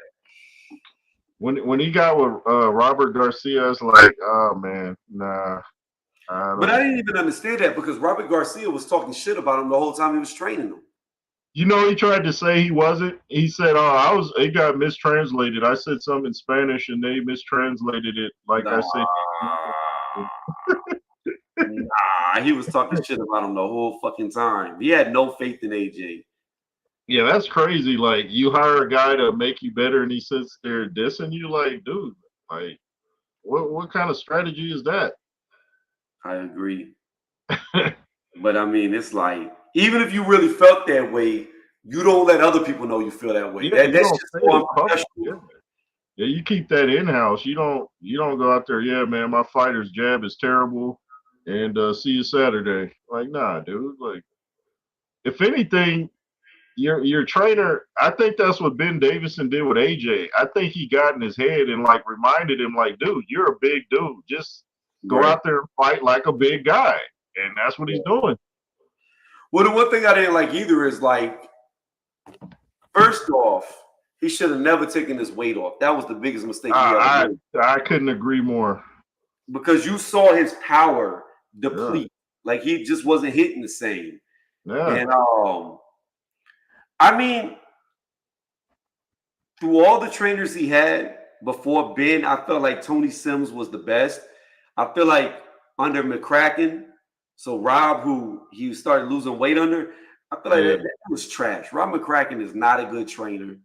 When he got with Robert Garcia, I was like, oh man, nah. I But I don't. didn't even understand that because Robert Garcia was talking shit about him the whole time he was training him. You know, he tried to say he wasn't. He said, "Oh, I was." It got mistranslated. I said something in Spanish, and they mistranslated it like I Nah, said. nah, he was talking shit about him the whole fucking time. He had no faith in AJ. Yeah, that's crazy. Like you hire a guy to make you better, and he sits there dissing you. Like, dude, like, what kind of strategy is that? I agree. But I mean, it's like, even if you really felt that way, you don't let other people know you feel that way. Yeah, you That's don't just say so it public. unprofessional. Yeah. Yeah, you keep that in house. You don't go out there. Yeah, man, my fighter's jab is terrible, and see you Saturday. Like, nah, dude. Like, if anything, your trainer. I think that's what Ben Davison did with AJ. I think he got in his head and like reminded him, like, dude, you're a big dude. Just go Right. out there and fight like a big guy, and that's what he's doing. Well, the one thing I didn't like either is like, first off, he should have never taken his weight off. That was the biggest mistake he ever I made. I couldn't agree more. Because you saw his power Yeah, deplete. Like he just wasn't hitting the same. yeah, And I mean, through all the trainers he had before Ben, I felt like Tony Sims was the best. I feel like under McCracken, so Rob, who he started losing weight under, I feel like yeah, that was trash. Rob McCracken is not a good trainer.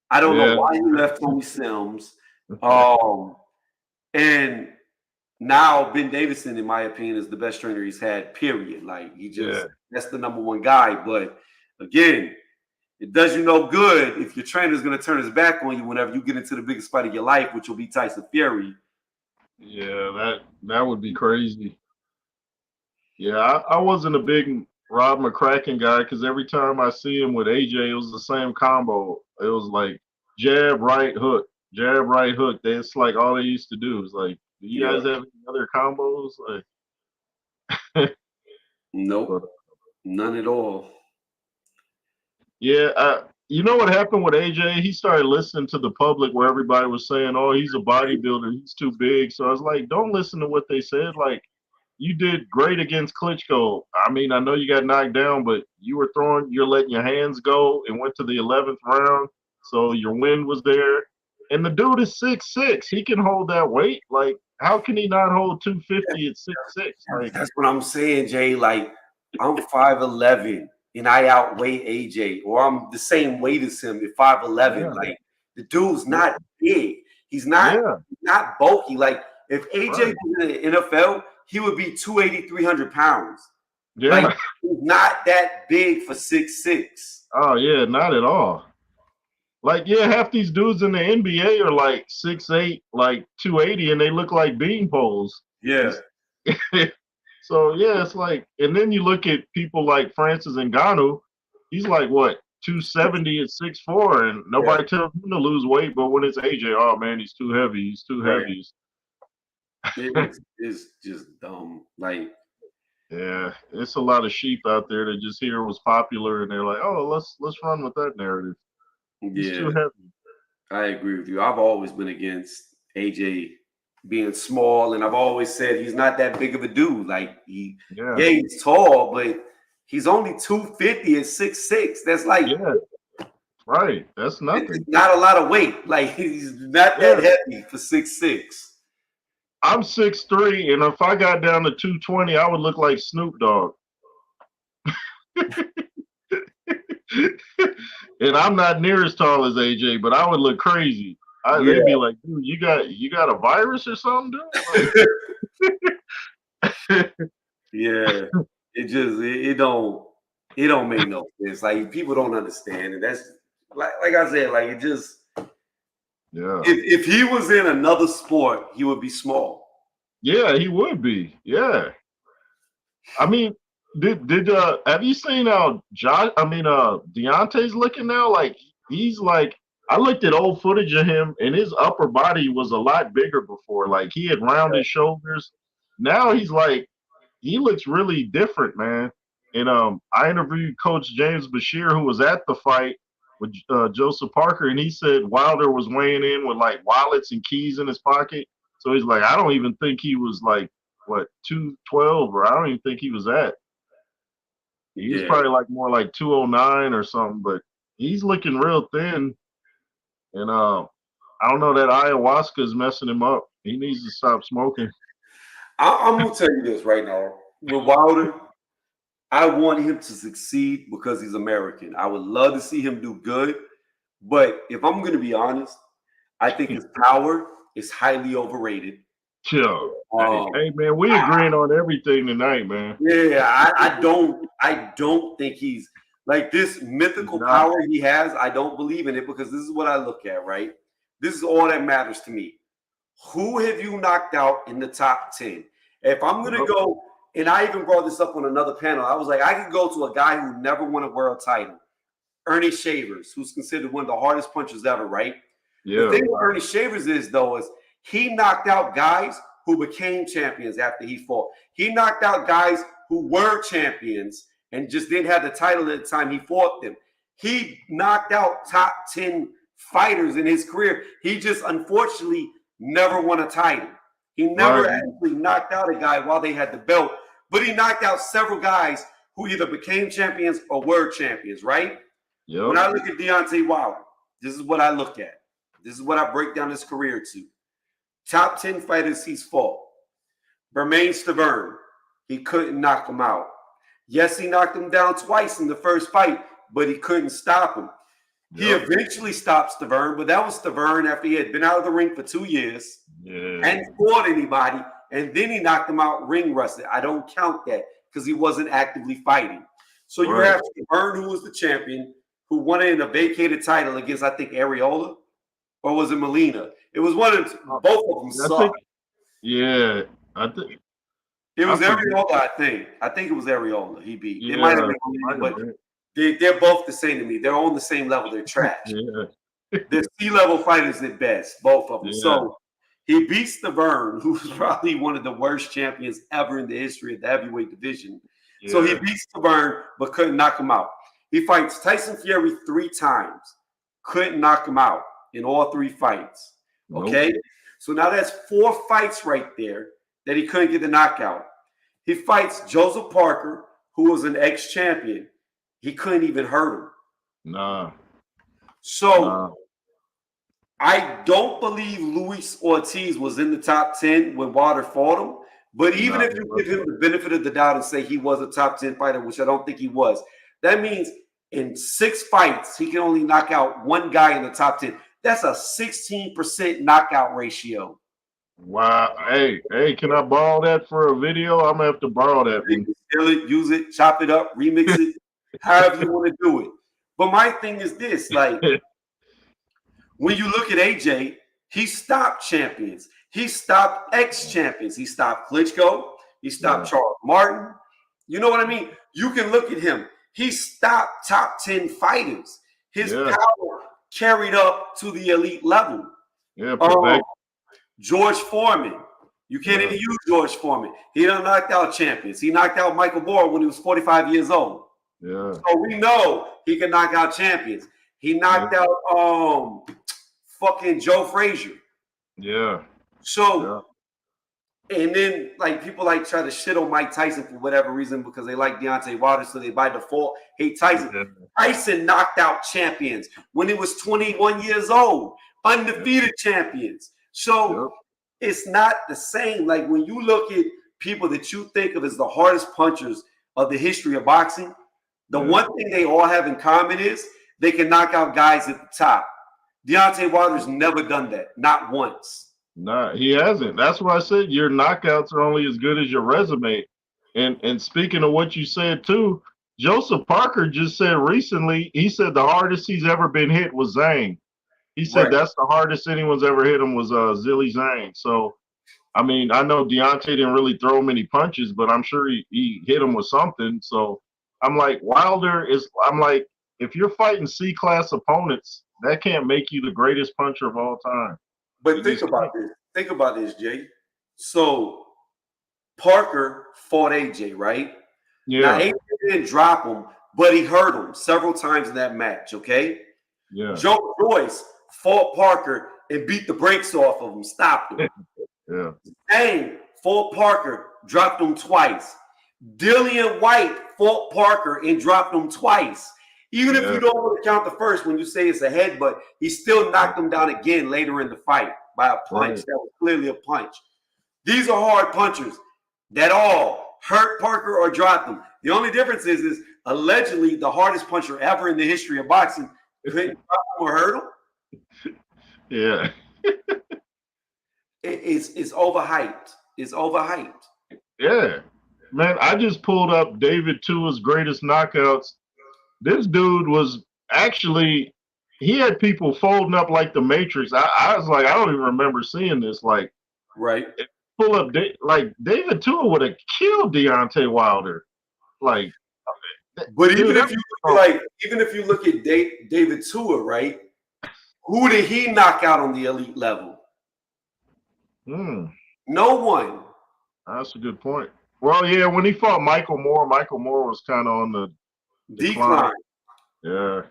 I don't know yeah, why he left Tony Sims. Um, and now Ben Davison, in my opinion, is the best trainer he's had, period. Like he yeah. just that's the number one guy. But again, it does you no good if your trainer is going to turn his back on you whenever you get into the biggest fight of your life, which will be Tyson Fury. Yeah, that would be crazy. Yeah, I wasn't a big Rob McCracken guy because every time I see him with AJ, it was the same combo. It was like jab, right hook. That's like all they used to do. It's like, do you Yeah. guys have any other combos? Like, but Nope. None at all. yeah, you know what happened with AJ? He started listening to the public where everybody was saying, "Oh, he's a bodybuilder. He's too big." So I was like, "Don't listen to what they said. Like, you did great against Klitschko. I mean, I know you got knocked down, but you're letting your hands go and went to the 11th round. So your win was there. And the dude is 6'6". He can hold that weight. Like, how can he not hold 250 at 6'6"? Like, That's what I'm saying, Jay. Like, I'm 5'11 and I outweigh AJ, or I'm the same weight as him at 5'11. yeah, Like, the dude's yeah, not big. He's not yeah, not bulky. Like, if AJ right. was in the NFL, he would be 280, 300 pounds. Like, Yeah. he's not that big for 6'6". Oh, yeah, not at all. Like, yeah, half these dudes in the NBA are like 6'8", like 280, and they look like bean poles. Yeah. It's, so yeah, it's like, and then you look at people like Francis Ngannou, he's like what 270 at 6'4", and Yeah. nobody tells him to lose weight. But when it's AJ, oh man, he's too heavy. He's too Right. heavy. It's just dumb. Like, Yeah, it's a lot of sheep out there that just hear it was popular and they're like, oh, let's run with that narrative. He's too yeah. heavy. I agree with you. I've always been against AJ being small, and I've always said he's not that big of a dude. Like Yeah, yeah, he's tall, but he's only 250 at 6'6". That's like yeah, right. That's it's nothing. not a lot of weight. Like he's not that Yeah, heavy for 6'6". I'm 6'3", and if I got down to 220, I would look like Snoop Dogg. And I'm not near as tall as AJ, but I would look crazy. They'd be Yeah. like, dude, you got a virus or something, dude? Like, Yeah. It don't make no sense. Like people don't understand, and that's like I said, like it just yeah, if he was in another sport, he would be small. yeah, he would be. Yeah, I mean, did have you seen how Josh? I mean, Deontay's looking now. Like he's like, I looked at old footage of him, and his upper body was a lot bigger before. Like he had rounded shoulders. Now he's like, he looks really different, man. And I interviewed Coach James Bashir, who was at the fight with Joseph Parker, and he said Wilder was weighing in with like wallets and keys in his pocket. So he's like, I don't even think he was like what 212, or I don't even think he was at. He's Yeah. probably like more like 209 or something, but he's looking real thin. And I don't know, that ayahuasca is messing him up. He needs to stop smoking. I'm gonna tell you this right now. With Wilder, I want him to succeed because he's American. I would love to see him do good, but if I'm gonna be honest, I think his power is highly overrated. Chill. Hey, Um, hey, man, we agreeing on everything tonight, man. Yeah, I don't think he's like this mythical He's not. power he has. I don't believe in it because this is what I look at, right? This is all that matters to me. Who have you knocked out in the top 10? If I'm gonna Yep. go, and I even brought this up on another panel, I was like, I could go to a guy who never won a world title, Ernie Shavers, who's considered one of the hardest punchers ever, right? The Yeah. thing with Ernie Shavers is, though, is he knocked out guys who became champions after he fought. He knocked out guys who were champions and just didn't have the title at the time he fought them. He knocked out top 10 fighters in his career. He just unfortunately never won a title. He never Right. actually knocked out a guy while they had the belt, but he knocked out several guys who either became champions or were champions, right? When I Yep. look at Deontay Wilder, this is what I look at. This is what I break down his career to. Top 10 fighters he's fought. Bermain Stavern, he couldn't knock him out. Yes, he knocked him down twice in the first fight, but he couldn't stop him. He Yep. eventually stopped Stavern, but that was Stavern after he had been out of the ring for 2 years Yeah. and fought anybody, and then he knocked him out ring rusted. I don't count that because he wasn't actively fighting. So you Right. have Stavern, who was the champion, who won it in a vacated title against, I think, Areola, or was it Molina? It was one of both of them I sucked. think. Yeah. I think. It was I forget. Areola, I think. I think it was Areola he beat. Yeah. It might have been might Molina, have but been. they're both the same to me. They're on the same level. They're trash. Yeah. They're C-level fighters at best, both of them. Yeah. So he beats Stavern, who's probably one of the worst champions ever in the history of the heavyweight division. Yeah. So he beats Stavern, but couldn't knock him out. He fights Tyson Fury 3 times, couldn't knock him out in all 3 fights. Okay, Nope. so now that's 4 fights right there that he couldn't get the knockout. He fights Joseph Parker, who was an ex-champion. He couldn't even hurt him. Nah. So Nah. I don't believe Luis Ortiz was in the top 10 when Wilder fought him. But even Nah, if he you wasn't. give him the benefit of the doubt and say he was a top 10 fighter, which I don't think he was, that means in 6 fights, he can only knock out 1 guy in the top 10. That's a 16% knockout ratio. Wow. Hey, can I borrow that for a video? I'm gonna have to borrow that You one. can steal it, use it, chop it up, remix it, however you want to do it. But my thing is this, like, when you look at AJ, he stopped champions. He stopped ex-champions. He stopped Klitschko. He stopped Charles Martin. You know what I mean? You can look at him. He stopped top 10 fighters. His power carried up to the elite level. Yeah, perfect. George Foreman. You can't even use George Foreman. He done knocked out champions. He knocked out Michael Bora when he was 45 years old. Yeah. So we know he can knock out champions. He knocked out fucking Joe Frazier. Yeah. So and then like people like try to shit on Mike Tyson for whatever reason because they like Deontay Wilder, so they by default hate Tyson. Yeah. Tyson knocked out champions when he was 21 years old, undefeated champions. So it's not the same. Like when you look at people that you think of as the hardest punchers of the history of boxing, the one thing they all have in common is they can knock out guys at the top. Deontay Wilder's never done that, not once. Nah, he hasn't. That's why I said your knockouts are only as good as your resume. And speaking of what you said too, Joseph Parker just said recently, he said the hardest he's ever been hit was Zhang. He said that's the hardest anyone's ever hit him was Zilly Zhang. So, I mean, I know Deontay didn't really throw many punches, but I'm sure he hit him with something. So I'm like, Wilder is, I'm like, if you're fighting C-class opponents, that can't make you the greatest puncher of all time. But think about this. Think about this, Jay. So Parker fought AJ, right? Yeah. Now AJ didn't drop him, but he hurt him several times in that match, okay? Yeah. Joe Joyce fought Parker and beat the brakes off of him, stopped him. Yeah. Zhang fought Parker, dropped him twice. Dillian White fought Parker and dropped him twice. Even if you don't want to count the first when you say it's a headbutt, he still knocked him down again later in the fight by a punch. That was clearly a punch. These are hard punchers that all hurt Parker or dropped him. The only difference is allegedly the hardest puncher ever in the history of boxing couldn't drop him or hurt him. Yeah. It's overhyped. It's overhyped. Yeah. Man, I just pulled up David Tua's greatest knockouts. This dude was actually, he had people folding up like the Matrix. I was like, I don't even remember seeing this. Like, right. Pull up, like David Tua would have killed Deontay Wilder. Like, but even if you look at David Tua, right? Who did he knock out on the elite level? No one. That's a good point. Well, yeah, when he fought Michael Moore was kind of on the decline. Yeah.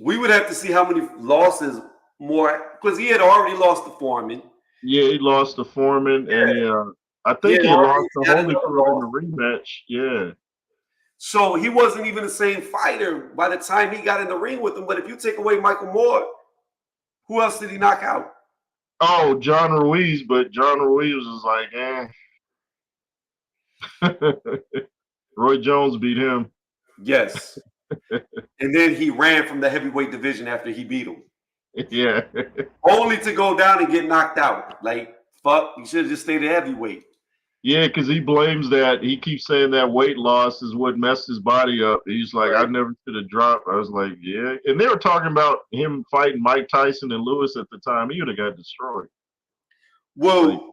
We would have to see how many losses more, because he had already lost to Foreman. Yeah, he lost to Foreman, and I think he lost to Holyfield in the rematch. Yeah. So he wasn't even the same fighter by the time he got in the ring with him. But if you take away Michael Moore, who else did he knock out? Oh, John Ruiz, but John Ruiz was like, Roy Jones beat him. Yes. And then he ran from the heavyweight division after he beat him. Yeah. Only to go down and get knocked out. Like, fuck, you should have just stayed at heavyweight. Yeah, because he blames that. He keeps saying that weight loss is what messed his body up. He's like, I never should have dropped. I was like, yeah. And they were talking about him fighting Mike Tyson and Lewis at the time. He would have got destroyed. Well,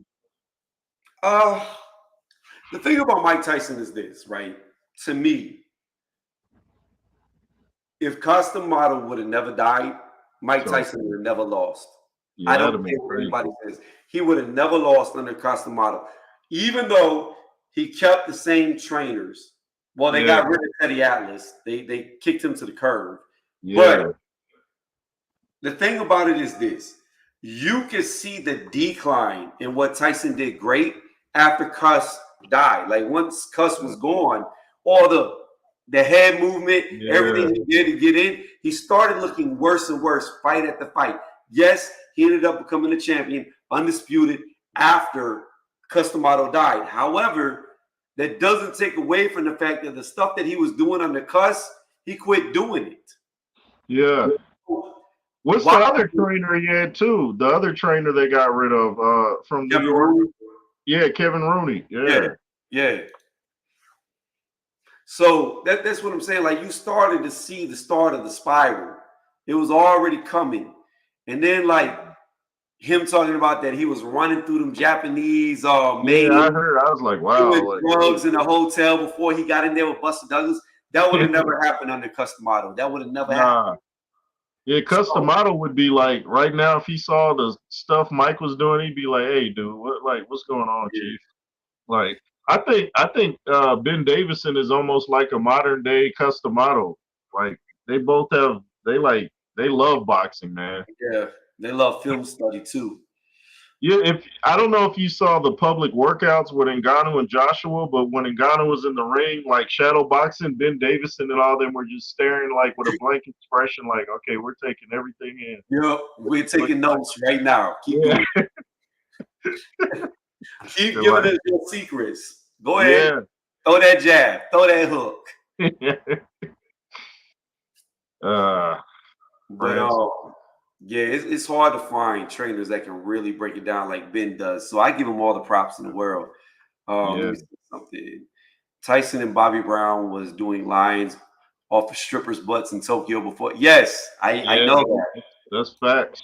the thing about Mike Tyson is this, right? To me, if Custom Model would have never died, Mike Tyson would have never lost. Yeah, I don't care what anybody says. He would have never lost under Custom Model. Even though he kept the same trainers. Well, they got rid of Teddy Atlas. They kicked him to the curb. Yeah. But the thing about it is this. You can see the decline in what Tyson did great after Cuss died. Like once Cuss was gone, all the head movement, everything he did to get in, he started looking worse and worse fight after fight. Yes, he ended up becoming the champion, undisputed, after Custom Auto died. However, that doesn't take away from the fact that the stuff that he was doing under Cuss, he quit doing it. Yeah. What's the other trainer he had too? The other trainer they got rid of from New York. Rooney. Yeah, Kevin Rooney. Yeah. So that's what I'm saying. Like you started to see the start of the spiral. It was already coming. And then like him talking about that he was running through them Japanese I heard. I was like, wow. Doing drugs in a hotel before he got in there with Buster Douglas. That would have never happened under Custom Auto. That would have never happened. Yeah, Custom Auto would be like right now if he saw the stuff Mike was doing, he'd be like, "Hey, dude, what's going on, Chief?" Like, I think Ben Davison is almost like a modern day Custom Auto. Like, they both have they love boxing, man. Yeah, they love film study too. Yeah, I don't know if you saw the public workouts with Ngannou and Joshua, but when Ngannou was in the ring, like shadow boxing, Ben Davison and all them were just staring like with a blank expression, like, okay, we're taking everything in. Yeah, we're taking notes right now. Keep doing it. Keep giving us your secrets. Go ahead. Yeah. Throw that jab. Throw that hook. Yeah, it's hard to find trainers that can really break it down like Ben does. So I give him all the props in the world. Let me say something. Tyson and Bobby Brown was doing lines off of strippers' butts in Tokyo before. Yes, I know that. That's facts.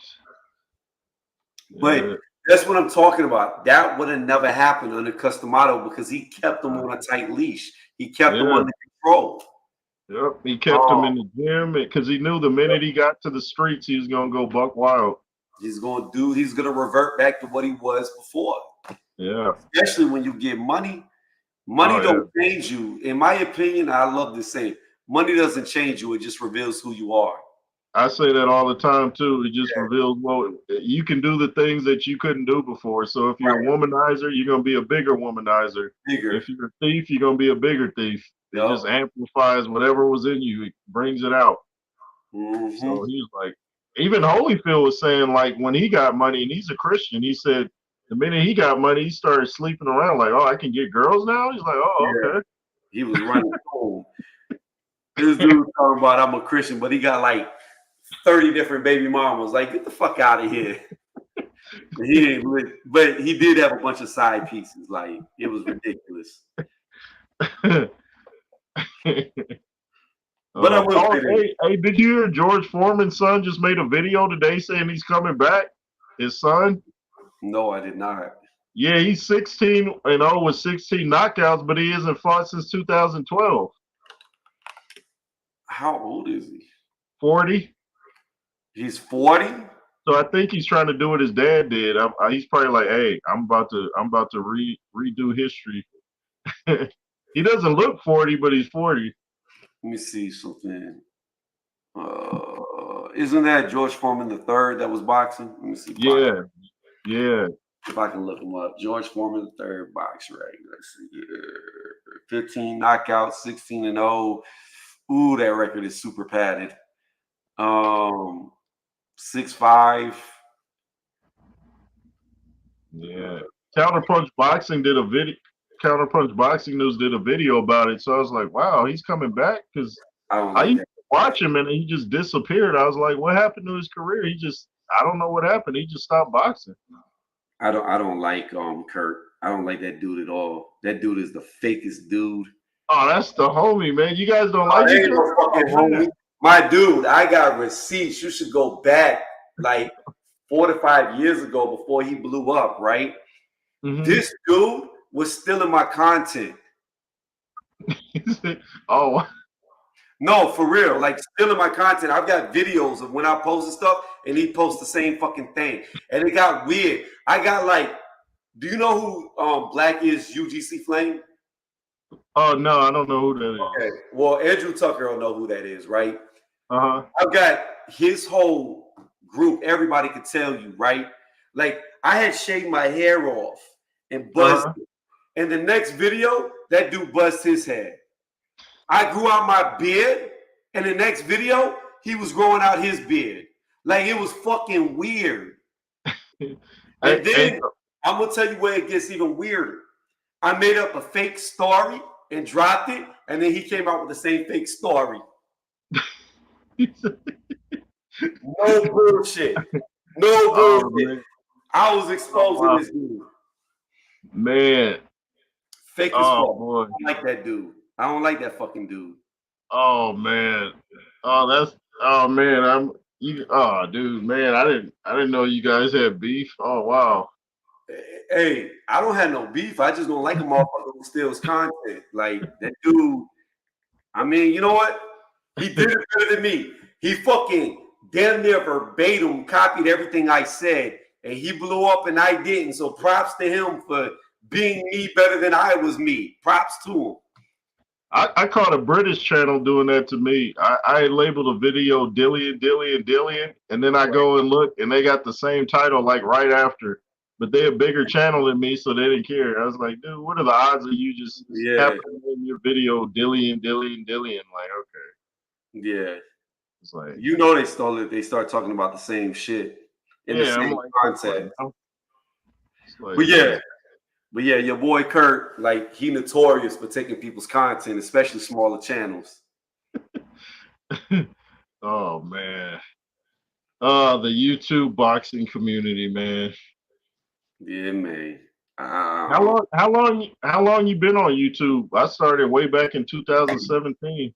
But that's what I'm talking about. That would have never happened under Custom Auto because he kept them on a tight leash. He kept them under control. Yep, he kept him in the gym because he knew the minute he got to the streets, he was gonna go buck wild. He's gonna revert back to what he was before. Yeah. Especially when you get money. Money don't change you. In my opinion, I love this saying, money doesn't change you, it just reveals who you are. I say that all the time too. It just Yeah. reveals well you can do the things that you couldn't do before. So if you're a Right. womanizer, you're gonna be a bigger womanizer. Bigger. If you're a thief, you're gonna be a bigger thief. It Yup. just amplifies whatever was in you. It brings it out. Mm-hmm. So he's like, even Holyfield was saying like when he got money, and he's a Christian, he said the minute he got money, he started sleeping around like, oh, I can get girls now. He's like, oh, Yeah. okay. He was running home. This dude talking about I'm a Christian, but he got like 30 different baby mamas. Like, get the fuck out of here. He ain't really, but he did have a bunch of side pieces. Like, it was ridiculous. But I will say this. Hey, did you hear George Foreman's son just made a video today saying he's coming back? His son? No, I did not. Yeah, he's 16 and 0 with 16 knockouts, but he hasn't fought since 2012. How old is he? 40. He's 40? So I think he's trying to do what his dad did. He's probably like, "Hey, I'm about to redo history." He doesn't look 40, but he's 40. Let me see something. Isn't that George Foreman the third that was boxing? Let me see. Yeah, yeah. If I can look him up. George Foreman the third box right. Let's see here. 15 knockouts, 16 and 0. Ooh, that record is super padded. 6'5". Yeah. Counterpunch Boxing did a video. Counterpunch Boxing News did a video about it. So I was like, wow, he's coming back because I used to watch him and he just disappeared. I was like, what happened to his career? I don't know what happened. He just stopped boxing. I don't like Kurt. I don't like that dude at all. That dude is the fakest dude. Oh, that's the homie, man. You guys don't like Ain't no fucking homie. My dude, I got receipts. You should go back like 4 to 5 years ago before he blew up, right? Mm-hmm. This dude was stealing my content. Oh. No, for real. Like stealing my content. I've got videos of when I posted stuff and he posts the same fucking thing. And it got weird. I got like, do you know who Black is UGC Flame? Oh no, I don't know who that is. Okay. Well, Andrew Tucker will know who that is, right? Uh-huh. I've got his whole group. Everybody could tell you, right? Like I had shaved my hair off and buzzed it. And the next video, that dude buzzed his hair. I grew out my beard, and the next video, he was growing out his beard. Like it was fucking weird. And then I'm gonna tell you where it gets even weirder. I made up a fake story and dropped it, and then he came out with the same fake story. No bullshit. No bullshit. I was exposing this dude. Man. Fake as fuck. Boy. I don't like that dude. I don't like that fucking dude. Oh man. Oh man. Dude, man. I didn't know you guys had beef. Oh wow. Hey, I don't have no beef. I just don't like a motherfucker who steals content. Like that dude. I mean, you know what? He did it better than me. He fucking damn near verbatim copied everything I said, and he blew up and I didn't. So props to him for being me better than I was me. Props to him. I caught a British channel doing that to me. I labeled a video Dillian, and then I go and look, and they got the same title like right after. But they're a bigger channel than me, so they didn't care. I was like, dude, what are the odds of you just happening in your video Dillian? Like, okay. Yeah. It's like, you know, they stole it. They start talking about the same shit in the same content. But yeah, your boy Kurt, like he notorious for taking people's content, especially smaller channels. Oh man. The YouTube boxing community, man. Yeah, man. How long you been on YouTube? I started way back in 2017.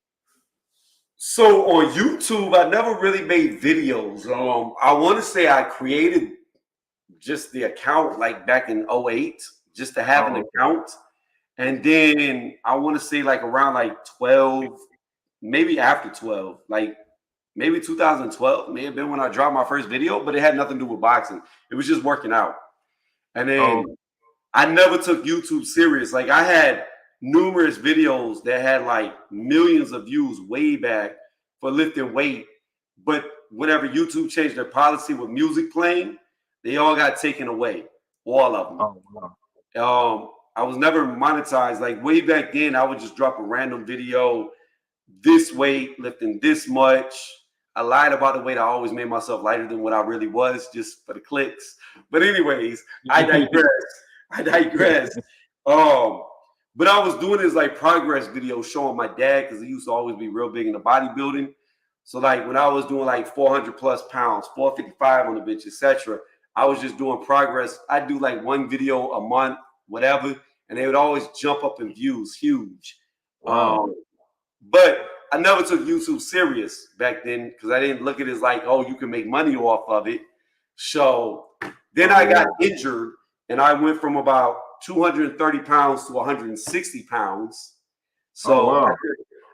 So on YouTube, I never really made videos. I want to say I created just the account like back in 2008, just to have an account. And then I want to say like around like 12, maybe after 12, like maybe 2012 may have been when I dropped my first video, but it had nothing to do with boxing. It was just working out. And then I never took YouTube serious. Like I had numerous videos that had like millions of views way back for lifting weight, but whenever YouTube changed their policy with music playing, they all got taken away, all of them. Oh wow. I was never monetized. Like way back then, I would just drop a random video, this weight, lifting this much. I lied about the weight. I always made myself lighter than what I really was, just for the clicks. But anyways, I digress. I digress. Um, but I was doing this like progress video showing my dad because he used to always be real big into bodybuilding. So like when I was doing like 400 plus pounds, 455 on the bench, etc., I was just doing progress. I'd do like one video a month, whatever, and they would always jump up in views, huge. Wow. But I never took YouTube serious back then because I didn't look at it as like, oh, you can make money off of it. So then I got injured and I went from about 230 pounds to 160 pounds. Oh So wow.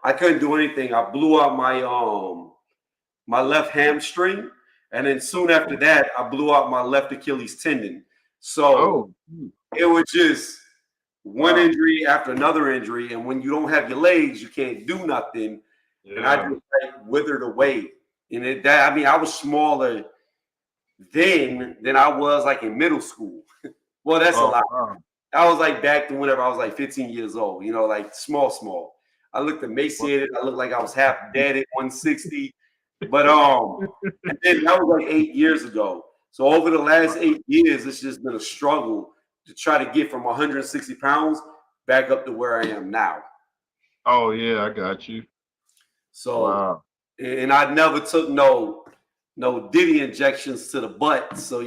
I couldn't do anything. I blew out my left hamstring, and then soon after that, I blew out my left Achilles tendon. So Oh. it was just one Wow. injury after another injury, and when you don't have your legs, you can't do nothing. And I Yeah. just like withered away. And I mean, I was smaller then than I was like in middle school. Well, that's a Oh lot. wow. I was like back to whenever I was like 15 years old, you know, like small. I looked emaciated. I looked like I was half dead at 160. But and then that was like 8 years ago. So over the last 8 years, it's just been a struggle to try to get from 160 pounds back up to where I am now. Oh yeah, I got you. So, Wow. and I never took no Diddy injections to the butt. So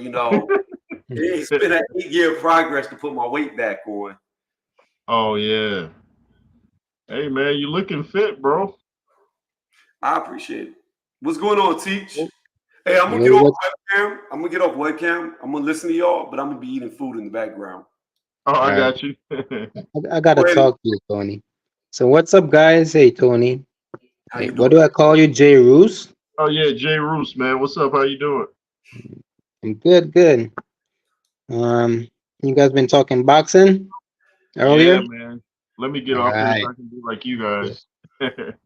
it's been an 8 year progress to put my weight back on. Oh yeah. Hey man, you looking fit, bro. I appreciate it. What's going on, Teach? You Hey, I'm gonna know get off what? webcam. I'm gonna get off webcam. I'm gonna listen to y'all, but I'm gonna be eating food in the baggroup. Oh, I All right. got you. I gotta Go ahead. talk to you, Tony. So what's up, guys? Hey, Tony. How Hey, you what doing? do I call you, Jay Roos? Oh yeah, Jay Roos, man. What's up? How you doing? I'm good, good. You guys been talking boxing Yeah, earlier? man. Let me get All off here so right. I can be like you Yeah. guys.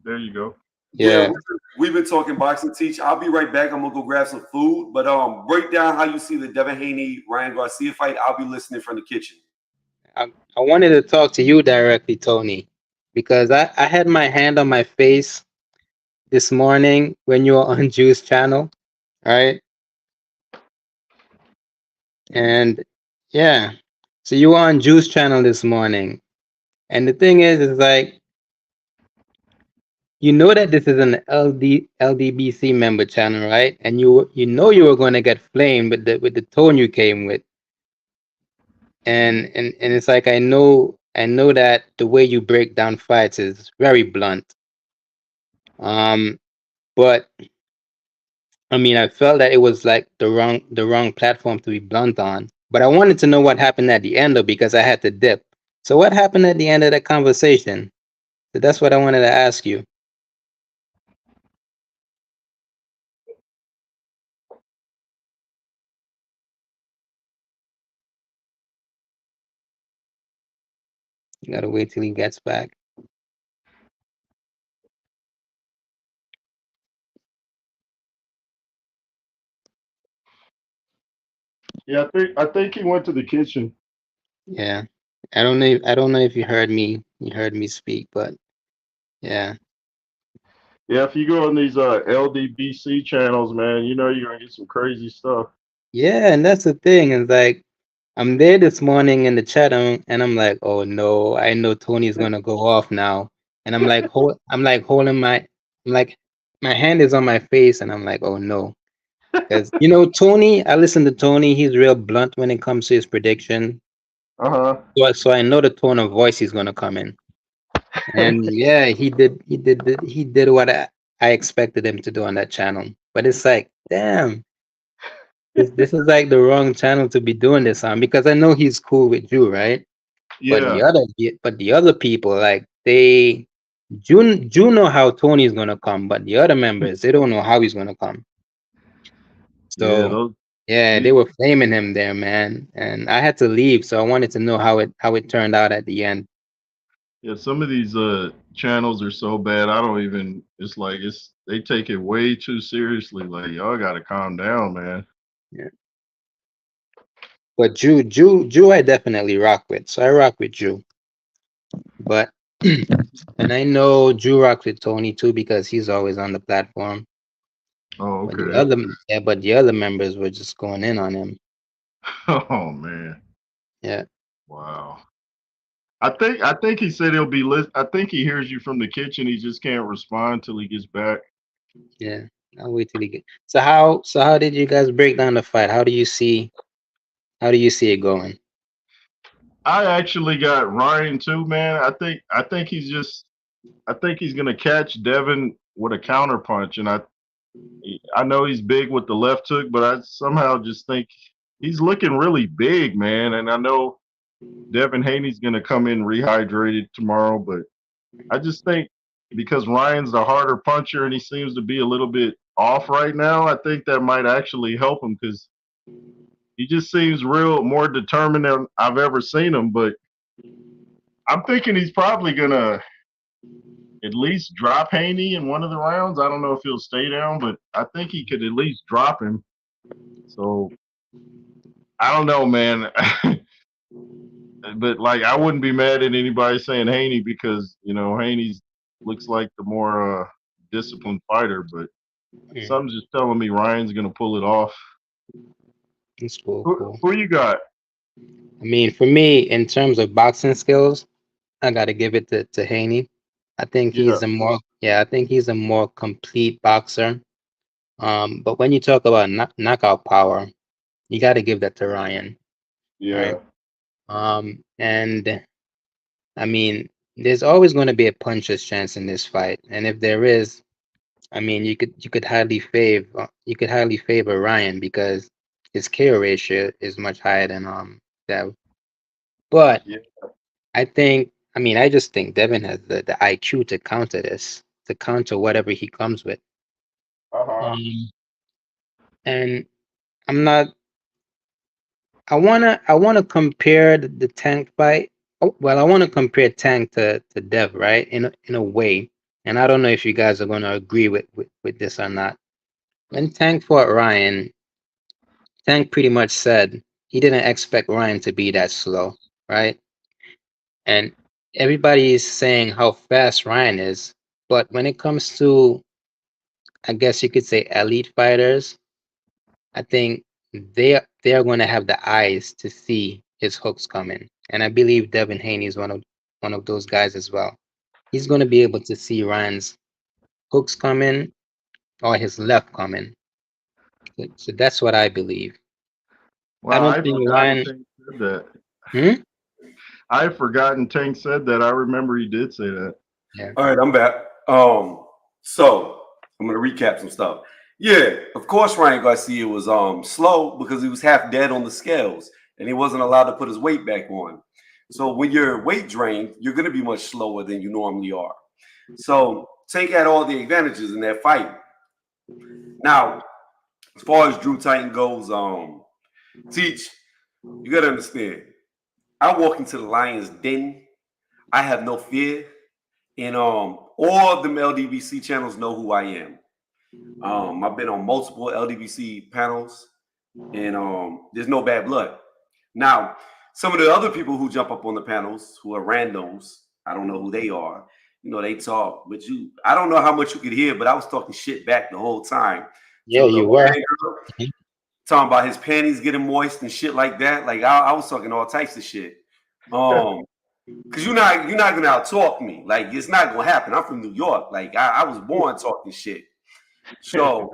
There you go. Yeah, Yeah. we've been talking boxing. Teach. I'll be right back. I'm gonna go grab some food. But break down how you see the Devin Haney Ryan Garcia fight. I'll be listening from the kitchen. I wanted to talk to you directly, Tony, because I had my hand on my face this morning when you were on Juice Channel, right? And yeah, so you were on Juice Channel this morning. And the thing is like, you know that this is an LDBC member channel, right? And you know you were going to get flamed with the tone you came with, and it's like I know that the way you break down fights is very blunt. Um, but I mean, I felt that it was like the wrong platform to be blunt on. But I wanted to know what happened at the end though, because I had to dip. So what happened at the end of that conversation? So that's what I wanted to ask you. You gotta wait till he gets back. Yeah, I think he went to the kitchen. Yeah. I don't know if you heard me speak, but yeah. Yeah, if you go on these LDBC channels, man, you know you're gonna get some crazy stuff. Yeah, and that's the thing. It's like I'm there this morning in the chat and I'm like, oh no, I know Tony's gonna go off now. And I'm like holding I'm like my hand is on my face and I'm like, oh no. Because Tony, I listen to Tony, he's real blunt when it comes to his prediction. Uh-huh. So I know the tone of voice he's gonna come in. And yeah, he did what I expected him to do on that channel. But it's like, damn, this is like the wrong channel to be doing this on because I know he's cool with you, right? But Yeah. the other people, like June know how Tony's gonna come, but the other members, they don't know how he's gonna come. Yeah, So yeah, they these were flaming him there, man. And I had to leave, so I wanted to know how it turned out at the end. Yeah, some of these channels are so bad. I don't even. It's like they take it way too seriously. Like y'all got to calm down, man. Yeah. But Jew, I definitely rock with. So I rock with Jew. But and I know Drew rocks with Tony too because he's always on the platform. Oh, But the okay. other yeah, but the other members were just going in on him. Oh man. Yeah, Wow. I think he said he'll be I think he hears you from the kitchen. He just can't respond till he gets back. yeah. I'll wait till he get. So how did you guys break down the fight? How do you see it going? I actually got Ryan too, man. I think he's gonna catch Devin with a counter punch, and I know he's big with the left hook, but I somehow just think he's looking really big, man. And I know Devin Haney's gonna come in rehydrated tomorrow, but I just think because Ryan's the harder puncher and he seems to be a little bit off right now, I think that might actually help him because he just seems real more determined than I've ever seen him. But I'm thinking he's probably gonna at least drop Haney in one of the rounds. I don't know if he'll stay down, but I think he could at least drop him. So I don't know, man. But like, I wouldn't be mad at anybody saying Haney because Haney's looks like the more disciplined fighter. But Mm, something's just telling me Ryan's gonna pull it off. that's cool, Who, cool. who you got? I mean, for me, in terms of boxing skills, I gotta give it to Haney. Yeah, I think he's a more complete boxer. But when you talk about knockout power, you got to give that to Ryan, right? yeah. And I mean, there's always going to be a puncher's chance in this fight, and if there is, I mean, you could highly favor Ryan because his KO ratio is much higher than Dev. But Yeah. I just think Devin has the IQ to counter this, to counter whatever he comes with. Uh-huh. Um, and I'm not I wanna compare the Tank fight. Oh, well, I want to compare Tank to Dev, right? In a way, and I don't know if you guys are gonna agree with this or not. When Tank fought Ryan, Tank pretty much said he didn't expect Ryan to be that slow, right? And everybody is saying how fast Ryan is, but when it comes to, I guess you could say, elite fighters, I think they are going to have the eyes to see his hooks coming, and I believe Devin Haney is one of those guys as well. He's going to be able to see Ryan's hooks coming or his left coming. So that's what I believe. I Wow, don't I'd think forgotten Ryan. Tank said that. Hmm? I'd forgotten Tank said that. I remember he did say that. Yeah. All right, I'm back. So I'm gonna recap some stuff. Yeah, of course Ryan Garcia was slow because he was half dead on the scales and he wasn't allowed to put his weight back on. So when you're weight drained, you're gonna be much slower than you normally are. So Tank had all the advantages in that fight. Now, as far as Drew Titan goes, Teach, you gotta understand. I walk into the Lions den. I have no fear. And all of them LDBC channels know who I am. I've been on multiple LDBC panels, and there's no bad blood. Now, some of the other people who jump up on the panels who are randoms, I don't know who they are. They talk, but I don't know how much you could hear, but I was talking shit back the whole time Yeah, to the you were. Jordan girl, talking about his panties getting moist and shit like that. Like I was talking all types of shit. Um, Cause you're not gonna out talk me. Like it's not gonna happen. I'm from New York. Like I was born talking shit. So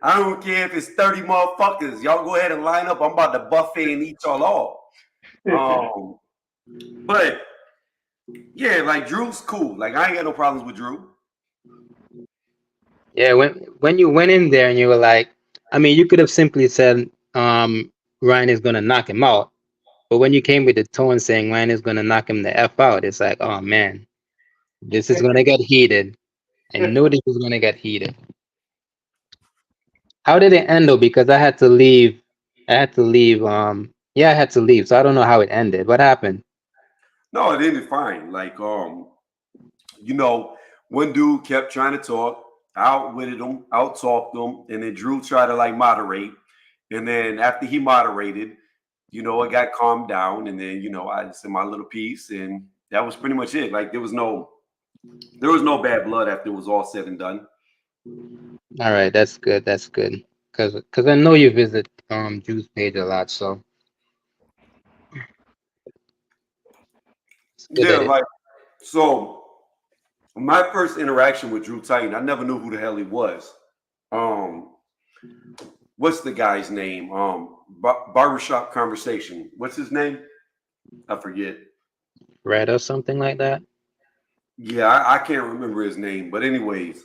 I don't care if it's 30 motherfuckers. Y'all go ahead and line up. I'm about to buffet and eat y'all all. Um, but yeah, like Drew's cool. Like I ain't got no problems with Drew. Yeah, when you went in there and you were like, I mean, you could have simply said, Ryan is gonna knock him out. But when you came with the tone saying Ryan is gonna knock him the F out, it's like, oh man, this is gonna get heated. I know this is gonna get heated. How did it end though? Because I had to leave. I had to leave. Yeah, I had to leave. So I don't know how it ended. What happened? No, it ended fine. Like, you know, one dude kept trying to talk, outwitted him, out talked him, and then Drew tried to like moderate. And then after he moderated, it got calmed down, and then I said my little piece, and that was pretty much it. Like there was no bad blood after it was all said and done. All right, that's good. That's good. Cause I know you visit Drew's page a lot, so it's good Yeah, that it. like so my first interaction with Drew Titan, I never knew who the hell he was. Um, what's the guy's name? Barbershop Conversation. What's his name? I forget. Red or something like that. Yeah, I can't remember his name. But anyways,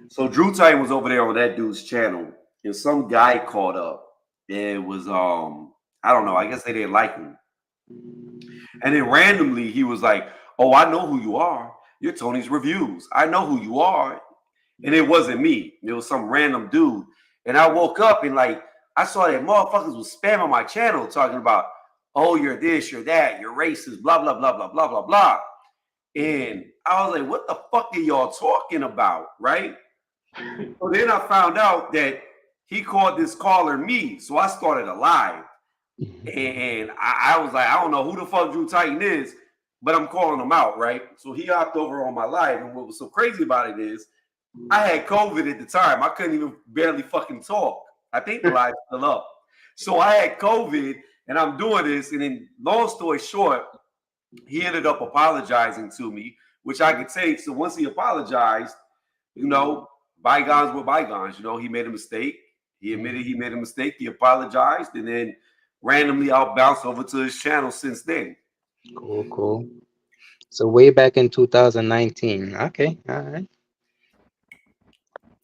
so Drew Titan was over there on that dude's channel, and some guy caught up. It was I don't know. I guess they didn't like him, and then randomly he was like, "Oh, I know who you are. You're Tony's Reviews. I know who you are." And it wasn't me. It was some random dude. And I woke up and like I saw that motherfuckers was spamming my channel talking about, "Oh, you're this, you're that, you're racist, blah blah blah blah blah blah blah." And I was like, "What the fuck are y'all talking about?" Right? So then I found out that he called this caller me. So I started a live. And I was like, I don't know who the fuck Drew Titan is, but I'm calling him out, right? So he hopped over on my live. And what was so crazy about it is I had COVID at the time. I couldn't even barely fucking talk. I think the live's still up. So I had COVID and I'm doing this. And then long story short, he ended up apologizing to me, which I could take. So once he apologized, bygones were bygones. He made a mistake. He admitted he made a mistake. He apologized. And then randomly I'll bounce over to his channel since then. Cool, cool. So way back in 2019. Okay, all right.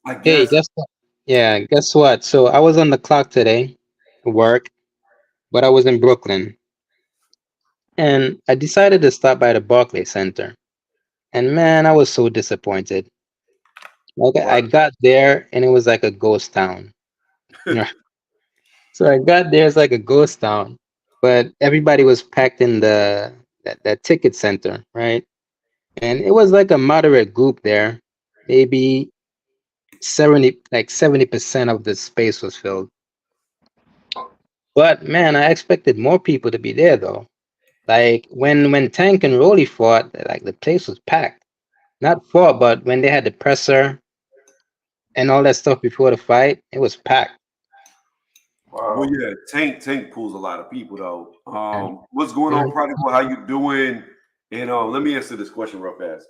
I Hey, guess. guess what? Yeah, guess what? So I was on the clock today, work, but I was in Brooklyn, and I decided to stop by the Barclays Center. And man, I was so disappointed. Like What? I got there, and it was like a ghost town. So I got there, it's like a ghost town, but everybody was packed in that ticket center, right? And it was like a moderate group there. Maybe 70% of the space was filled. But man, I expected more people to be there though. Like when Tank and Rolly fought, like the place was packed. Not fought, but when they had the presser and all that stuff before the fight, it was packed. Well, Wow. yeah, Tank pulls a lot of people though. And, What's going on, and Prodigal? How you doing? And let me answer this question real fast.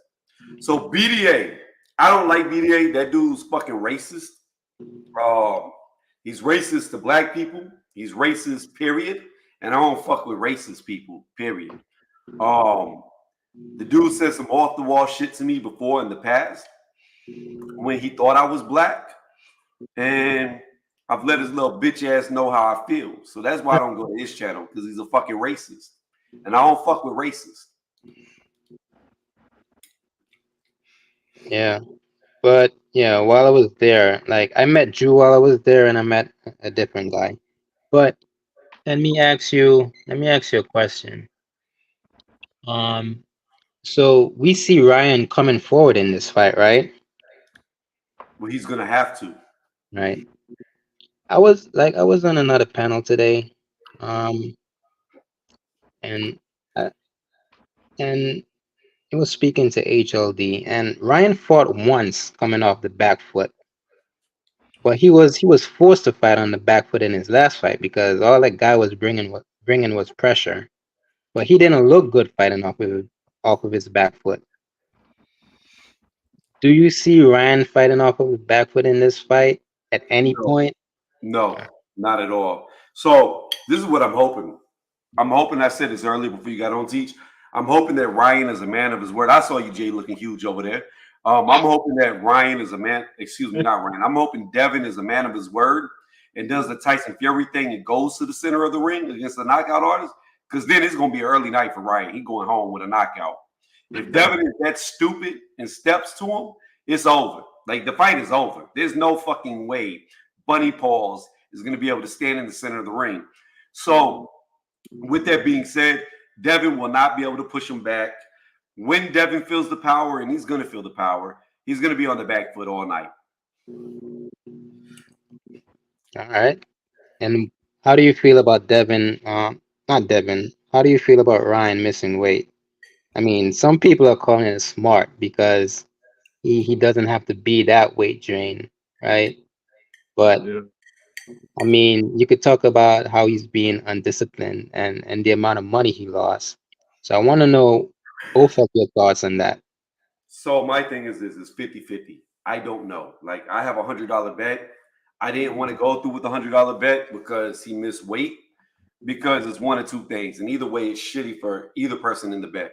So BDA, I don't like BDA. That dude's fucking racist. Um, he's racist to black people. He's racist, period. And I don't fuck with racist people, period. Um, the dude said some off the wall shit to me before in the past when he thought I was black. And I've let his little bitch ass know how I feel. So that's why I don't go to his channel because he's a fucking racist. And I don't fuck with racists. yeah, but yeah, while I was there, like I met Drew while I was there, and I met a different guy. But let me ask you a question. Um, so we see Ryan coming forward in this fight, right? But he's gonna have to. Right. I was on another panel today, um, and uh, and it was speaking to HLD, and Ryan fought once coming off the back foot, but he was forced to fight on the back foot in his last fight because all that guy was bringing was pressure, but he didn't look good fighting off of his back foot. Do you see Ryan fighting off of his back foot in this fight at any No, point? no, not at all. So this is what I'm hoping. I'm hoping I said this earlier before you got on teach. I'm hoping that Ryan is a man of his word. I saw you, Jay, looking huge over there. I'm hoping that Ryan is a man, excuse me, not Ryan. I'm hoping Devin is a man of his word and does the Tyson Fury thing and goes to the center of the ring against the knockout artist. Because then it's gonna be an early night for Ryan. He going home with a knockout. If Devin is that stupid and steps to him, it's over. Like the fight is over. There's no fucking way Bunny Paws is gonna be able to stand in the center of the ring. So with that being said, Devin will not be able to push him back. When Devin feels the power, and he's going to feel the power, he's going to be on the back foot all night. All right. And how do you feel about Devin? Not Devin. How do you feel about Ryan missing weight? I mean, some people are calling it smart because he doesn't have to be that weight drain, right? But Yeah. I mean, you could talk about how he's being undisciplined and the amount of money he lost. So I want to know both of your thoughts on that. So my thing is this is 50-50. I don't know. Like I have $100 bet. I didn't want to go through with the $100 bet because he missed weight because it's one or two things. And either way, it's shitty for either person in the bet.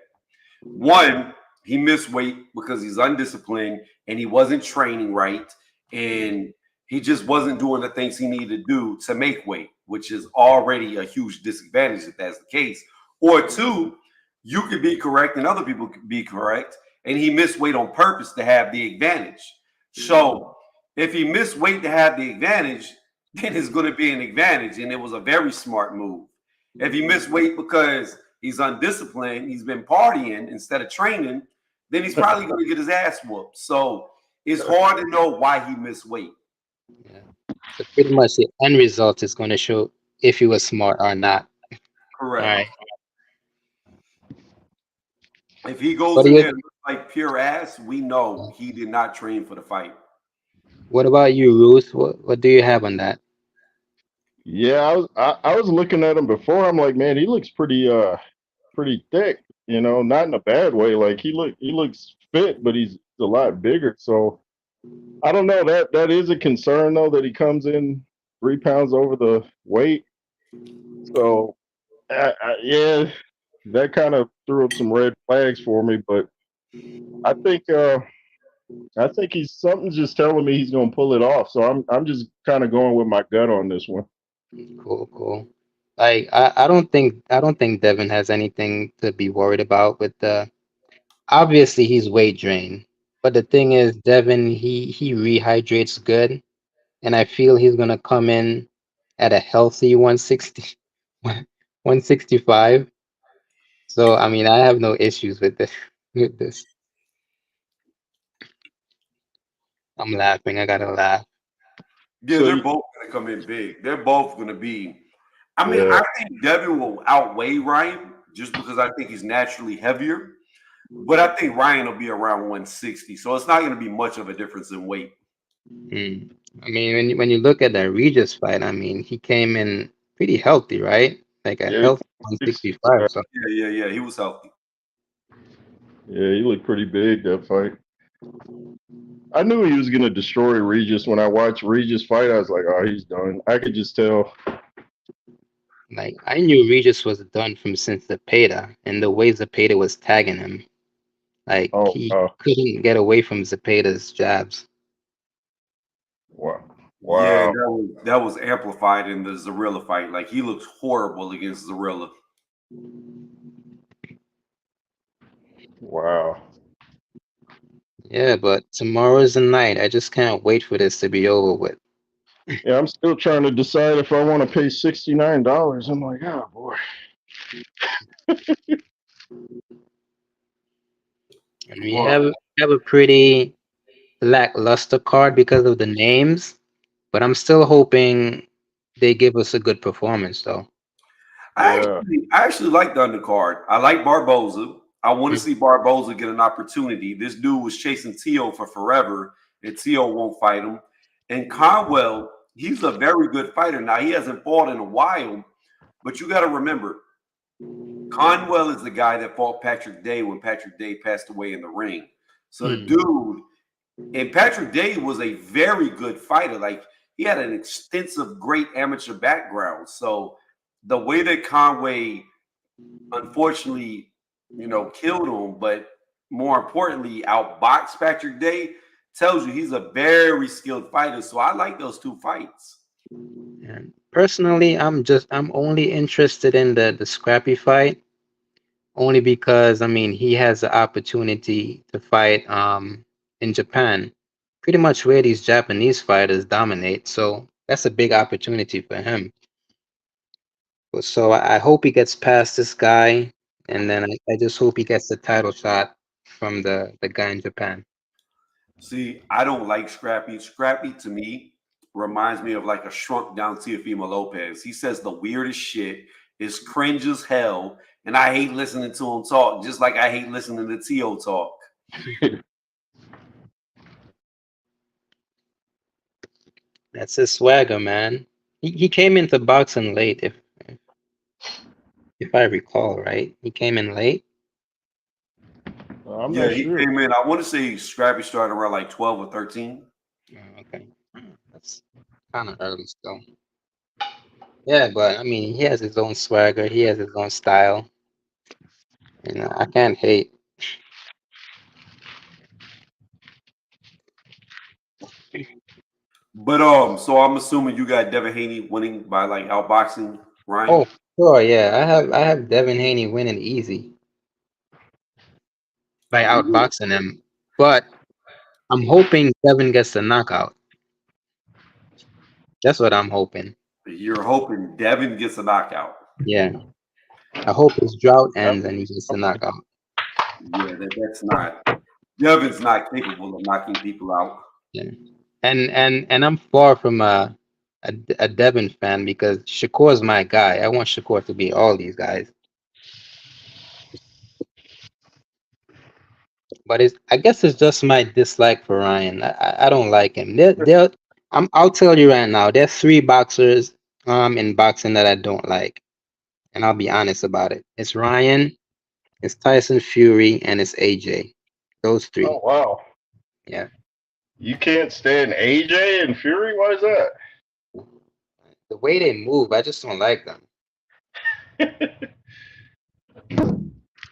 One, he missed weight because he's undisciplined and he wasn't training right. And he just wasn't doing the things he needed to do to make weight, which is already a huge disadvantage if that's the case. Or two, you could be correct and other people could be correct. And he missed weight on purpose to have the advantage. So if he missed weight to have the advantage, then it's going to be an advantage. And it was a very smart move. If he missed weight because he's undisciplined, he's been partying instead of training, then he's probably going to get his ass whooped. So it's hard to know why he missed weight. Yeah. So pretty much the end result is going to show if he was smart or not. All Correct. right. If he goes What do in you there and looks like pure ass, we know he did not train for the fight. What about you, Ruth? What do you have on that? Yeah, I was looking at him before. I'm like, man, he looks pretty thick. Not in a bad way. Like he looks fit, but he's a lot bigger. So I don't know. That is a concern though that he comes in 3 pounds over the weight. So yeah, that kind of threw up some red flags for me. But I think he's something's just telling me he's gonna pull it off. So I'm just kind of going with my gut on this one. Cool, cool. Like I don't think Devin has anything to be worried about with the obviously he's weight drained. But the thing is Devin he rehydrates good and I feel he's gonna come in at a healthy 160 165. So I mean I have no issues with this with this. I'm laughing, I gotta laugh. Yeah, So they're both going to come in big. They're both going to be. I mean, yeah, I think Devin will outweigh Ryan just because I think he's naturally heavier. But I think Ryan will be around 160. So it's not going to be much of a difference in weight. Hmm. I mean, when you look at that Regis fight, I mean, he came in pretty healthy, right? Like a yeah, healthy yeah, 165. So Yeah. He was healthy. yeah. He looked pretty big that fight. I knew he was gonna destroy Regis when I watched Regis fight. I was like, oh, he's done. I could just tell. like I knew Regis was done from since Zepeda and the way Zepeda was tagging him. Like Oh, he couldn't get away from Zepeda's jabs. wow, Yeah, wow, that was amplified in the Zorilla fight. Like he looks horrible against Zorilla. wow. Yeah, but tomorrow's the night. I just can't wait for this to be over with. Yeah, I'm still trying to decide if I want to pay $69. I'm like, oh boy. And we Well, have a pretty lackluster card because of the names, but I'm still hoping they give us a good performance though. Yeah, I actually like the undercard. I like Barboza. I want to Mm, see Barboza get an opportunity. This dude was chasing Tio for forever, and Tio won't fight him. And Conwell, he's a very good fighter. Now he hasn't fought in a while, but you got to remember, Conwell is the guy that fought Patrick Day when Patrick Day passed away in the ring. So the mm, dude, and Patrick Day was a very good fighter. Like he had an extensive, great amateur background. So the way that Conway unfortunately, killed him, but more importantly, outboxed Patrick Day tells you he's a very skilled fighter. So I like those two fights. and personally, I'm only interested in the scrappy fight only because I mean he has the opportunity to fight in Japan, pretty much where these Japanese fighters dominate. So that's a big opportunity for him. So I hope he gets past this guy. and then I just hope he gets the title shot from the guy in Japan. See, I don't like Scrappy. Scrappy to me reminds me of like a shrunk down Teofimo Lopez. He says the weirdest shit, is cringe as hell, and I hate listening to him talk, just like I hate listening to Tio talk. That's his swagger, man. He came into boxing late, if I recall, right? He came in late. I'm Yeah, not he sure. came in. I want to say Scrappy started around like 12 or 13. Okay, that's kind of early still. Yeah, but I mean, he has his own swagger. He has his own style. I can't hate. But so I'm assuming you got Devin Haney winning by like outboxing Ryan. Oh, sure, yeah. I have Devin Haney winning easy by Ooh. outboxing him, but I'm hoping Devin gets the knockout. That's what I'm hoping. You're hoping Devin gets a knockout. Yeah, I hope his drought Yep. ends and he gets the knockout. Yeah, that's not. Devin's not capable of knocking people out. Yeah, and I'm far from a Devin fan because Shakur's my guy. I want Shakur to beat all these guys. But I guess it's just my dislike for Ryan. I don't like him. I'll tell you right now. There's three boxers in boxing that I don't like, and I'll be honest about it. It's Ryan, it's Tyson Fury, and it's AJ. Those Oh three. wow. Yeah. You can't stand AJ and Fury? Why is The way they move, I just don't like them. that?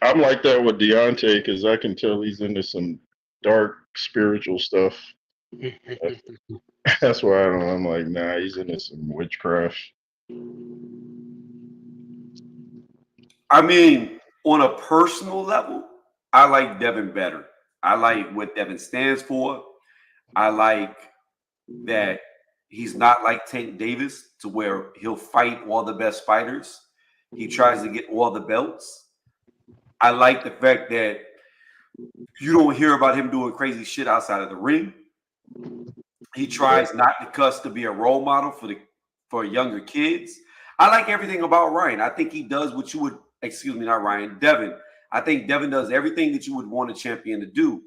I'm like that with Deontay because I can tell he's into some dark spiritual stuff. That's why I'm like, nah, he's into some witchcraft. I mean, on a personal level, I like Devin better. I like what Devin stands for. I like that he's not like Tank Davis to where he'll fight all the best fighters. He tries to get all the belts. I like the fact that you don't hear about him doing crazy shit outside of the ring. He tries not to cuss to be a role model for younger kids. I like everything about Ryan. I think he does what you would, excuse me, not Ryan, Devin. I think Devin does everything that you would want a champion to do.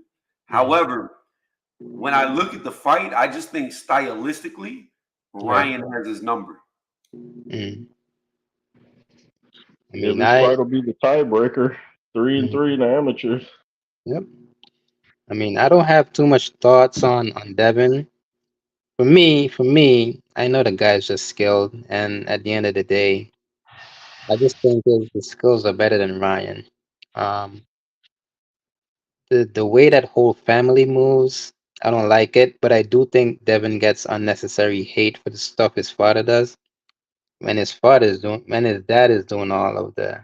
However, when I look at the fight, I just think stylistically, Ryan has his number. Mm. I Yeah, mean, this fight will be the tiebreaker. 3-3 in the amateurs. yep. I mean, I don't have too much thoughts on Devin. For me, I know the guy's just skilled, and at the end of the day, I just think his skills are better than Ryan. Um, the way that whole family moves, I don't like it, but I do think Devin gets unnecessary hate for the stuff his father does. When his dad is doing all of the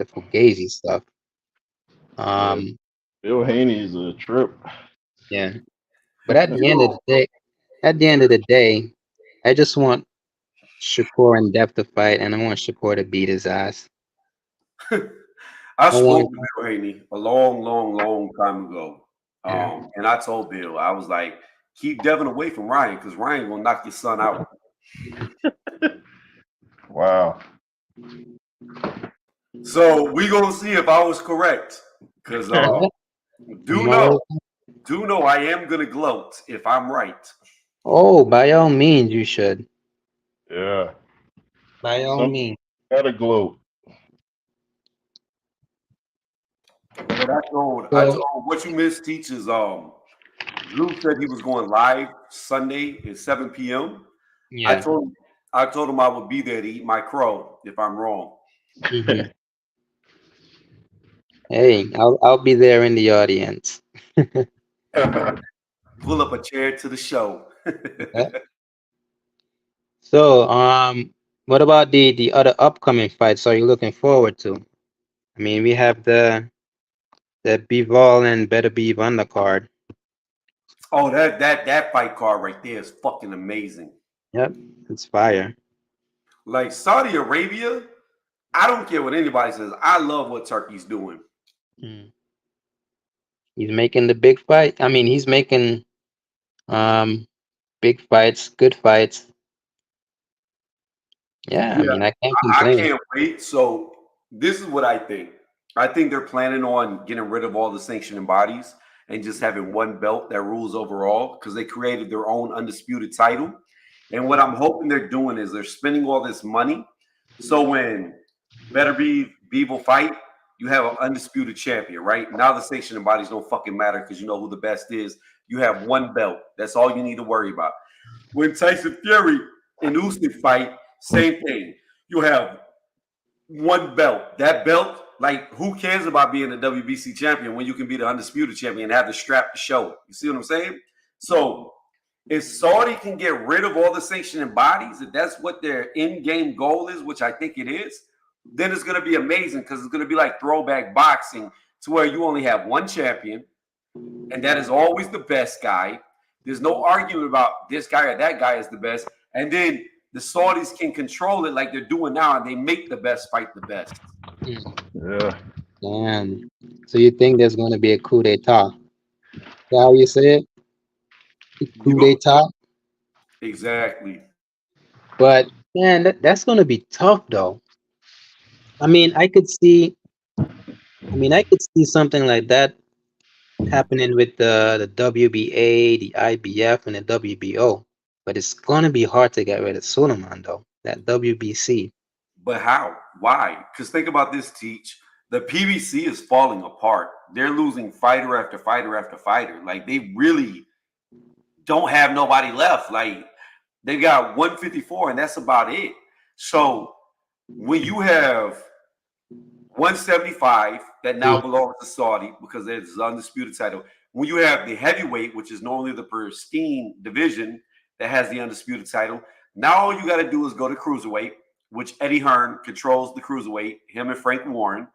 fugazi stuff. Yeah, Um, Bill Haney's a trip. yeah. But at the end of the Yo, day, I just want Shakur and Dev to fight, and I want Shakur to beat his ass. I I want, spoke to Bill Haney a long, long, long time ago. yeah. And I told Bill, I was like, keep Devin away from Ryan because Ryan gonna knock your son out. Wow. So we gonna see if I was correct. Cause Yeah, do I'm know, always, do know I am gonna gloat if I'm right. oh, by all means, you should. Yeah. By all Some means. got a glow. But I So, told what you missed teaches Drew said he was going live Sunday at 7 p.m. I yeah. told I told him I would be there to eat my crow if I'm wrong. Hmm. Hey, I'll be there in the audience. Pull up a chair to the show. Yeah. So, what about the other upcoming fights are you looking forward to? I mean, we have the Bivol and Better Beef undercard. Oh, that fight card right there is fucking amazing. Yep, it's fire. Like Saudi Arabia, I don't care what anybody says. I love what Turkey's doing. Mm. He's making the big fight. I mean, he's making um big fights, good fights. Yeah, I Yeah, mean, I can't I complain. can't wait. So this is what I think. I think they're planning on getting rid of all the sanctioning bodies and just having one belt that rules overall because they created their own undisputed title. And what I'm hoping they're doing is they're spending all this money. So when Better Be Beevil fight, you have an undisputed champion, right? Now the sanctioning bodies don't fucking matter because you know who the best is. You have one belt. That's all you need to worry about. When Tyson Fury and Usyk fight, same thing. You have one belt. That belt, like, who cares about being a WBC champion when you can be the undisputed champion and have the strap to show it? You see what I'm saying? So if Saudi can get rid of all the sanctioning bodies, if that's what their in-game goal is, which I think it is, then it's going to be amazing because it's going to be like throwback boxing to where you only have one champion, and that is always the best guy. There's no argument about this guy or that guy is the best. And then the Saudis can control it like they're doing now, and they make the best fight the best. Mm. Yeah. And so you think there's going to be a coup d'état? Is that how you say it? Coup You d'état? exactly. But man, that's going to be tough though. I mean, I could see something like that happening with the WBA, the IBF, and the WBO. But it's gonna be hard to get rid of Suleiman though. That WBC. But how? Why? Because think about this, Teach. The PBC is falling apart. They're losing fighter after fighter after fighter. Like they really don't have nobody left. Like they got 154, and that's about it. So when you have 175 that now Mm. belongs to Saudi because it's the undisputed title. When you have the heavyweight, which is normally the pristine division that has the undisputed title, now all you got to do is go to cruiserweight, which Eddie Hearn controls the cruiserweight, him and Frank Warren.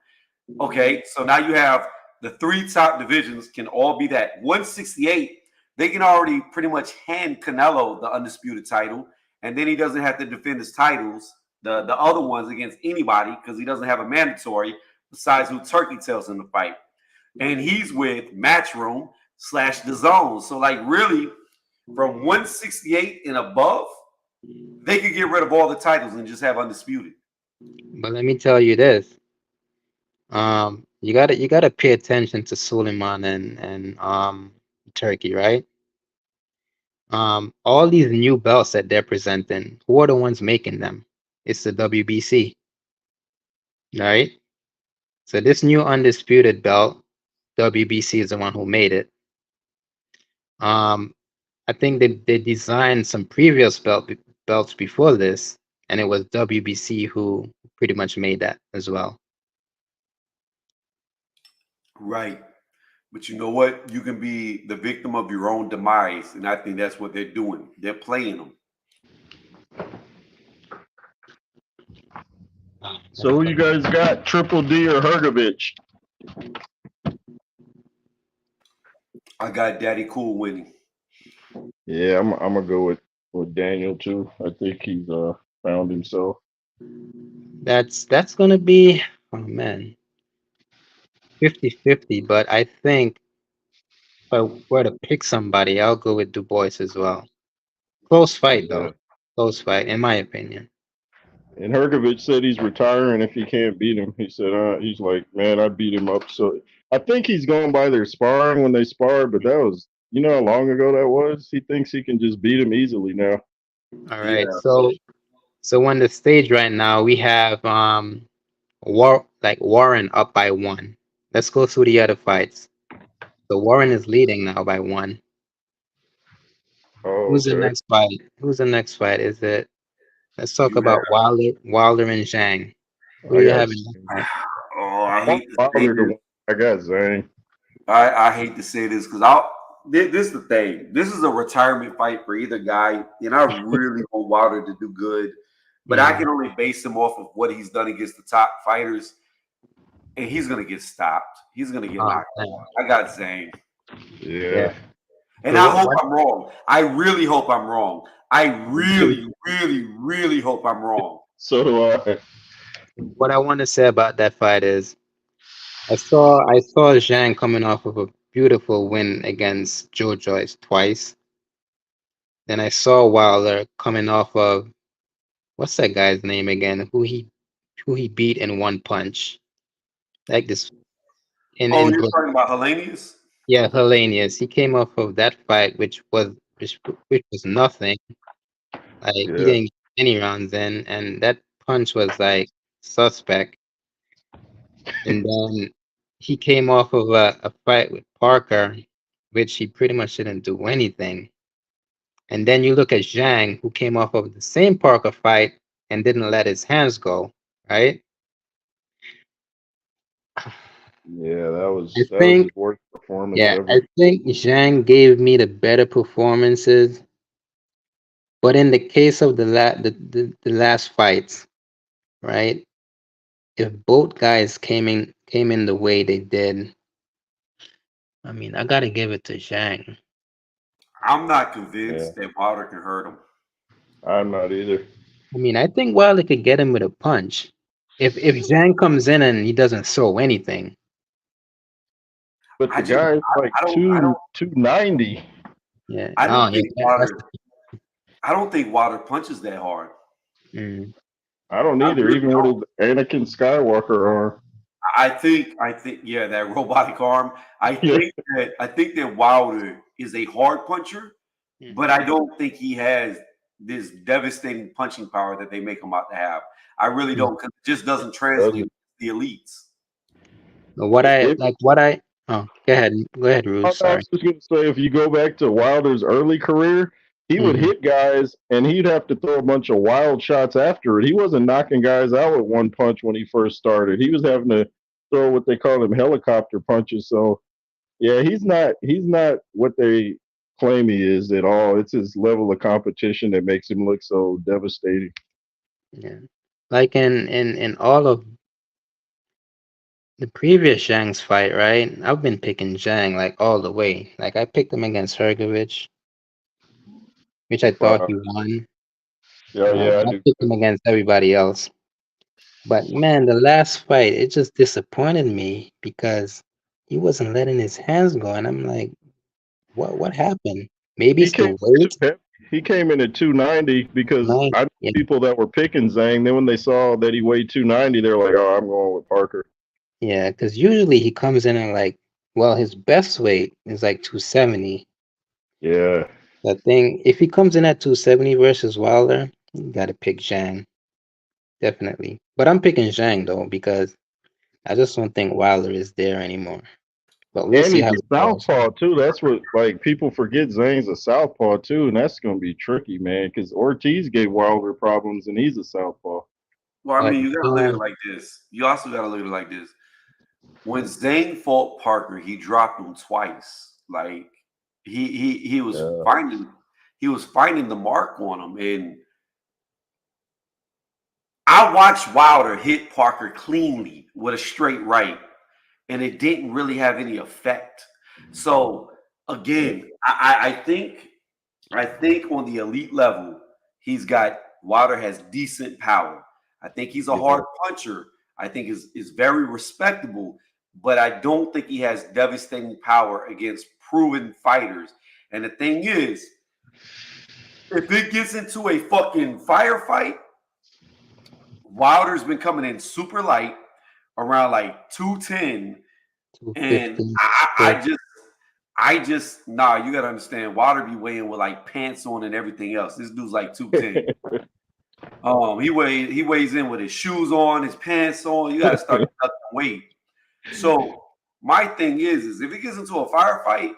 Okay, so now you have the three top divisions can all be that 168. They can already pretty much hand Canelo the undisputed title, and then he doesn't have to defend his titles, the other ones against anybody because he doesn't have a mandatory besides who Turkey tells him to fight. And he's with Matchroom slash the Zone. So like really, from 168 and above, they could get rid of all the titles and just have undisputed. But let me tell you this. You gotta pay attention to Suleiman and Turkey, right? All these new belts that they're presenting, who are the ones making them? It's the WBC, right? So this new undisputed belt, WBC is the one who made it. Um, I think they designed some previous belts before this, and it was WBC who pretty much made that as well. Right. But you know what? You can be the victim of your own demise. And I think that's what they're doing. They're playing them. So who you guys got? Triple D or Hergovich? I got Daddy Cool winning. Yeah, I'm gonna go with Daniel too. I think he's found himself. That's gonna be, oh man, 50-50. But I think if I were to pick somebody, I'll go with Du Bois as well. Close fight Yeah. though. Close fight, in my opinion. And Hergovich said he's retiring if he can't beat him. He said he's like, man, I beat him up. So I think he's going by their sparring when they sparred, but that was how long ago that was. He thinks he can just beat him easily now. All Yeah. right. So on the stage right now we have Warren up by 1. Let's go through the other fights. So Warren is leading now by 1. Oh, Who's the okay. next fight? Who's the next fight? Is it? Let's talk You have, about Wilder and Zhang. Who do I you got have in that fight? oh, I I want hate to say Wilder to this. win. I got Zane. I hate to say this because this is the thing. This is a retirement fight for either guy, and I really want Wilder to do good, but I Mm. can only base him off of what he's done against the top fighters, and he's gonna get stopped. He's gonna get Oh, knocked man. out. I got Zane. Yeah. Yeah. And So I what? hope What? I'm wrong. I really hope I'm wrong. I Me too. really, really, really hope I'm wrong. So do I. What I want to say about that fight is I saw Zhang coming off of a beautiful win against Joe Joyce twice. Then I saw Wilder coming off of what's that guy's name again? Who he beat in one punch. Like this Oh, in you're talking about Hellenius? yeah, Hellenius. He came off of that fight which was nothing. Like he Yeah. didn't get any rounds in, and that punch was like suspect. And then he came off of a fight with Parker, which he pretty much didn't do anything. And then you look at Zhang, who came off of the same Parker fight and didn't let his hands go, right? Yeah, I that was his think, worst performance yeah, I ever. think Zhang gave me the better performances, but in the case of the last fights, right? If both guys came in the way they did, I mean, I gotta give it to Zhang. I'm not Yeah, convinced that Wilder can hurt him. I'm not either. I mean, I think Wilder could get him with a punch. If Zhang comes in and he doesn't throw anything, But I the just, guy's like I don't, 290. yeah. I Oh, don't yeah. think Wilder. I don't think Wilder punches that hard. Mm, I don't I either, really even with don't. his Anakin Skywalker arm. Yeah, that robotic arm. Yeah. I think that Wilder is a hard puncher, but I mhm, don't think he has this devastating punching power that they make him out to have. I really mm. don't, because it just doesn't translate Doesn't to the elites. But what I it? like, what I oh, go ahead, I Rude. Sorry. was just gonna say, if you go back to Wilder's early career, he would Hmm. hit guys and he'd have to throw a bunch of wild shots after it. He wasn't knocking guys out with one punch when he first started. He was having to throw what they call them helicopter punches. So yeah, he's not what they claim he is at all. It's his level of competition that makes him look so devastating. Yeah, like in all of the previous Zhang's fight, right? I've been picking Zhang like all the way. Like I picked him against Hergovich, which I thought Uh, he won. yeah, yeah, I I do. picked him against everybody else. But man, the last fight, it just disappointed me because he wasn't letting his hands go, and I'm like, what happened? Maybe He it's the came weight. he came in at 290 because Nine. I know Yeah, people that were picking Zhang. Then when they saw that he weighed 290, they're like, "Oh, I'm going with Parker." yeah, because usually he comes in at like, well, his best weight is like 270. Yeah, The thing, if he comes in at 270 versus Wilder, you gotta pick Zhang, definitely. But I'm picking Zhang though because I just don't think Wilder is there anymore. But we'll and see he's how a it goes. southpaw too. That's what like people forget. Zhang's a southpaw too, and that's going to be tricky, man. Because Ortiz gave Wilder problems, and he's a southpaw. Well, I But mean, you got to look at it like this. You also got to look at it like this. When Zane fought Parker, he dropped him twice. Like he was Yeah, finding the mark on him. And I watched Wilder hit Parker cleanly with a straight right, and it didn't really have any effect. So yeah, again, I think on the elite level, he's got Wilder has decent power. I think he's a yeah. hard puncher. I think is very respectable, but I don't think he has devastating power against proven fighters. And the thing is, if it gets into a fucking firefight, Wilder's been coming in super light, around like 210, and 250. I just nah. You gotta understand, Wilder be weighing with like pants on and everything else. This dude's like 210. He weighs in with his shoes on, his pants on. You gotta start deducting weight. So my thing is if he gets into a firefight,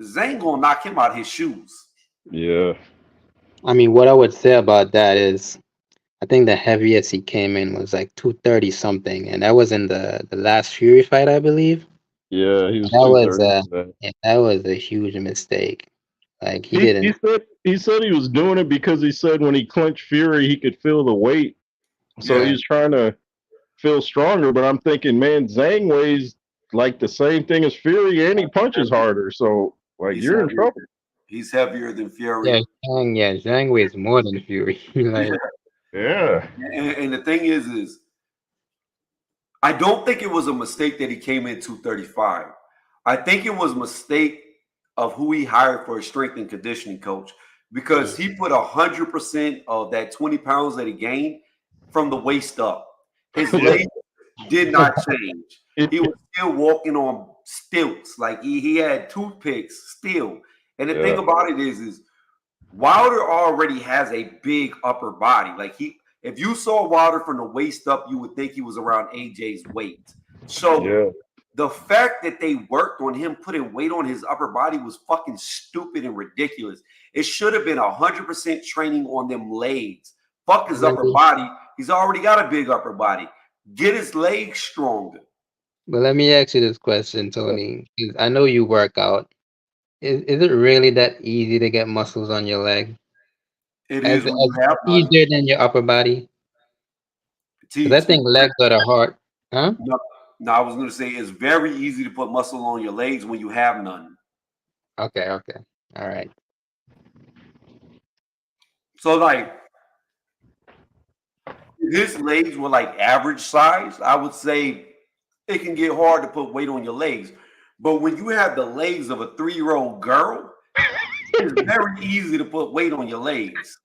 Zane gonna knock him out his shoes. Yeah. I mean, what I would say about that is I think the heaviest he came in was like 230 something, and that was in the last Fury fight, I believe. Yeah, he And was that two was thirty for that. yeah, that was a huge mistake. Like he didn't. He said he was doing it because he said when he clinched Fury he could feel the weight, so he Yeah, was trying to feel stronger. But I'm thinking, man, Zhang weighs like the same thing as Fury, and he punches harder. So like he's you're in heavier. trouble. He's heavier than Yeah, Fury. Zhang weighs more than Fury. Yeah, Like Yeah, and the thing is I don't think it was a mistake that he came in 235. I think it was a mistake of who he hired for a strength and conditioning coach because Mm. he put 100% of that 20 pounds that he gained from the waist up. His Yeah. legs did not change. It, He was still walking on stilts, like he had toothpicks still. And the thing yeah. about it is Wilder already has a big upper body. Like if you saw Wilder from the waist up, you would think he was around AJ's weight. So Yeah. the fact that they worked on him putting weight on his upper body was fucking stupid and ridiculous. It should have been 100% training on them legs. Fuck his But let upper me body. He's already got a big upper body. Get his legs stronger. but let me ask you this question, Tony. 'Cause I know you work out. Is it really that easy to get muscles on your leg? It As is when you have none. easier than your upper body? Because I When think you have, legs are the hard. Huh? no, no, I was going to say it's very easy to put muscle on your legs when you have none. Okay, okay. All right. So like if his legs were like average size, I would say it can get hard to put weight on your legs. But when you have the legs of a 3-year-old girl, it's very easy to put weight on your legs.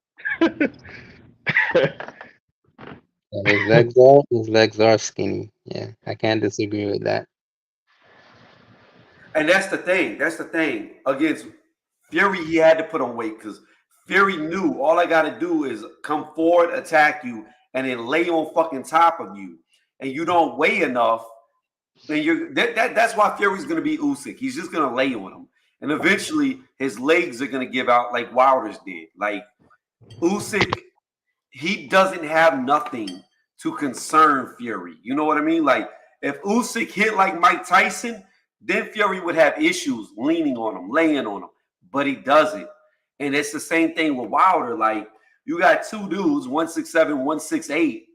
Yeah, his legs are skinny. Yeah, I can't disagree with that. And that's the thing. That's the thing. Against Fury, he had to put on weight because Fury knew all I got to do is come forward, attack you, and then lay on fucking top of you. And you don't weigh enough, then that's why Fury's going to be Usyk. He's just going to lay on him. And eventually, his legs are going to give out like Wilder's did. Like Usyk, he doesn't have nothing to concern Fury. You know what I mean? Like if Usyk hit like Mike Tyson, then Fury would have issues leaning on him, laying on him, but he doesn't. And it's the same thing with Wilder. Like you got two dudes, 167, 168.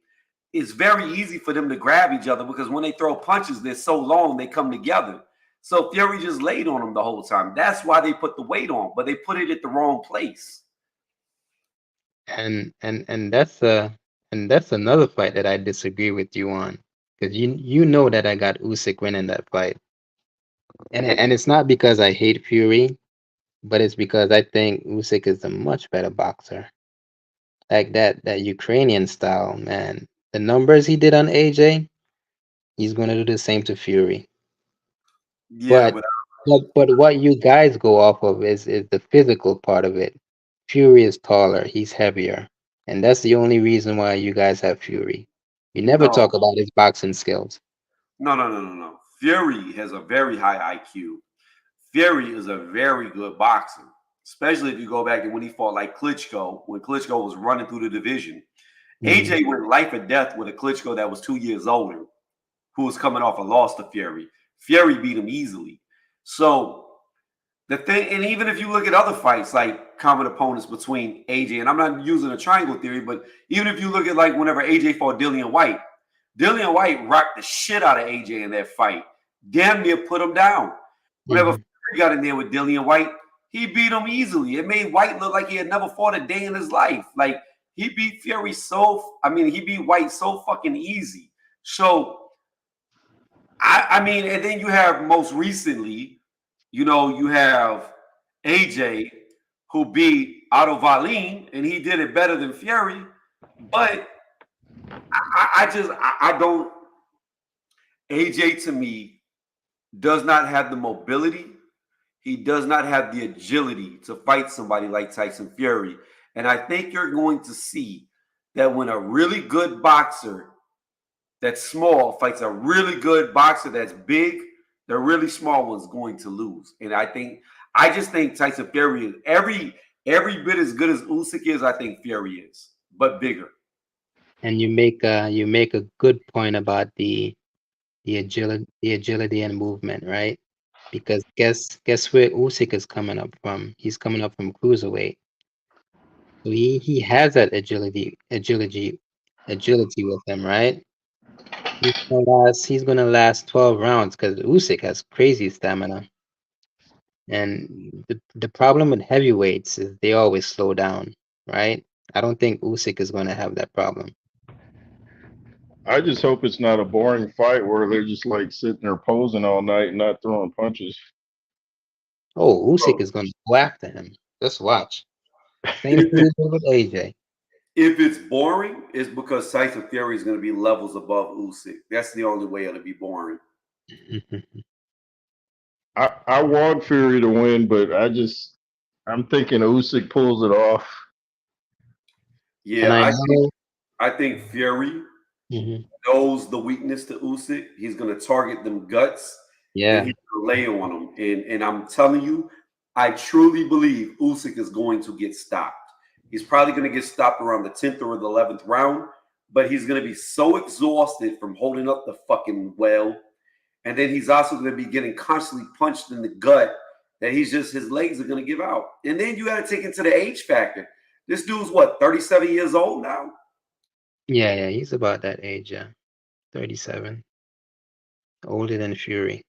It's very easy for them to grab each other because when they throw punches, they're so long they come together. So Fury just laid on him the whole time. That's why they put the weight on, but they put it at the wrong place. And that's another fight that I disagree with you on. Because you know that I got Usyk winning that fight. And it's not because I hate Fury, but it's because I think Usyk is a much better boxer. Like that Ukrainian style, man. The numbers he did on AJ, he's gonna do the same to Fury. Yeah, But but but what you guys go off of is the physical part of it. Fury is taller, he's heavier, and that's the only reason why you guys have Fury. You never no, talk about his boxing skills. no. Fury has a very high IQ. Fury is a very good boxer, especially if you go back to when he fought like Klitschko, when Klitschko was running through the division. Mhm. AJ went life or death with a Klitschko that was 2 years older, who was coming off a loss to Fury. Fury beat him easily. So the thing, and even if you look at other fights like common opponents between AJ, and I'm not using a triangle theory, but even if you look at like whenever AJ fought Dillian White rocked the shit out of AJ in that fight. Damn near put him down. Whenever Mhm. Fury got in there with Dillian White, he beat him easily. It made White look like he had never fought a day in his life. Like he beat Fury he beat White so fucking easy. So I mean, and then you have most recently, you have AJ who beat Otto Wallin, and he did it better than Fury. But I don't. AJ to me does not have the mobility. He does not have the agility to fight somebody like Tyson Fury. And I think you're going to see that when a really good boxer that's small fights a really good boxer that's big, the really small one's going to lose. And I just think Tyson Fury is every bit as good as Usyk is. I think Fury is, but bigger. And you make a good point about the agility and movement, right? Because guess where Usyk is coming up from? He's coming up from cruiserweight. So he has that agility with him, right? He's gonna last 12 rounds because Usyk has crazy stamina. And the problem with heavyweights is they always slow down, right? I don't think Usyk is gonna have that problem. I just hope it's not a boring fight where they're just like sitting there posing all night and not throwing punches. Oh, Usyk Bro, is gonna go after him. Just watch. Same thing he did with AJ. if it's boring, it's because Tyson Fury is going to be levels above Usyk. That's the only way it'll be boring. I want Fury to win, but I'm thinking Usyk pulls it off. And Yeah, I I think know. I think Fury Mhm. knows the weakness to Usyk. He's going to target them guts and Yeah, he's going to lay on them. And I'm telling you, I truly believe Usyk is going to get stopped. He's probably going to get stopped around the 10th or the 11th round, but he's going to be so exhausted from holding up the fucking well. And then he's also going to be getting constantly punched in the gut that his legs are going to give out. And then you got to take into the age factor. This dude's what, 37 years old now? yeah. He's about that age. Yeah, 37, older than Fury.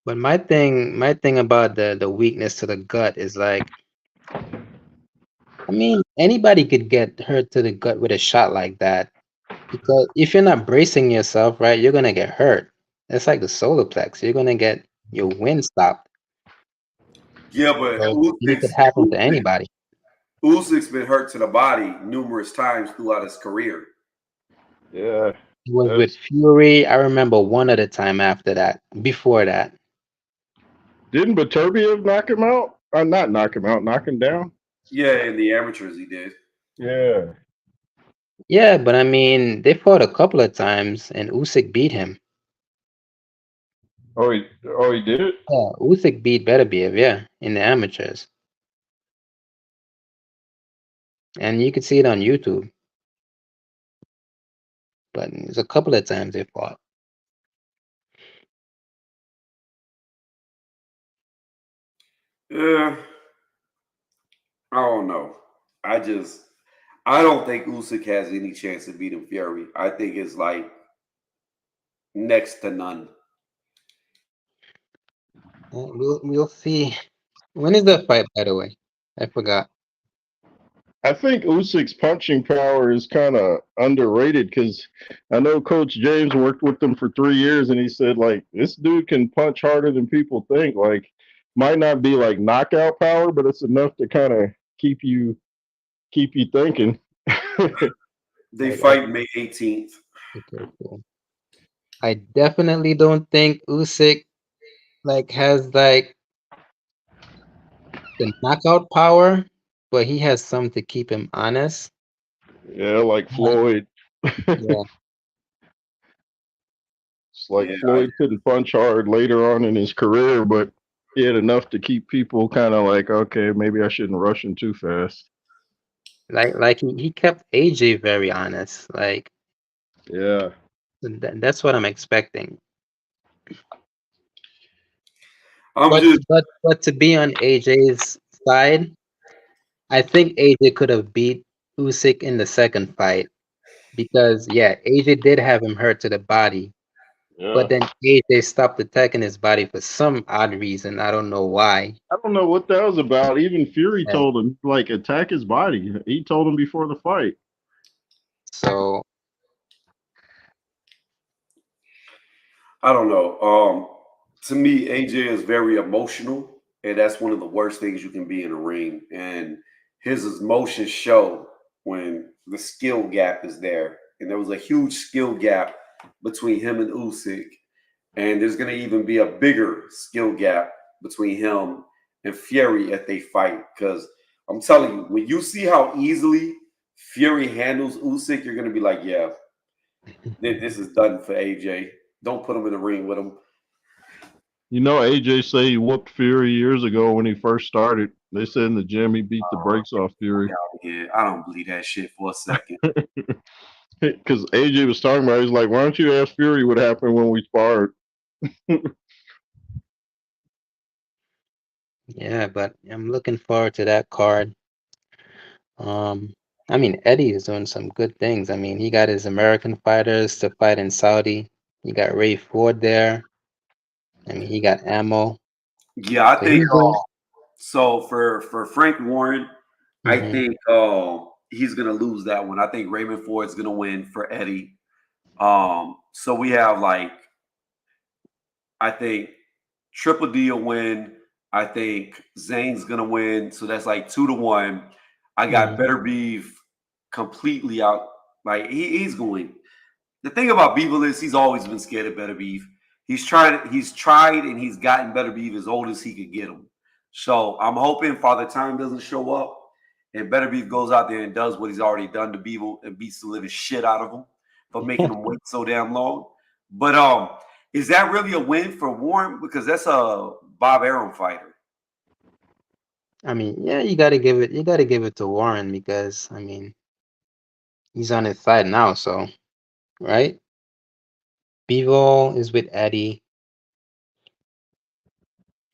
But my thing about the weakness to the gut is like, I mean, anybody could get hurt to the gut with a shot like that. Because if you're not bracing yourself, right, you're gonna get hurt. It's like the solar plex. You're gonna get your wind stopped. Yeah, but So and it could happen to anybody. Usyk's been hurt to the body numerous times throughout his career. Yeah, It was with that's Fury. I remember one at a time after that. Before that. didn't Beterbiev knock him out? Not knock him out, knock him down. Yeah, in the amateurs he did. Yeah. Yeah, but I mean, they fought a couple of times and Usyk beat him. Oh, he did it. Yeah, Usyk beat Beterbiev, yeah, in the amateurs. And you could see it on YouTube. But there's a couple of times they fought. Yeah, I don't know. I just I don't think Usyk has any chance of beating Fury. I think it's like next to none. We'll see. When is that fight, by the way? I forgot. I think Usyk's punching power is kind of underrated because I know Coach James worked with them for 3 years, and he said like this dude can punch harder than people think. Like, might not be like knockout power, but it's enough to kind of keep you thinking. They I fight May 18th. okay, cool. I definitely don't think Usyk like has like the knockout power, but he has some to keep him honest. Yeah, like And Floyd. yeah, It's Yeah, like Floyd couldn't punch hard later on in his career, but he had enough to keep people kind of like, okay, maybe I shouldn't rush him too fast. like he kept AJ very honest. Like Yeah. that's what I'm expecting. I'm But just but to be on AJ's side, I think AJ could have beat Usyk in the second fight because yeah, AJ did have him hurt to the body, but Yeah. then AJ stopped attacking his body for some odd reason. I don't know why. I don't know what that was about. Even Fury Yeah. told him, like, attack his body. He told him before the fight. So I don't know. To me, AJ is very emotional, and that's one of the worst things you can be in a ring. And his emotions show when the skill gap is there, and there was a huge skill gap between him and Usyk, and there's going to even be a bigger skill gap between him and Fury if they fight. Because I'm telling you, when you see how easily Fury handles Usyk, you're going to be like, yeah, this is done for AJ. Don't put him in the ring with him. You know, AJ say he whooped Fury years ago when he first started. They said in the gym he beat the brakes off Fury. Yeah, I don't believe that shit for a second. Because AJ was talking about it. He's like, why don't you ask Fury what happened when we sparred? yeah, but I'm looking forward to that card. Um, I mean, Eddie is doing some good things. I mean, he got his American fighters to fight in Saudi. He got Ray Ford there. I mean, he got ammo. Yeah, I So think he's doing. so. For Frank Warren, I Hmm. think he's gonna lose that one. I think Raymond Ford's gonna win for Eddie. So we have like I think Triple D will win. I think Zane's gonna win. So that's like 2-1. I got Mhm. Better Beef completely out. Like he's going. The thing about Beaver is he's always been scared of Better Beef. He's tried and he's gotten Better Beef as old as he could get him. So I'm hoping Father Time doesn't show up and Better Beef goes out there and does what he's already done to Beaver and beats the living shit out of him for making him wait so damn long. But is that really a win for Warren? Because that's a Bob Arum fighter. I mean, yeah, you gotta give it to Warren because I mean he's on his side now, so right? Bevo is with Eddie.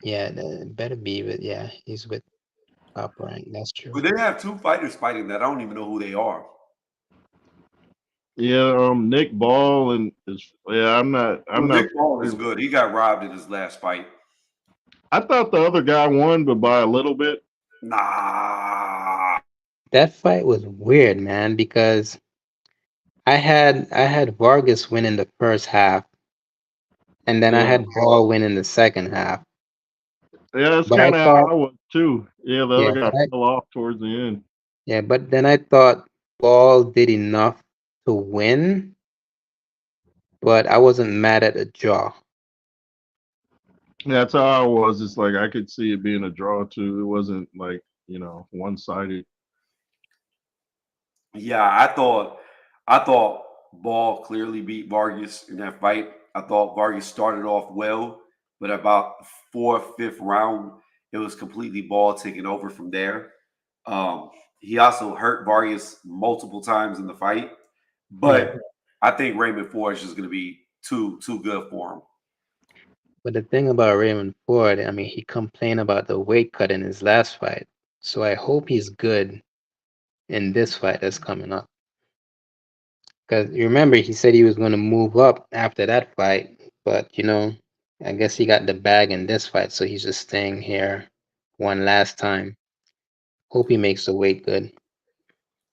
Yeah, better be with yeah, he's with Top Rank. That's true. But they have two fighters fighting that I don't even know who they are. Yeah, Nick Ball and is yeah. I'm Well, not Nick Paul is familiar with. good. He got robbed in his last fight. I thought the other guy won, but by a little bit. Nah. That fight was weird, man, because I had Vargas win in the first half, and then I Yeah, had Ball win in the second half. yeah, that's But I kind of how thought, I was too. Yeah, the yeah, other guy fell off towards the end. but then I thought Ball did enough to win, but I wasn't mad at the draw. Yeah, that's how I was. It's like I could see it being a draw too. It wasn't like one sided. Yeah, I thought Ball clearly beat Vargas in that fight. I thought Vargas started off well, but about fourth, fifth round, it was completely Ball taking over from there. He also hurt Vargas multiple times in the fight, Yeah. but I think Raymond Ford is just going to be too good for him. But the thing about Raymond Ford, I mean, he complained about the weight cut in his last fight. So I hope he's good in this fight that's coming up. Because you remember, he said he was going to move up after that fight. But, I guess he got the bag in this fight. So he's just staying here one last time. Hope he makes the weight good.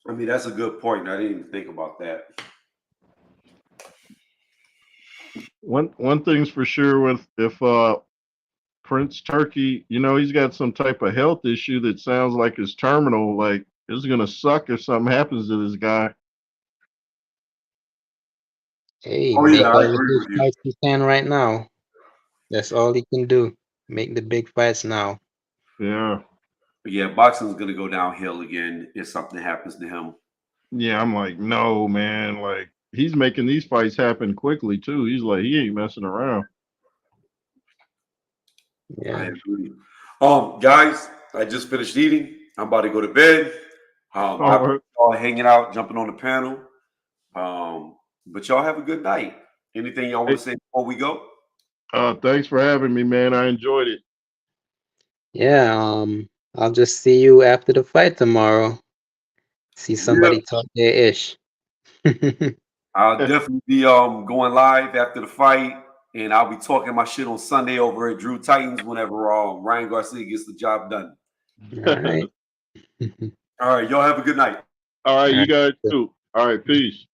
I mean, that's a good point. I didn't even think about that. One thing's for sure with if Prince Turkey, he's got some type of health issue that sounds like it's terminal. Like it's gonna suck if something happens to this guy. Hey, Oh yeah, make I all the agree big with you. fights he can right now. That's all he can do. Make the big fights now. Yeah, But yeah, boxing's going to go downhill again if something happens to him. yeah. I'm like, no, man. Like he's making these fights happen quickly too. He's like, he ain't messing around. I Yeah. agree. Guys, I just finished eating. I'm about to go to bed. I All appreciate right. y'all hanging out, jumping on the panel. But y'all have a good night. Anything y'all want Hey, to say before we go? thanks for having me, man. I enjoyed it. Yeah, I'll just see you after the fight tomorrow. See Yeah, somebody talk their ish. I'll definitely be going live after the fight, and I'll be talking my shit on Sunday over at Drew Titans whenever Ryan Garcia gets the job done. All right. All right, y'all have a good night. All right, All you right. guys too. All right, peace.